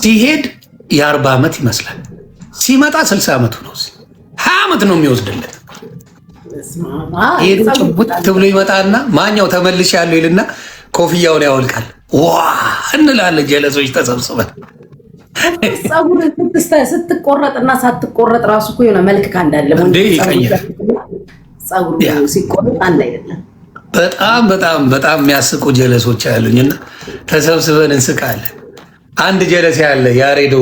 ሲሄድ የ40 ዓመት ይመስላል፣ ሲመጣ 60 ዓመቱ ነው። 20 ዓመት ነው የሚወስድለት። ሄዱ ጭቡት ብሎ ይመጣና ማኛው ተመልሽ ያለው ይልና ኮፍያውን ያወልቃል። ዋ እንላለን ጀለሶች ተሰብስበን። ፀጉር ስትቆረጥና ሳትቆረጥ ራሱ እኮ የሆነ መልክ ካንዳለ እንዴ ይቀይራል። ፀጉር ሲቆረጥ አንድ አይደለም። በጣም በጣም በጣም የሚያስቁ ጀለሶች ያሉኝና ተሰብስበን እንስቃለን። አንድ ጀለስ ያለ ያሬዶ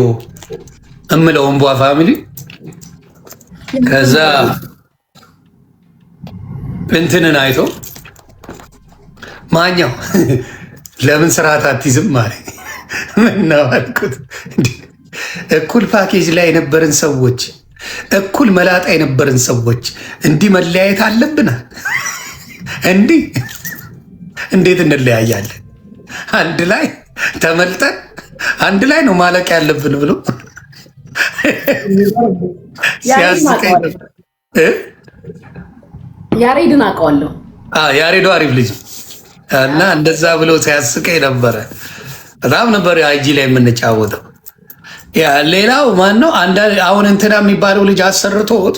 እምለው እንቧ ፋሚሊ ከዛ እንትንን አይቶ ማኛው ለምን ስርዓት አትይዝም ማለት ምን ነው አልኩት። እኩል ፓኬጅ ላይ የነበርን ሰዎች፣ እኩል መላጣ የነበርን ሰዎች እንዲህ መለያየት አለብን? እንዴት እንለያያለን? አንድ ላይ ተመልጠን አንድ ላይ ነው ማለቅ ያለብን ብሎ ሲያስቀኝ ነበር። ያሬድን አውቀዋለሁ። ያሬዶ አሪፍ ልጅ እና እንደዛ ብሎ ሲያስቀኝ ነበረ። በጣም ነበር አይጂ ላይ የምንጫወተው። ሌላው ማን ነው አሁን እንትና የሚባለው ልጅ አሰርቶት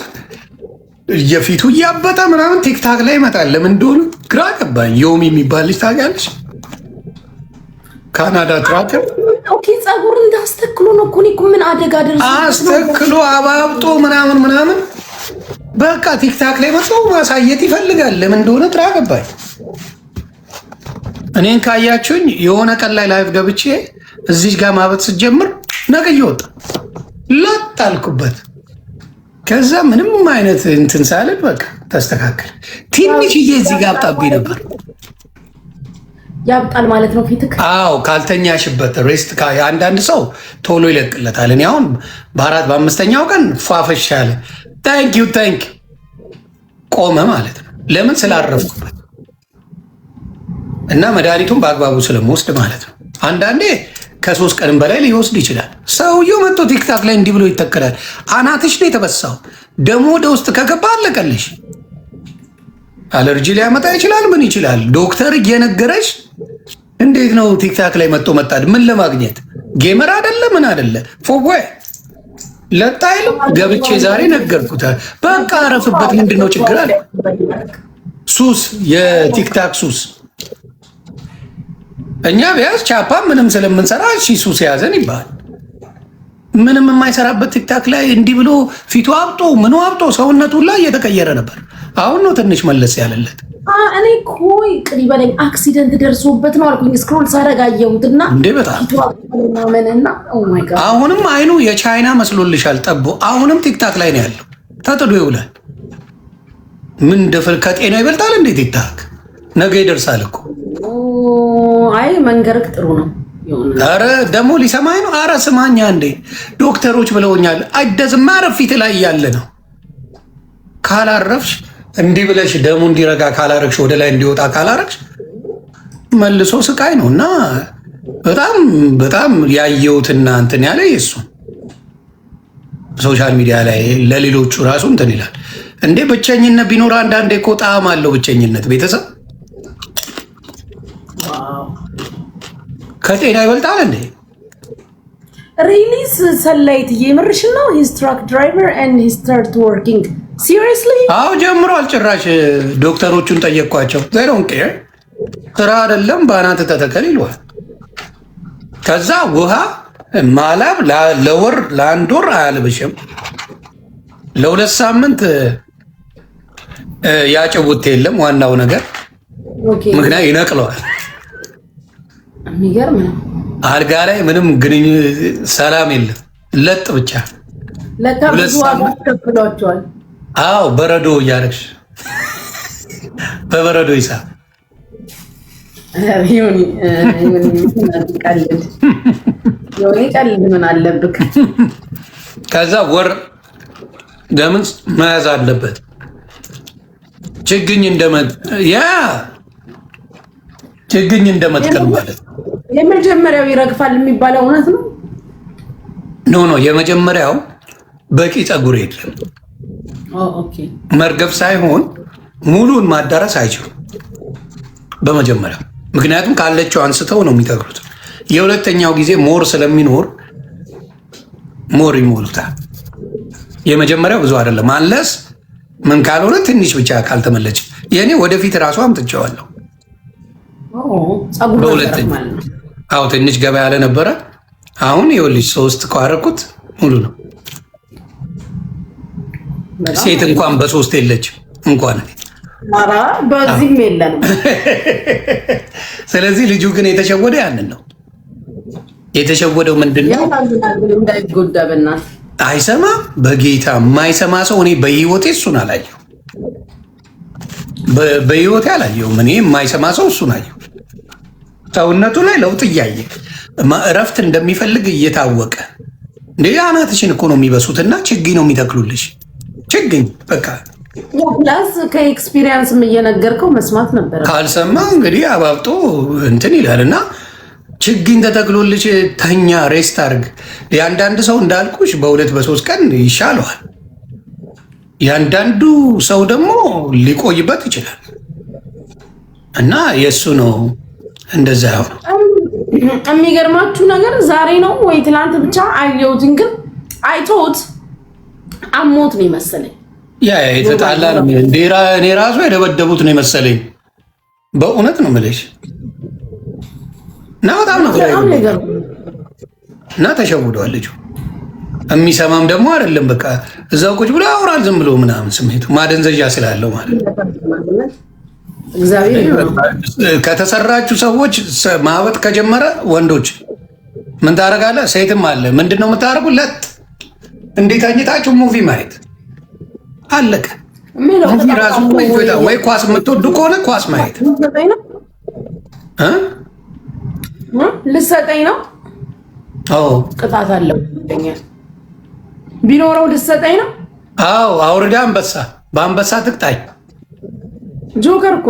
የፊቱ እያበጠ ምናምን ቲክታክ ላይ ይመጣል። ለምን እንደሆነ ግራ ገባኝ። ዮሚ የሚባል ልጅ ታውቂያለሽ? ካናዳ ትራከር ፀጉር እንዳስተክሎ ነው እኮ ምን አደጋ ደርሶ አስተክሎ አባብጦ ምናምን በቃ ቲክታክ ላይ መጥቶ ማሳየት ይፈልጋል። ለምን እንደሆነ ግራ ገባኝ። እኔን ካያችሁኝ የሆነ ቀን ላይ ላይቭ ገብቼ እዚህ ጋር ማበጥ ስጀምር ነገ እየወጣ ላጥ አልኩበት። ከዛ ምንም አይነት እንትን ሳልል በቃ ተስተካከለ። ትንሽዬ እዚህ ጋር አብጣብኝ ነበር። ያብጣል ማለት ነው ፊትክ? አዎ ካልተኛሽበት ሬስት አንዳንድ ሰው ቶሎ ይለቅለታል። እኔ አሁን በ4 በ5ኛው ቀን ፏፈሽ አለ። ታንኪዩ ቆመ ማለት ነው። ለምን ስላረፍኩበት እና መድኃኒቱን በአግባቡ ስለምወስድ ማለት ነው። አንዳንዴ ከ3 ቀንም በላይ ሊወስድ ይችላል። ሰውየው መጥቶ ቲክታክ ላይ እንዲህ ብሎ ይተከላል። አናትሽ ነው የተበሳው፣ ደሞ ወደ ውስጥ ከገባ አለቀልሽ። አለርጂ ሊያመጣ ይችላል። ምን ይችላል? ዶክተር እየነገረሽ እንዴት ነው ቲክታክ ላይ መጥቶ መጣድ? ምን ለማግኘት ጌመር አይደለ ምን አይደለ ፎቦይ ለጣይሉ ገብቼ ዛሬ ነገርኩት። በቃ አረፍበት። ምንድነው ችግር አለ? ሱስ፣ የቲክታክ ሱስ። እኛ ቢያንስ ቻፓ ምንም ስለምንሰራ እሺ ሱስ ያዘን ይባል። ምንም የማይሰራበት ቲክታክ ላይ እንዲህ ብሎ ፊቱ አብጦ ምኑ አብጦ ሰውነቱ ላይ እየተቀየረ ነበር። አሁን ነው ትንሽ መለስ ያለለት። እኔ ኮይ ቅሪ በለኝ አክሲደንት ደርሶበት ነው አልኩኝ። ስክሮል ሳረጋየሁትና እንዴ በጣም አሁንም አይኑ የቻይና መስሎልሻል ጠቦ። አሁንም ቲክታክ ላይ ነው ያለው፣ ተጥዶ ይውላል። ምን ደፈል ከጤና ይበልጣል እንዴ ቲክታክ? ነገ ይደርሳል እኮ። አይ መንገርክ ጥሩ ነው። አረ ደግሞ ሊሰማኝ ነው። አረ ስማኛ እንዴ ዶክተሮች ብለውኛል። አይደዝም ማረፍ ፊት ላይ ያለ ነው። ካላረፍሽ እንዲህ ብለሽ ደሙ እንዲረጋ ካላረግሽ፣ ወደ ላይ እንዲወጣ ካላረግሽ መልሶ ስቃይ ነው። እና በጣም በጣም ያየሁትና እንትን ያለ የሱ ሶሻል ሚዲያ ላይ ለሌሎቹ ራሱ እንትን ይላል። እንዴ ብቸኝነት ቢኖር አንዳንዴ እኮ ጣዕም አለው ብቸኝነት። ቤተሰብ ከጤና ይበልጣል እንዴ? ሪሊስ ሰላይት የምርሽ ነው? ሂዝ ትራክ ድራይቨር ኤንድ ሂ ስታርት ወርኪንግ ሲሪየስሊ? አዎ ጀምሯል። ጭራሽ ዶክተሮቹን ጠየቅኳቸው። ዘይ ዶንት ኬር ስራ አይደለም ባናት ተተከል ይሏል። ከዛ ውሃ ማላብ ለወር ለአንድ ወር አያልብሽም። ለ2 ሳምንት ያጨቡት የለም። ዋናው ነገር ምክንያት ይነቅለዋል። የሚገርም ነው። አልጋ ላይ ምንም ሰላም የለም። ለጥ ብቻ ለካ ብዙ ዋጋ ተከፍሏቸዋል። አዎ በረዶ እያደረግሽ በበረዶ ይሳብ ዮኒ ቀልድ ምን አለብክ? ከዛ ወር ለምን መያዝ አለበት? ችግኝ እንደመትከል ማለት የመጀመሪያው ይረግፋል የሚባለው እውነት ነው? ኖ የመጀመሪያው በቂ ፀጉር የለም። ኦኬ መርገፍ ሳይሆን ሙሉን ማዳረስ አይችሉም በመጀመሪያው። ምክንያቱም ካለችው አንስተው ነው የሚተክሉት። የሁለተኛው ጊዜ ሞር ስለሚኖር ሞር ይሞሉታል። የመጀመሪያው ብዙ አይደለም። አንለስ ምን ካልሆነ ትንሽ ብቻ ካልተመለች። የኔ ወደፊት ራሱ አምጥቼዋለሁ። አዎ ትንሽ ገባ ያለ ነበረ። አሁን ይኸውልሽ 3 ቋረኩት ሙሉ ነው። ሴት እንኳን በ3 የለችም እንኳን ማራ በዚህም የለንም። ስለዚህ ልጁ ግን የተሸወደ ያንን ነው የተሸወደው። ምንድን ነው እንዳይጎዳ በእናትህ አይሰማ። በጌታ የማይሰማ ሰው እኔ በህይወቴ እሱን አላየሁ። በህይወቴ አላየሁም። እኔ የማይሰማ ሰው እሱን አየሁ። ሰውነቱ ላይ ለውጥ እያየ እረፍት እንደሚፈልግ እየታወቀ እንደ አናትሽን እኮ ነው የሚበሱትና ችግኝ ነው የሚተክሉልሽ። ችግኝ በቃ ፕላስ ከኤክስፒሪየንስም እየነገርከው መስማት ነበር። ካልሰማ እንግዲህ አባብጦ እንትን ይላል እና ችግኝ ተተክሎልሽ ተኛ፣ ሬስት አድርግ። የአንዳንድ ሰው እንዳልኩሽ በ2 በ3 ቀን ይሻለዋል። የአንዳንዱ ሰው ደግሞ ሊቆይበት ይችላል እና የእሱ ነው እንደዛ ያሆነው። የሚገርማችሁ ነገር ዛሬ ነው ወይ ትላንት ብቻ አየሁትን፣ ግን አይቶት አሞት ነው የመሰለኝ። ያ የተጣላ ነው እኔ ራሱ የደበደቡት ነው የመሰለኝ። በእውነት ነው የምልሽ እና በጣም ነው እና ተሸውዷል ልጁ። የሚሰማም ደግሞ አይደለም። በቃ እዛው ቁጭ ብሎ ያወራል ዝም ብሎ ምናምን፣ ስሜቱ ማደንዘዣ ስላለው ማለት ነው። ከተሰራችሁ ሰዎች ማበጥ ከጀመረ ወንዶች ምን ታደርጋለህ? ሴትም አለ። ምንድን ነው የምታደርጉ? ለጥ እንዴት አኝታችሁ ሙቪ ማየት አለቀ። ሙቪ ራሱ ወይ ኳስ የምትወዱ ከሆነ ኳስ ማየት ልሰጠኝ ነው። አዎ ቅጣት አለው ቢኖረው ልሰጠኝ ነው። አዎ አውርዳ አንበሳ በአንበሳ ትቅጣኝ። ጆከር እኮ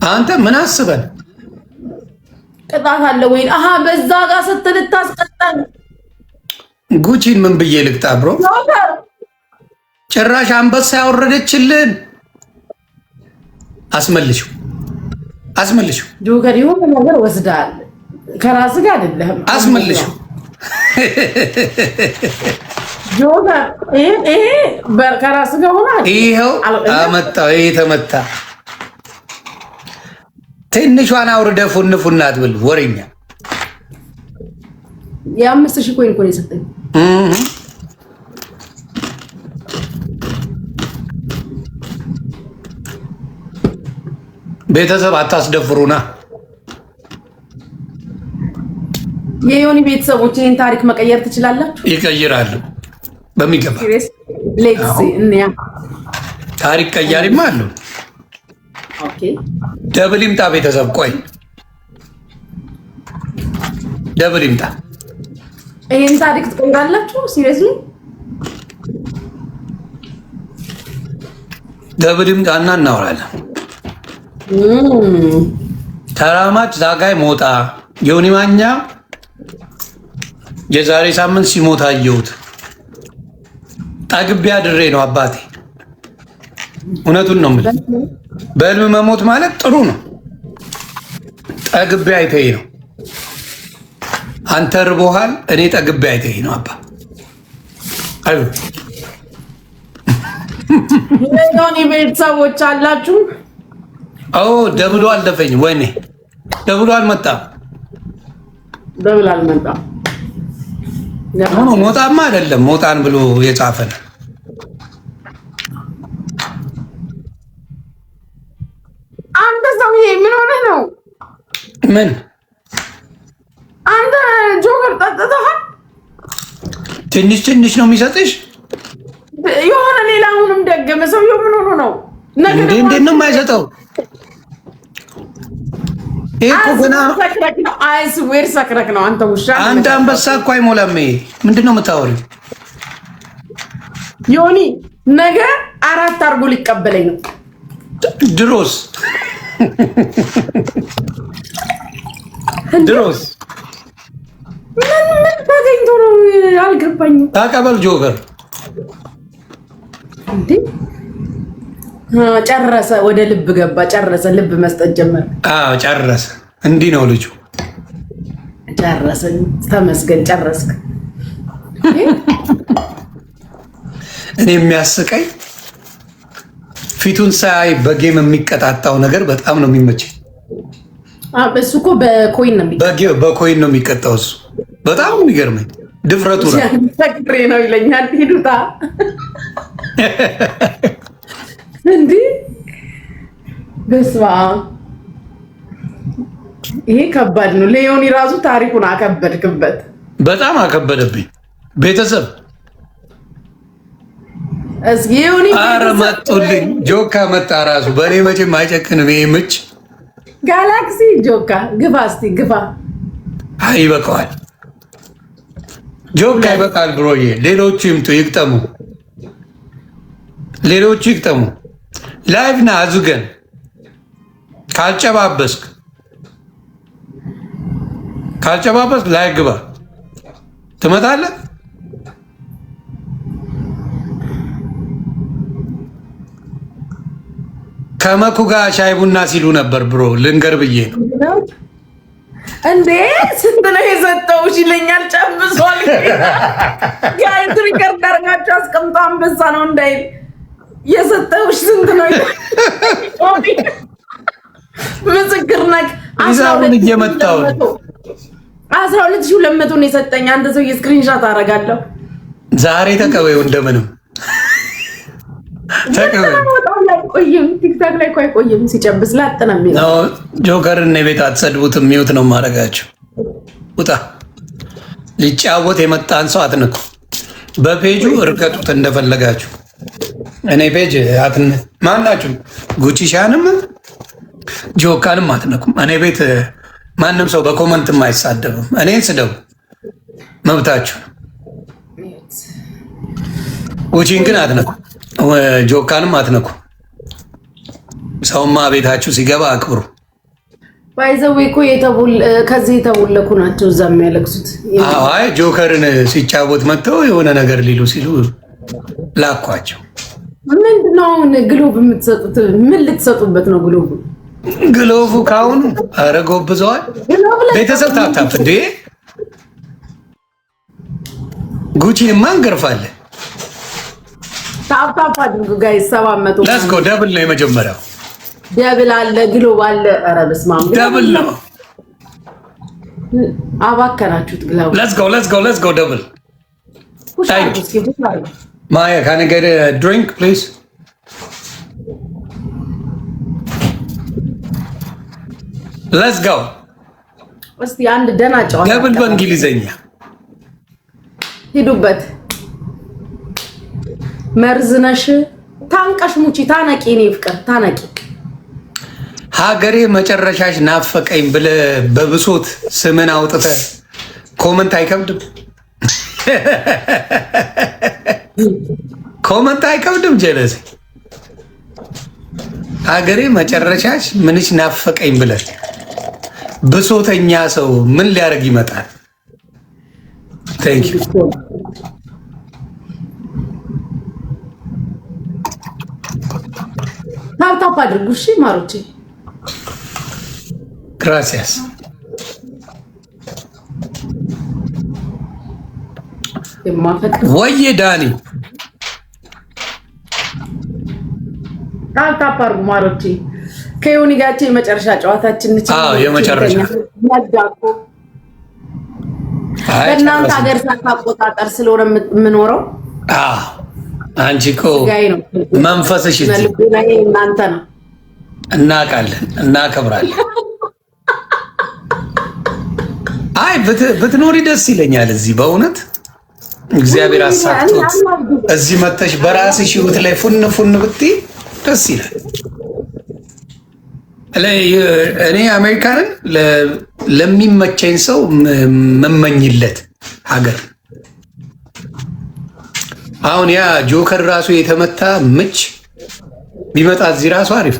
አንተ ምን አስበን ቅጣት አለ ወይ? አሃ በዛ ጋር ስትል ታስቀጣኝ። ጉቺን ምን ብዬ ልቅጣ ብሮ? ጭራሽ አንበሳ ያወረደችልን አስመልሽው። ጆከር የሆነ ነገር ወስዳል ከራስ ጋር አይደለም። አስመልሽው ጆከር ይሄ ከራስ ጋር ሆኗል። ይሄው አመጣው። ይሄ ተመታ። ትንሿን አውርደ ፉን አትብል ወሬኛ። የ5,000 ኮይን እኮ ነው የሰጠኝ። ቤተሰብ አታስደፍሩና። የዮኒ ቤተሰቦች ይህን ታሪክ መቀየር ትችላላችሁ። ይቀይራሉ በሚገባ። ታሪክ ቀያሪማ አሉ። ደብል ይምጣ ቤተሰብ። ቆይ ደብል ይምጣ። ይህን ታሪክ ትቀይራላችሁ። ሲሪየስሊ ደብል ይምጣና እናወራለን። ተራማጭ ዛጋይ ሞጣ ዮኒ ማኛ የዛሬ ሳምንት ሲሞት አየሁት። ጠግቤ አድሬ ነው አባቴ እውነቱን ነው የምልህ። በህልም መሞት ማለት ጥሩ ነው። ጠግቤ አይተኸኝ ነው። አንተ ርቦሃል፣ እኔ ጠግቤ አይተኸኝ ነው። አባ አዩ የኔ ቤተሰቦች አላችሁ? አዎ ደብሎ አለፈኝ። ወይኔ ደብሎ አልመጣም። ደብል አልመጣም። ሞጣማ አይደለም ሞጣን ብሎ የጻፈን አንተ ሰውዬ ምን ሆነህ ነው? ምን አንተ ጆከር ጠጥተሃል? ትንሽ ትንሽ ነው የሚሰጥሽ? የሆነ ሌላ አሁንም ደገመ። ሰውዬው ምን ሆኖ ነው? እንዴት ነው የማይሰጠው? ይሄ እኮ ገና አይስዌር ሰክረክ ነው። አንተ ውሻ አንድ አንበሳ እኮ አይሞላም። ምንድን ነው የምታወሪው? ዮኒ ነገ 4 አድርጎ ሊቀበለኝ ነው። ድሮስ ድሮስ ምን ተገኝቶ ነው አልገባኝም። ታቀበል ጆከር እንዴ ጨረሰ። ወደ ልብ ገባ። ጨረሰ። ልብ መስጠት ጀመረ። አዎ ጨረሰ። እንዲህ ነው ልጁ። ጨረሰ። ተመስገን ጨረስክ። እኔ የሚያስቀኝ ፊቱን ሳይ በጌም የሚቀጣጣው ነገር በጣም ነው የሚመቸኝ። እሱ እኮ በኮይን ነው የሚቀጣው። በኮይን ነው የሚቀጣው። እሱ በጣም የሚገርመኝ ድፍረቱ ነው። ተግሬ ነው ይለኛል። ሂዱታ እንዲህ በስመ አብ። ይሄ ከባድ ነው። ሌዮኒ ራሱ ታሪኩን አከበድክበት። በጣም አከበደብኝ። ቤተሰብ እስኪ ዮኒ ኧረ መጡልኝ። ጆካ መጣ ራሱ በእኔ መቼም አይጨክንም። ይሄ ምች ጋላክሲ ጆካ ግፋ፣ እስቲ ግፋ። አይ ይበቃዋል። ጆካ ይበቃል ብሮዬ። ሌሎቹ ይምጡ ይቅጠሙ። ሌሎቹ ይቅጠሙ። ላይቭ ና አዙገን ካልጨባበስክ ላይ ግባ። ትመጣለህ። ከመኩ ጋር ሻይ ቡና ሲሉ ነበር ብሮ። ልንገር ብዬ ነው እንዴ። ስንት ነው የሰጠውሽ ይለኛል። ጨብሷል። ጋይስ ሪከርድ አድርጋችሁ አስቀምጦ አንበሳ ነው እንዳይል የሰጠውሽ ስንት ነው? ምስክር ነክ 12,200 ነው የሰጠኝ። አንተ ሰው የስክሪንሻት አደርጋለሁ። ዛሬ ተቀበይው እንደምንም ተቀበይው። ቆይም ቲክታክ ላይ ቆይ ቆይም ሲጨብስ ላጥና የሚለው ጆከርን ቤት አትሰድቡትም። ሚውት ነው ማድረጋችሁ። ውጣ። ሊጫወት የመጣን ሰው አትንኩ። በፔጁ እርገጡት እንደፈለጋችሁ። እኔ ፔጅ ማናችሁ ጉቺሻንም ጆካንም አትነኩም። እኔ ቤት ማንም ሰው በኮመንትም አይሳደብም። እኔን ስደቡ መብታችሁ ነው። ጉቺን ግን አትነኩም፣ ጆካንም አትነኩም። ሰውማ ቤታችሁ ሲገባ አክብሩ። ባይዘው እኮ ከዚህ የተቦለኩ ናቸው እዛ የሚያለቅሱት። አይ ጆከርን ሲጫወት መጥተው የሆነ ነገር ሊሉ ሲሉ ላኳቸው። ምንድነው አሁን ግሎብ የምትሰጡት? ምን ልትሰጡበት ነው ግሎቡ? ግሎቡ ካሁኑ ኧረ ጎብዘዋል። ቤተሰብ ታፕታፕ እንዴ ጉቺንማ እንገርፋለን። ታፕታፕ አድርጉ ጋይስ። 700 ለስኮ ደብል ነው የመጀመሪያው። ደብል አለ ግሎብ አለ። ኧረ በስመ አብ ደብል ነው። አባከናችሁት ግሎብ። ለስኮ ደብል። Maya, can I get a drink, please? Let's go. እስቲ አንድ ደና ጫው ደብል በእንግሊዘኛ ሂዱበት። መርዝነሽ ታንቀሽ ሙቺ ታነቂ። እኔ ፍቅር ታነቂ። ሀገሬ መጨረሻሽ ናፈቀኝ ብለህ በብሶት ስምን አውጥተህ ኮመንት አይከብድም? ኮመንት አይከብድም? ጀለሴ ሀገሬ መጨረሻሽ ምንሽ ናፈቀኝ ብለህ ብሶተኛ ሰው ምን ሊያደርግ ይመጣል? ቴንክ ዩ። ታፕ አድርጉ እሺ ማሮቼ። ግራሲያስ ወየ ዳኒ ታፕ አድርጉ ማሮቼ። ከዮኒ ጋር የመጨረሻ ጨዋታችን እንችላለን። አዎ የመጨረሻ ያዳቆ በእናንተ ሀገር ሰዓት አቆጣጠር ስለሆነ የምኖረው። አዎ አንቺ እኮ መንፈስሽ እናንተ ነው። እናውቃለን፣ እናከብራለን። አይ ብትኖሪ ደስ ይለኛል እዚህ በእውነት እግዚአብሔር አሳክቶት እዚህ መተሽ በራስሽ ህይወት ላይ ፉን ብትይ ደስ ይላል። እኔ አሜሪካንን ለሚመቸኝ ሰው መመኝለት ሀገር። አሁን ያ ጆከር ራሱ የተመታ ምች ቢመጣ እዚህ ራሱ አሪፍ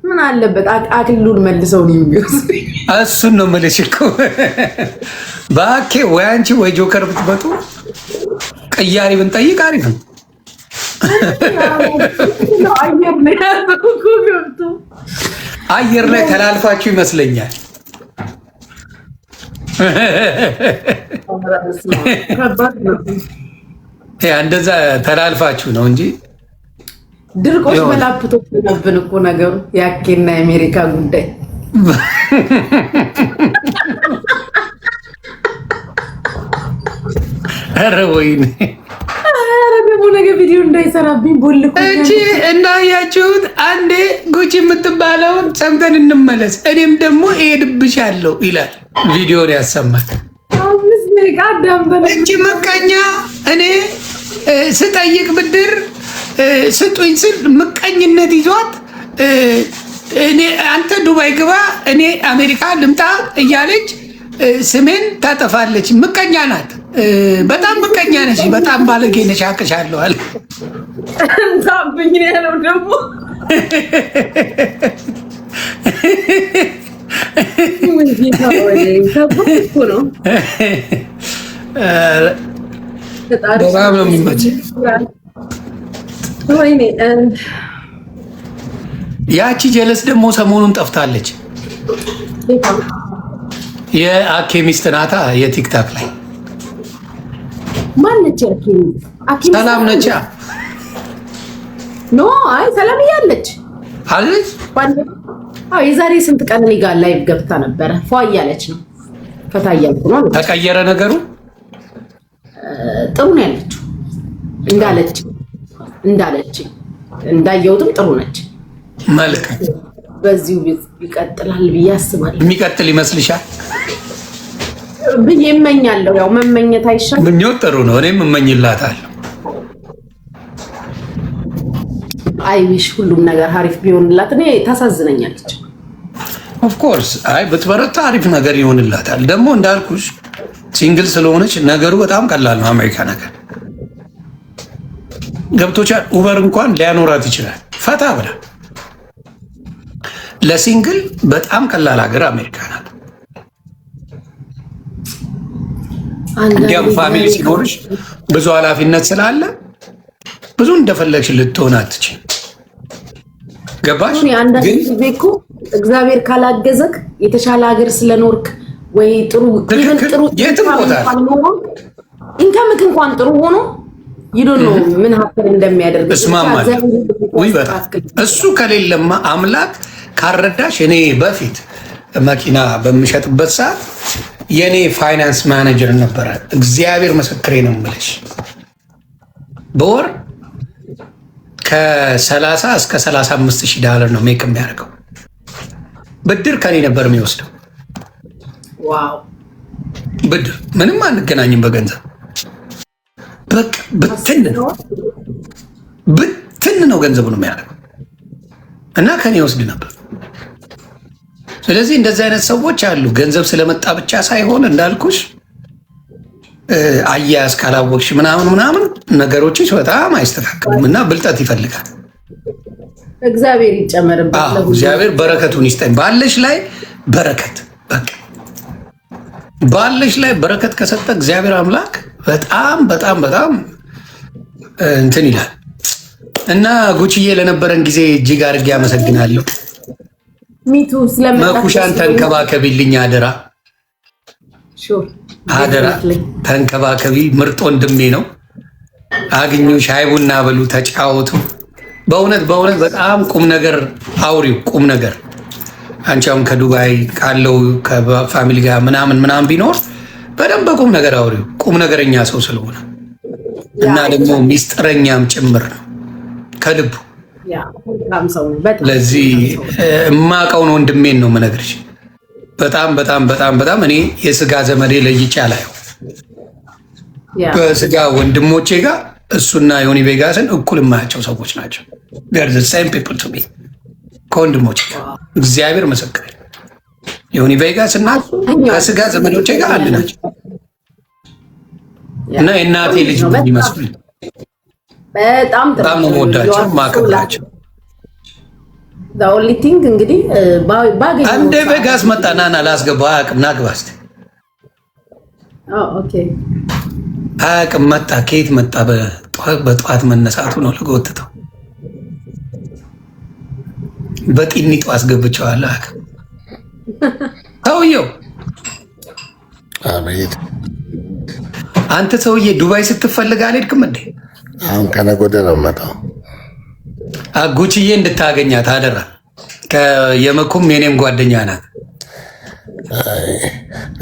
ምን አለበት አክሊሉን መልሰው ነው የሚወስድ። እሱን ነው የምልሽ እኮ ባኬ ወይ አንቺ ወይ ጆከር ብትመጡ ቅያሪ ብንጠይቅ አሪፍ ነው። አየር ላይ ተላልፋችሁ ይመስለኛል። እንደዛ ተላልፋችሁ ነው እንጂ ድርቆሽ በላፕቶፕ ነብን እኮ ነገሩ ያኬና የአሜሪካ ጉዳይ። ኧረ ወይኔ ነገ ቪዲዮ እንዳይሰራብኝ ቦልኩ እንጂ እንዳያችሁት አንዴ ጉቺ የምትባለውን ሰምተን እንመለስ። እኔም ደግሞ እሄድብሻለሁ ይላል ቪዲዮን ያሰማል። እንጂ ምቀኛ እኔ ስጠይቅ ብድር ስጡኝ ስል ምቀኝነት ይዟት እኔ አንተ ዱባይ ግባ እኔ አሜሪካ ልምጣ እያለች ስሜን ታጠፋለች። ምቀኛ ናት። በጣም ምቀኛ ነች። በጣም ባለጌ ነች። አቅሻለሁ አለ እንታብኝ ያለው ደግሞ ነው። በጣም ነው የሚመችኝ። ያቺ ጀለስ ደግሞ ሰሞኑን ጠፍታለች። የአኬ ሚስት ናታ። የቲክታክ ላይ ማነች? ሰላም ነች። ኖ አይ ሰላም እያለች አለች። የዛሬ ስንት ቀን እኔ ጋር ላይቭ ገብታ ነበረ። ፏ እያለች ነው። ፈታ እያልኩ ነው። ተቀየረ ነገሩ። ጥሩ ነው ያለችው። እንዳለች እንዳየሁትም ጥሩ ነች። መልካም። በዚሁ ይቀጥላል ብዬ አስባለሁ። የሚቀጥል ይመስልሻል? ብዬ እመኛለሁ። ያው መመኘት አይሻልም? ምኞት ጥሩ ነው። እኔም እመኝላታለሁ። አይዊሽ ሁሉም ነገር አሪፍ ቢሆንላት። እኔ ታሳዝነኛለች። ኦፍኮርስ አይ ብትበረታ አሪፍ ነገር ይሆንላታል። ደግሞ እንዳልኩሽ ሲንግል ስለሆነች ነገሩ በጣም ቀላል ነው። አሜሪካ ነገር ገብቶቻል። ኡበር እንኳን ሊያኖራት ይችላል ፈታ ብላ። ለሲንግል በጣም ቀላል ሀገር አሜሪካ ናት። እንዲያም ፋሚሊ ሲኖርሽ ብዙ ኃላፊነት ስላለ ብዙ እንደፈለግሽ ልትሆን አትችል። ገባሽ? አንዳንድ ጊዜ እኮ እግዚአብሔር ካላገዘክ የተሻለ ሀገር ስለኖርክ ወይ ጥሩ የትም ቦታ ኢንከምክ እንኳን ጥሩ ሆኖ ይዶን ነው ምን ሀፍር እንደሚያደርግ እስማማለሁ። ወይ በጣም እሱ ከሌለማ አምላክ ካረዳሽ። እኔ በፊት መኪና በምሸጥበት ሰዓት የኔ ፋይናንስ ማኔጀር ነበረ። እግዚአብሔር ምስክሬ ነው የምልሽ በወር ከ30 እስከ 35 ሺህ ዶላር ነው ሜክ የሚያደርገው። ብድር ከኔ ነበር የሚወስደው። ዋው! ብድር ምንም አንገናኝም በገንዘብ በቃ ብትን ነው ገንዘቡ ነው የሚያደርገው እና ከኔ ወስድ ነበር። ስለዚህ እንደዚህ አይነት ሰዎች አሉ። ገንዘብ ስለመጣ ብቻ ሳይሆን እንዳልኩሽ አያያዝ ካላወቅሽ ምናምን ነገሮችሽ በጣም አይስተካከሉም እና ብልጠት ይፈልጋል። እግዚአብሔር ይጨመርበት። እግዚአብሔር በረከቱን ይስጠኝ። ባለሽ ላይ በረከት በቃ ባለሽ ላይ በረከት ከሰጠ እግዚአብሔር አምላክ በጣም በጣም በጣም እንትን ይላል። እና ጉቺዬ ለነበረን ጊዜ እጅግ አድርጌ አመሰግናለሁ። ሚቱ መኩሻን ተንከባከቢልኝ አደራ፣ አደራ ተንከባከቢ። ምርጥ ወንድሜ ነው። አግኙ፣ ሻይ ቡና በሉ፣ ተጫወቱ። በእውነት በጣም ቁም ነገር አውሪው፣ ቁም ነገር። አንቺ አሁን ከዱባይ ካለው ከፋሚሊ ጋር ምናምን ቢኖር በደንብ በቁም ነገር አውሪው። ቁም ነገረኛ ሰው ስለሆነ እና ደግሞ ሚስጥረኛም ጭምር ነው ከልቡ። ለዚህ የማውቀውን ወንድሜን ነው የምነግርሽ። በጣም እኔ የስጋ ዘመዴ ለይቼ አላየው። በስጋ ወንድሞቼ ጋር እሱና ዮኒ ቬጋስን እኩል የማያቸው ሰዎች ናቸው። ከወንድሞቼ ጋር እግዚአብሔር መሰከረ። ዮኒ ቬጋስ እና ከስጋ ዘመዶቼ ጋር አንድ ናቸው እና የእናቴ ልጅ ይመስሉኝ። በጣም ነው የምወዳቸው ማከብራቸው። እንግዲህ አንዴ ቬጋስ መጣ። ናና ላስገባ አያውቅም። ናግባ እስኪ አያውቅም። መጣ። ከየት መጣ? በጠዋት መነሳቱ ነው ለጎትተው በጢኒቱ አስገብቼዋለሁ። አያውቅም ሰውየው። አቤት አንተ ሰውዬ ዱባይ ስትፈልግ አልሄድክም እንዴ? አሁን ከነገ ወዲያ ነው የምመጣው። ጉቺዬ እንድታገኛት አደራ። የመኩም የኔም ጓደኛ ናት።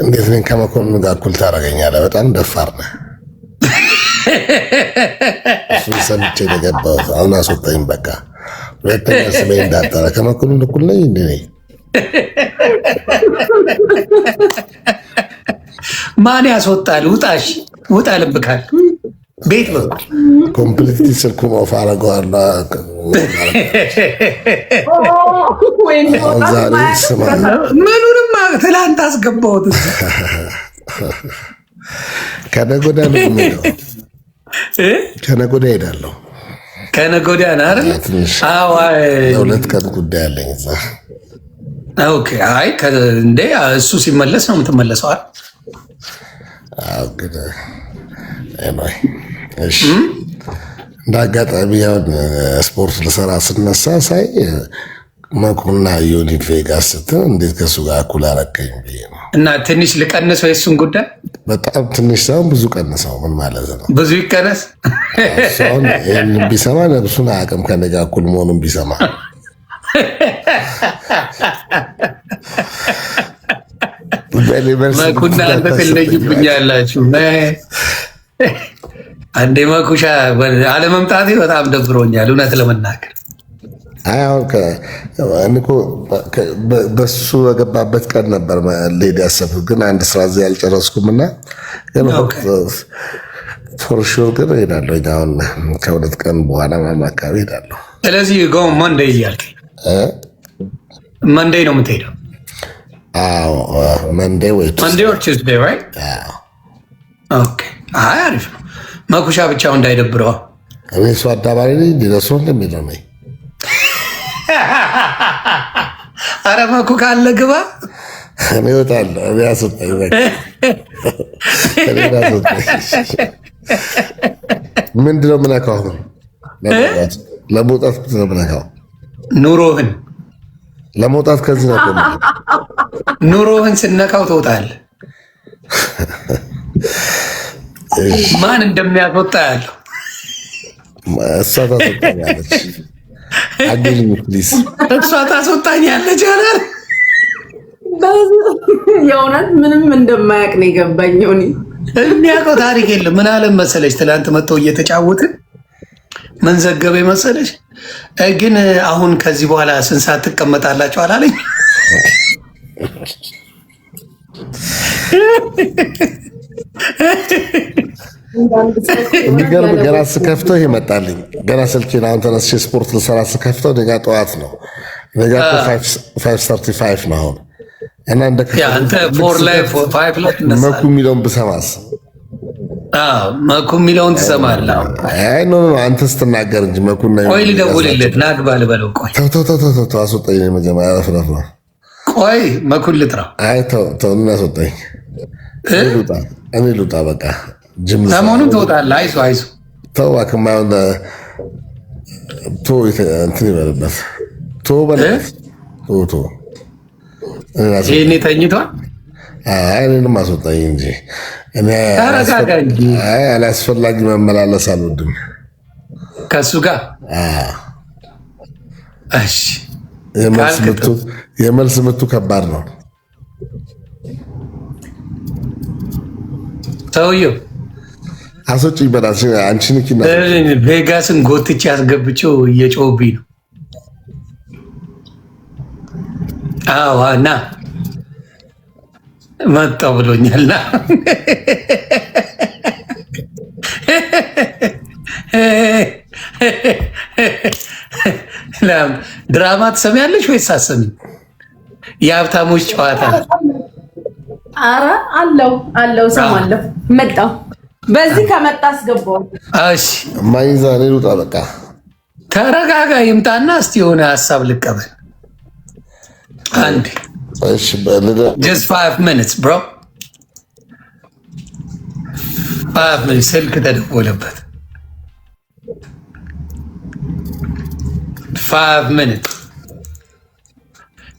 እንዴት ነኝ? ከመኮንን ጋር እኩል ታደርገኛለህ? በጣም ደፋር ነህ። እሱን ሰምቼ የገባሁት አሁን አስወጣኝ። በቃ ሁለተኛ ስሜ እንዳጠራ ከመኮንን እኩል ነኝ እንዴ? ነኝ። ማን ያስወጣል? ውጣሽ ውጣ ልብካል ቤት በኩል ኮምፕሊትሊ ስልኩን ኦፍ አደርገዋለሁ። ዛሬ ስማ ምኑንም ትላንት አስገባሁት። ከነገ ወዲያ ነው የምሄደው። ከነገ ወዲያ እሄዳለሁ። ከነገ ወዲያ ነው አይደል? ለሁለት ቀን ጉዳይ አለኝ እዛ። ኦኬ። አይ እንደ እሱ ሲመለስ ነው የምትመለሰው አይደል? እሺ እንደ አጋጣሚ ያውን ስፖርት ልሰራ ስነሳ ሳይ መኩና ዮኒ ቬጋስ ስትል እንዴት ከእሱ ጋር እኩል አረከኝ ብዬ ነው። እና ትንሽ ልቀንሰው የእሱን ጉዳይ በጣም ትንሽ ሳይሆን ብዙ ቀንሰው። ምን ማለት ነው? ብዙ ይቀነስ። እሱን ይህን ቢሰማ ነብሱን አያውቅም። ከእኔ ጋር እኩል መሆኑን ቢሰማ መኩና አንተ ትለይብኛላችሁ። አንዴ መኩሻ አለመምጣቴ በጣም ደብሮኛል እውነት ለመናገር። በሱ በገባበት ቀን ነበር ልሄድ ያሰብኩት፣ ግን አንድ ስራ እዚህ አልጨረስኩም እና ፎርሹር ግን እሄዳለሁ። አሁን ከሁለት ቀን በኋላ ማማ አካባቢ እሄዳለሁ። ስለዚህ ጎ መንደይ እያልከኝ መንደይ ነው የምትሄደው? መንደይ ወይ ቱዝዴይ ራይት? ኦኬ። አይ አሪፍ ነው። መኩሻ ብቻው እንዳይደብረው። እኔ እሱ አዳባሪ ነኝ እንዲደርሶ እንደሚለው ነኝ። አረ መኩ ካለ ግባ። እኔ እወጣለሁ። እኔ አስወጣኝ። ምንድን ነው የምነካው? አሁን ለመውጣት ምንድን ነው የምነካው? ኑሮህን ለመውጣት ከዚህ ነው ኑሮህን ስነካው ትወጣለህ። ማን እንደሚያስወጣ ያለው እሷ ታስወጣኛለች። አግኝ ፕሊዝ፣ እሷ ታስወጣኛለች አላል። የእውነት ምንም እንደማያውቅ ነው የገባኝ። ሆኒ የሚያውቀው ታሪክ የለም። ምን አለም መሰለች፣ ትላንት መጥተው እየተጫወትን ምን ዘገበ መሰለች። ግን አሁን ከዚህ በኋላ ስንት ሰዓት ትቀመጣላችሁ አላለኝ። የሚገርም ገና ስከፍተው ይሄ መጣልኝ። ገና ስልኬን አሁን ተነስቼ ስፖርት ልሰራ ስከፍተው ኔጋ ጠዋት ነው። ኔጋ 5:35 ነው አሁን እና እንደ መኩ የሚለውን ብሰማስ? መኩ የሚለውን ትሰማለህ? አይ ኖ አንተ ስትናገር እንጂ መኩና ቆይ ልደውልለት ናግባ ልበለው። ቆይ ተው አስወጣኝ። መጀመሪያ ረፍረፍ ነው። ቆይ መኩን ልጥራው። አይ ተው እናስወጣኝ። እኔ ልውጣ በቃ። ሰሞኑን ትወጣለህ። አይዞህ ተው እባክህ። ቶ እንትን ይበልበት ቶ በለት ቶ ይሄኔ ተኝቷል። እኔንም አስወጣኝ እንጂ ተረጋጋ እንጂ። አላስፈላጊ መመላለስ አልወድም ከሱ ጋር። እሺ የመልስ ምቱ ከባድ ነው። ሰውየው አስወጪኝ በላሽ። አንቺ ንኪና ቬጋስን ጎትቼ አስገብቼው እየጮህብኝ ነው። አዎ ና መጣሁ ብሎኛል። ና ድራማ ትሰሚያለሽ ወይስ አትሰሚም? የሀብታሞች ጨዋታ። አረ አለው ሰማለሁ። መጣሁ በዚህ ከመጣ አስገባው። እሺ ማይዛ ሌሉጣ በቃ ተረጋጋ። ይምጣና እስቲ የሆነ ሀሳብ ልቀበል። አንድ just 5 minutes bro 5 minutes ስልክ ተደወለበት 5 minutes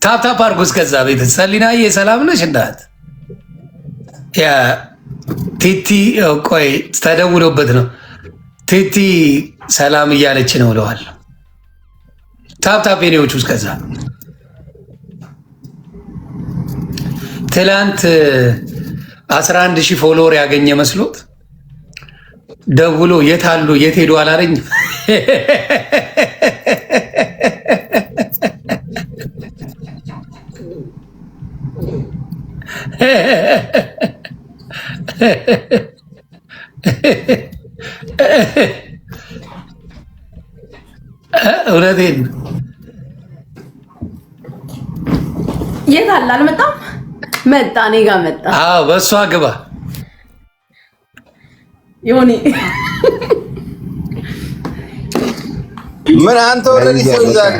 ታፕ አድርጎ እስከዛ ቤት ሰሊናዬ ሰላም ነሽ? እንዳት ያ ቲቲ ቆይ ተደውሎበት ነው። ቲቲ ሰላም እያለች ነው እለዋለሁ። ታፕ የኔዎቹ እስከዛ ትላንት 11,000 ፎሎወር ያገኘ መስሎት ደውሎ የት አሉ የት ሄዱ አላለኝ። እውነቴን የት አለ? አልመጣም። መጣ፣ እኔ ጋር መጣ። አዎ በእሷ ግባ ዮኒ። ምን አንተ ወረዲ ሰውዛል?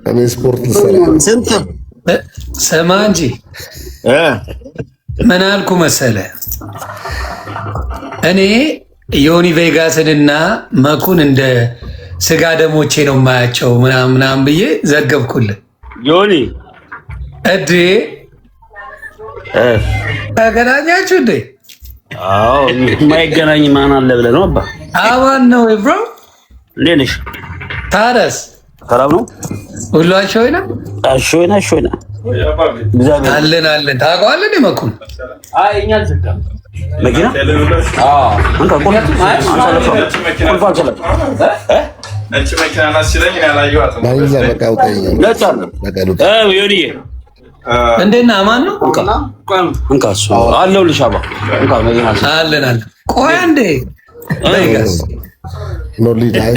እኔ ስፖርት ልሰራ ስንት ስማ እንጂ ምን አልኩ መሰለ፣ እኔ ዮኒ ቬጋስንና መኩን እንደ ስጋ ደሞቼ ነው የማያቸው ምናምን ብዬ ዘገብኩልን። ዮኒ እዴ ተገናኛችሁ እንዴ? አዎ የማይገናኝ ማን አለ ብለህ ነው? አባ አማን ነው ብሮ። እንዴት ነሽ? ታረስ ሰላም ነው ሁላችሁ? ወይና አሾይና አለን ታውቀዋለህ? መኩን አይ እኛ አልዘጋም መኪና አንተ ቁልፍ ነጭ መኪና ናስለኝ ያላየኋትም ማይዛ በቃ ውጣኝ ዮኒ እንዴት ነህ? አማን ነው እንካሱ አለሁልሽ። አባ እንካ መኪና አለን ቆይ አንዴ ቬጋስ ኖ ሊድ አይ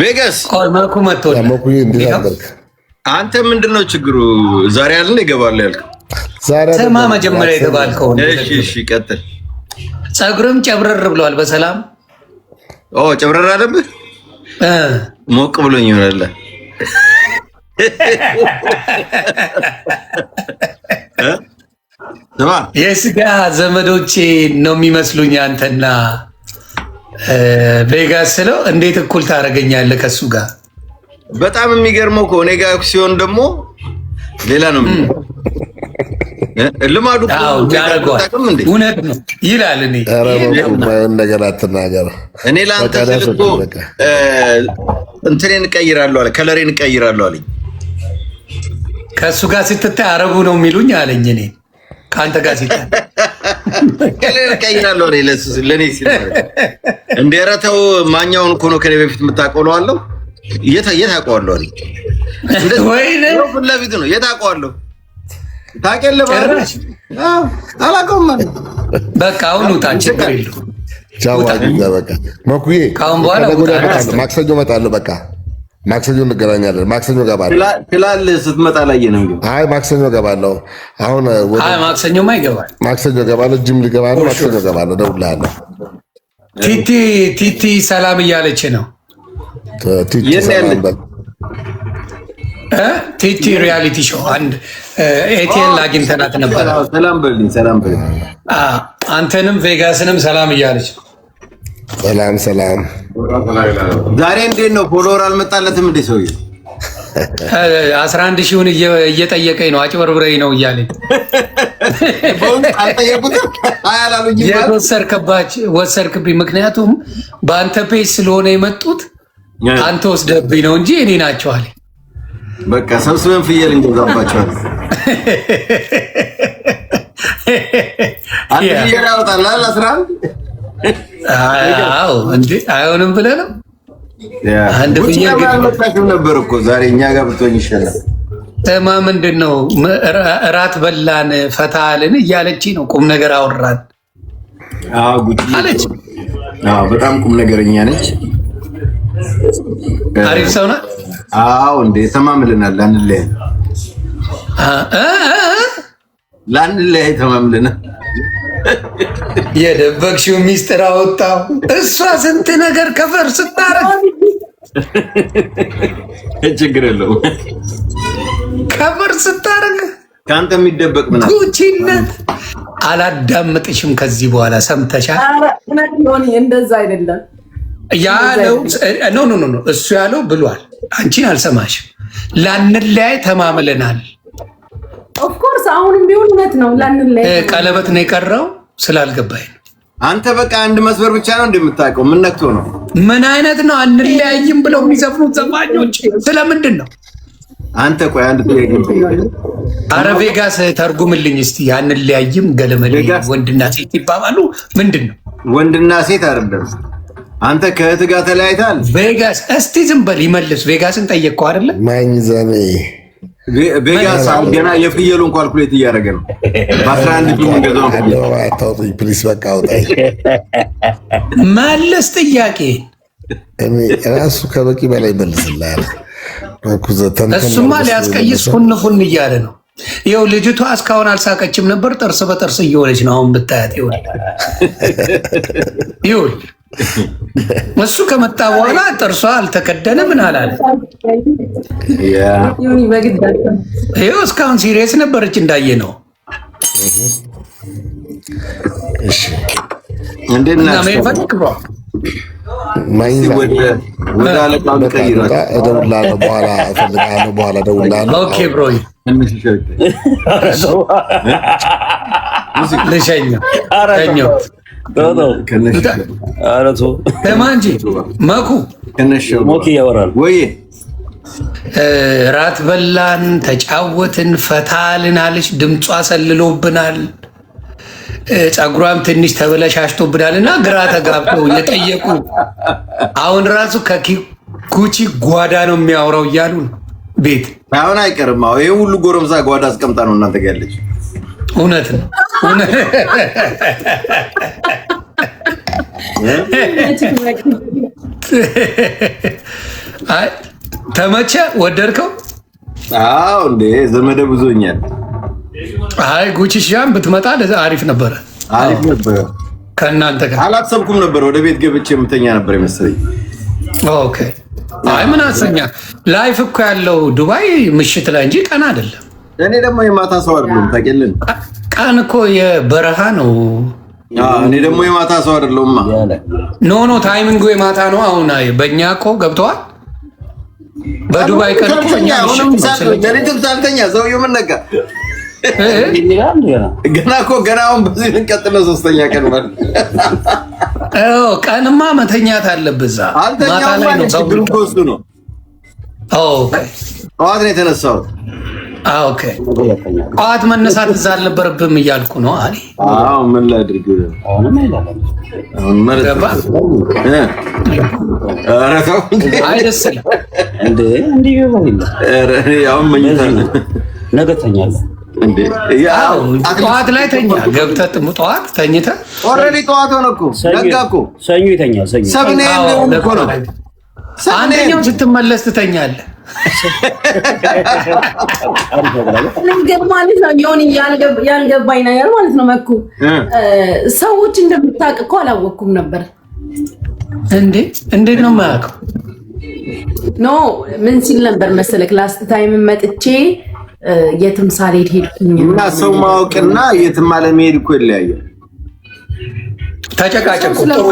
ቬጋስ ቆይ መኩ መጥቶ መኩዬ እንዴት አደርክ አንተ? ምንድነው ችግሩ? ዛሬ አይደል ይገባል ያልከው? ዛሬ ስማ መጀመሪያ የተባልከው። እሺ ቀጥል። ፀጉርም ጨብረር ብለዋል በሰላም ጨብረር አለብህ? ሞቅ ብሎኝ ይሆናል። የስጋ ዘመዶቼ ነው የሚመስሉኝ አንተና ቬጋስ ስለው እንዴት እኩል ታደርገኛለህ ከሱ ጋር? በጣም የሚገርመው ከሆነ ጋር ሲሆን ደግሞ ሌላ ነው ልማዱ። እውነት ነው ይላል። ነገር አትናገር። እኔ ለአንተ ስልኮ እንትኔን እቀይራለሁ አለ፣ ከለሬን እቀይራለሁ አለኝ። ከእሱ ጋር ስትታይ አረቡ ነው የሚሉኝ አለኝ። እኔ ከአንተ ጋር ሲታይ ከለሬን እቀይራለሁ አለኝ። ለእኔ ሲል እንደ ኧረ ተው ማኛውን እኮ ነው ከኔ በፊት የምታውቀው አለው። የት አውቀዋለሁ አለኝ። ወይኔ ፊት ለፊት ነው የት አውቀዋለሁ ታውቂያለህ ማለት አላውቀውም ማለት በቃ አሁን ውጣ፣ ችግር የለውም። በቃ መኩዬ ከአሁን በኋላ ማክሰኞ እመጣለሁ። በቃ ማክሰኞ እንገናኛለን። ማክሰኞ እገባለሁ ትላለህ ስትመጣ ላየህ ነው። አይ ማክሰኞ እገባለሁ። አሁን ማክሰኞማ ይገባል። ማክሰኞ እገባለሁ። ጂም ልገባ ነው። ማክሰኞ እገባለሁ። እደውልልሃለሁ። ቲቲ ሰላም እያለች ነው። ቲቲ ሰላም በል። ቲቲ ሪያሊቲ ሾው አንድ ኤቲኤል አግኝተናት ነበር። ሰላም በልኝ። አንተንም ቬጋስንም ሰላም እያለች ነው። ሰላም ሰላም። ዛሬ እንዴት ነው? ፎሎወር አልመጣለትም እንዴ ሰውዬ? 11 ሺውን እየጠየቀኝ ነው። አጭበርብረኝ ነው እያለኝ ወሰድክብኝ። ምክንያቱም በአንተ ፔጅ ስለሆነ የመጡት አንተ ወስደብኝ ነው እንጂ እኔ ናቸው አለኝ። በቃ ሰብስበን ፍየል እንገዛባቸዋል። አይሆንም ብለህ ነው አንድ ፍየል ነበር እኮ ዛሬ እኛ ጋር ብትሆኝ ይሻላል። ተማ ምንድን ነው እራት በላን ፈታልን እያለች ነው። ቁም ነገር አወራን አለች። በጣም ቁም ነገረኛ ነች። አሪፍ ሰው ናት። አዎ እንዴ ተማምልናል። ላንለያይ ተማምልናል። የደበቅሽው ሚስጥር አወጣው። እሷ ስንት ነገር ከፈር ስታረግ ችግር የለውም። ከፈር ስታረግ ከአንተ የሚደበቅ ምን አለ? ጉቺነት አላዳምጥሽም ከዚህ በኋላ ሰምተሻል? እንደዛ አይደለም ያለው ኖ እሱ ያለው ብሏል። አንቺን አልሰማሽም። ላንለያይ ተማምለናል። ኦፍኮርስ አሁንም ቢሆን እውነት ነው። ላንለያይ ቀለበት ነው የቀረው ስላልገባኝ ነው። አንተ በቃ አንድ መስበር ብቻ ነው እንደምታውቀው። ምን ነክቶ ነው? ምን አይነት ነው አንለያይም ብለው የሚዘፍኑት ዘፋኞች? ስለምንድን ነው? አንተ ቆይ አንድ አረ ቬጋስ ተርጉምልኝ እስቲ። አንለያይም ገለመሌ ወንድና ሴት ይባባሉ። ምንድን ነው? ወንድና ሴት አይደለም። አንተ ከእህት ጋር ተለያይታል። ቬጋስ እስቲ ዝም በል ይመልስ። ቬጋስን ጠየቅከው አይደለ? ማኝዘኔ ቬጋስ ገና የፍየሉን ኳልኩሌት እያደረገ ነው። በ11 ሺህ እንደዛው አታውጡኝ ፕሊስ። በቃ አውጣኝ። መለስ ጥያቄ ራሱ ከበቂ በላይ መልስልሃል። እሱማ ሊያስቀይስ ፉን እያለ ነው። ይኸው ልጅቷ እስካሁን አልሳቀችም ነበር። ጥርስ በጥርስ እየሆነች ነው አሁን ብታያት። ይኸውል እሱ ከመጣ በኋላ ጥርሷ አልተከደነ ምን አላለ። ይኸው እስካሁን ሲሪየስ ነበረች እንዳየ ነው። መኩ ያወራል ወይ? ራት በላን ተጫወትን ፈታልን አለች። ድምጿ ሰልሎብናል። ጸጉሯም ትንሽ ተበለሻሽቶብናል እና ግራ ተጋብተው እየጠየቁ አሁን ራሱ ከጉቺ ጓዳ ነው የሚያወራው እያሉ ነው። ቤት አሁን አይቀርም። ይሄ ሁሉ ጎረምሳ ጓዳ አስቀምጣ ነው እናንተ ጋር ያለች። እውነት ነው። አይ ተመቸ? ወደድከው? አዎ እንዴ ዘመደ ብዙኛል። አይ ጉቺ ሻም ብትመጣ አሪፍ ነበረ። አሪፍ ነበረ። ከእናንተ ጋር አላሰብኩም ነበር። ወደ ቤት ገብቼ የምተኛ ነበር የመሰለኝ። ኦኬ። አይ ምን አሰኛ ላይፍ እኮ ያለው ዱባይ ምሽት ላይ እንጂ ቀን አይደለም። እኔ ደግሞ የማታ ሰው አይደለም ታውቂያለሽ። ቀን እኮ የበረሃ ነው። እኔ ደግሞ የማታ ሰው አይደለሁማ። ኖ ታይሚንጉ የማታ ነው። አሁን በእኛ እኮ ገብተዋል። በዱባይ ቀን እኮ እኛ ሳልተኛ ሰውዬው ምን ነካ? ገና እኮ ገና አሁን በዚህ እንቀጥለው 3ኛ ቀን ማለት ቀንማ መተኛት አለብህ። እዛ ማታ ላይ ነው ሰው ነው። ኦኬ ጠዋት ነው የተነሳሁት። ኦኬ ጠዋት መነሳት እዛ አልነበረብህም እያልኩ ነው። አዎ ምን ላድርግ አሁን ማለት አይደስልም እንዴ? እንዲህ ይሆናል። ያው መኝታ ነገ ተኛለህ እንዴ? ያው ጠዋት ላይ ተኛ ገብተህ ጠዋት ተኝተህ ኦልሬዲ ጠዋት ሆነ እኮ ነጋ እኮ። ሰኞ ይተኛል። ሰኞ ሰብኔ እኮ ነው። አንደኛው ስትመለስ ትተኛለህ። ነገር ማለት ነው። የሆነ ያልገባኝ ነገር ማለት ነው። መኩ ሰዎች እንደምታውቅ እኮ አላወቅኩም ነበር። እንዴት ነው የማያውቀው? ኖ ምን ሲል ነበር መሰለክ? ላስት ታይም መጥቼ የትም ሳልሄድ ሄድኩኝ እና ሰው ማወቅና የትም አለመሄድ እኮ ይለያያል። ተጨቃጨቁ። ጥሩ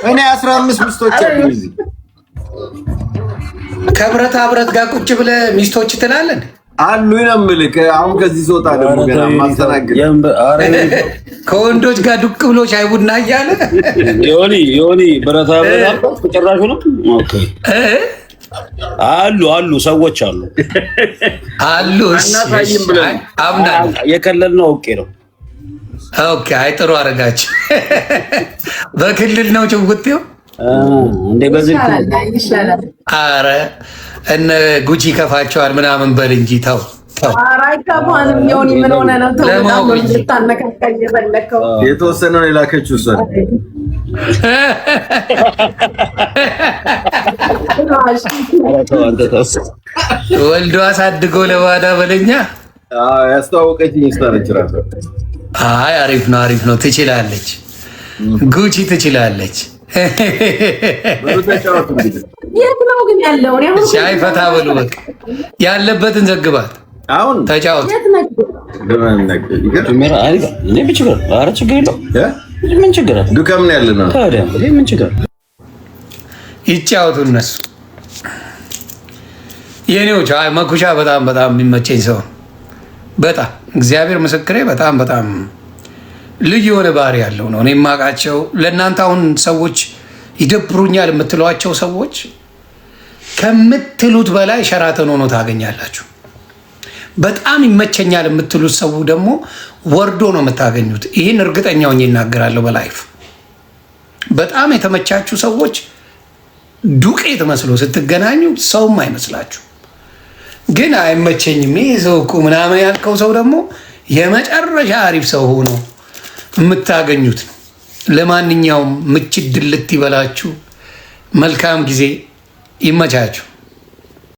እኔ 15 ሚስቶች አሉኝ። ከብረታ ብረት ጋር ቁጭ ብለህ ሚስቶች ትላለህ አሉኝ ነው የምልህ። አሁን ከዚህ ስወጣ ደግሞ ገና ማስተናገድ ከወንዶች ጋር ዱቅ ብሎ ሻይ ቡና እያለ ዮኒ ብረታ ብረት አልኩት ጭራሹ ነው። ኦኬ አሉ ሰዎች አሉ። እናታይም ብለን አምናለሁ። የከለልነው ኦኬ ነው። ኦኬ አይ ጥሩ አደረጋችሁ። በክልል ነው ጭውውቴው እንዴ በዚህ ይሻላል። አረ እነ ጉቺ ከፋቸዋል ምናምን በል እንጂ ተው። አራይ ከማንም ዮኒ ምን ሆነ ነው ተወጣው ልታነካከል የፈለከው? የተወሰነ ነው የላከችው እሷ። ወልዶ አሳድጎ ለባዳ በለኛ። ያስተዋወቀችኝ ስታረች ራሱ። አይ አሪፍ ነው ትችላለች። ጉቺ ትችላለች። የት ነው ግን ያለው? ሻይ ፈታ በሉ በቃ ያለበትን ዘግባት። አሁን ተጫወት። ዱከም ነው ያለ ነው። ይጫወቱ እነሱ የኔዎች። አይ መኩሻ በጣም የሚመቸኝ ሰው በጣም እግዚአብሔር ምስክሬ በጣም ልዩ የሆነ ባህሪ ያለው ነው። እኔ የማውቃቸው ለእናንተ አሁን ሰዎች ይደብሩኛል የምትሏቸው ሰዎች ከምትሉት በላይ ሸራተን ሆኖ ታገኛላችሁ። በጣም ይመቸኛል የምትሉት ሰው ደግሞ ወርዶ ነው የምታገኙት። ይህን እርግጠኛ ሆኜ ይናገራለሁ። በላይፍ በጣም የተመቻችሁ ሰዎች ዱቄት መስሎ ስትገናኙ ሰውም አይመስላችሁ። ግን አይመቸኝም ይህ ሰው እኮ ምናምን ያልከው ሰው ደግሞ የመጨረሻ አሪፍ ሰው ሆኖ የምታገኙት ነው። ለማንኛውም ምችት ድልት ይበላችሁ። መልካም ጊዜ ይመቻችሁ።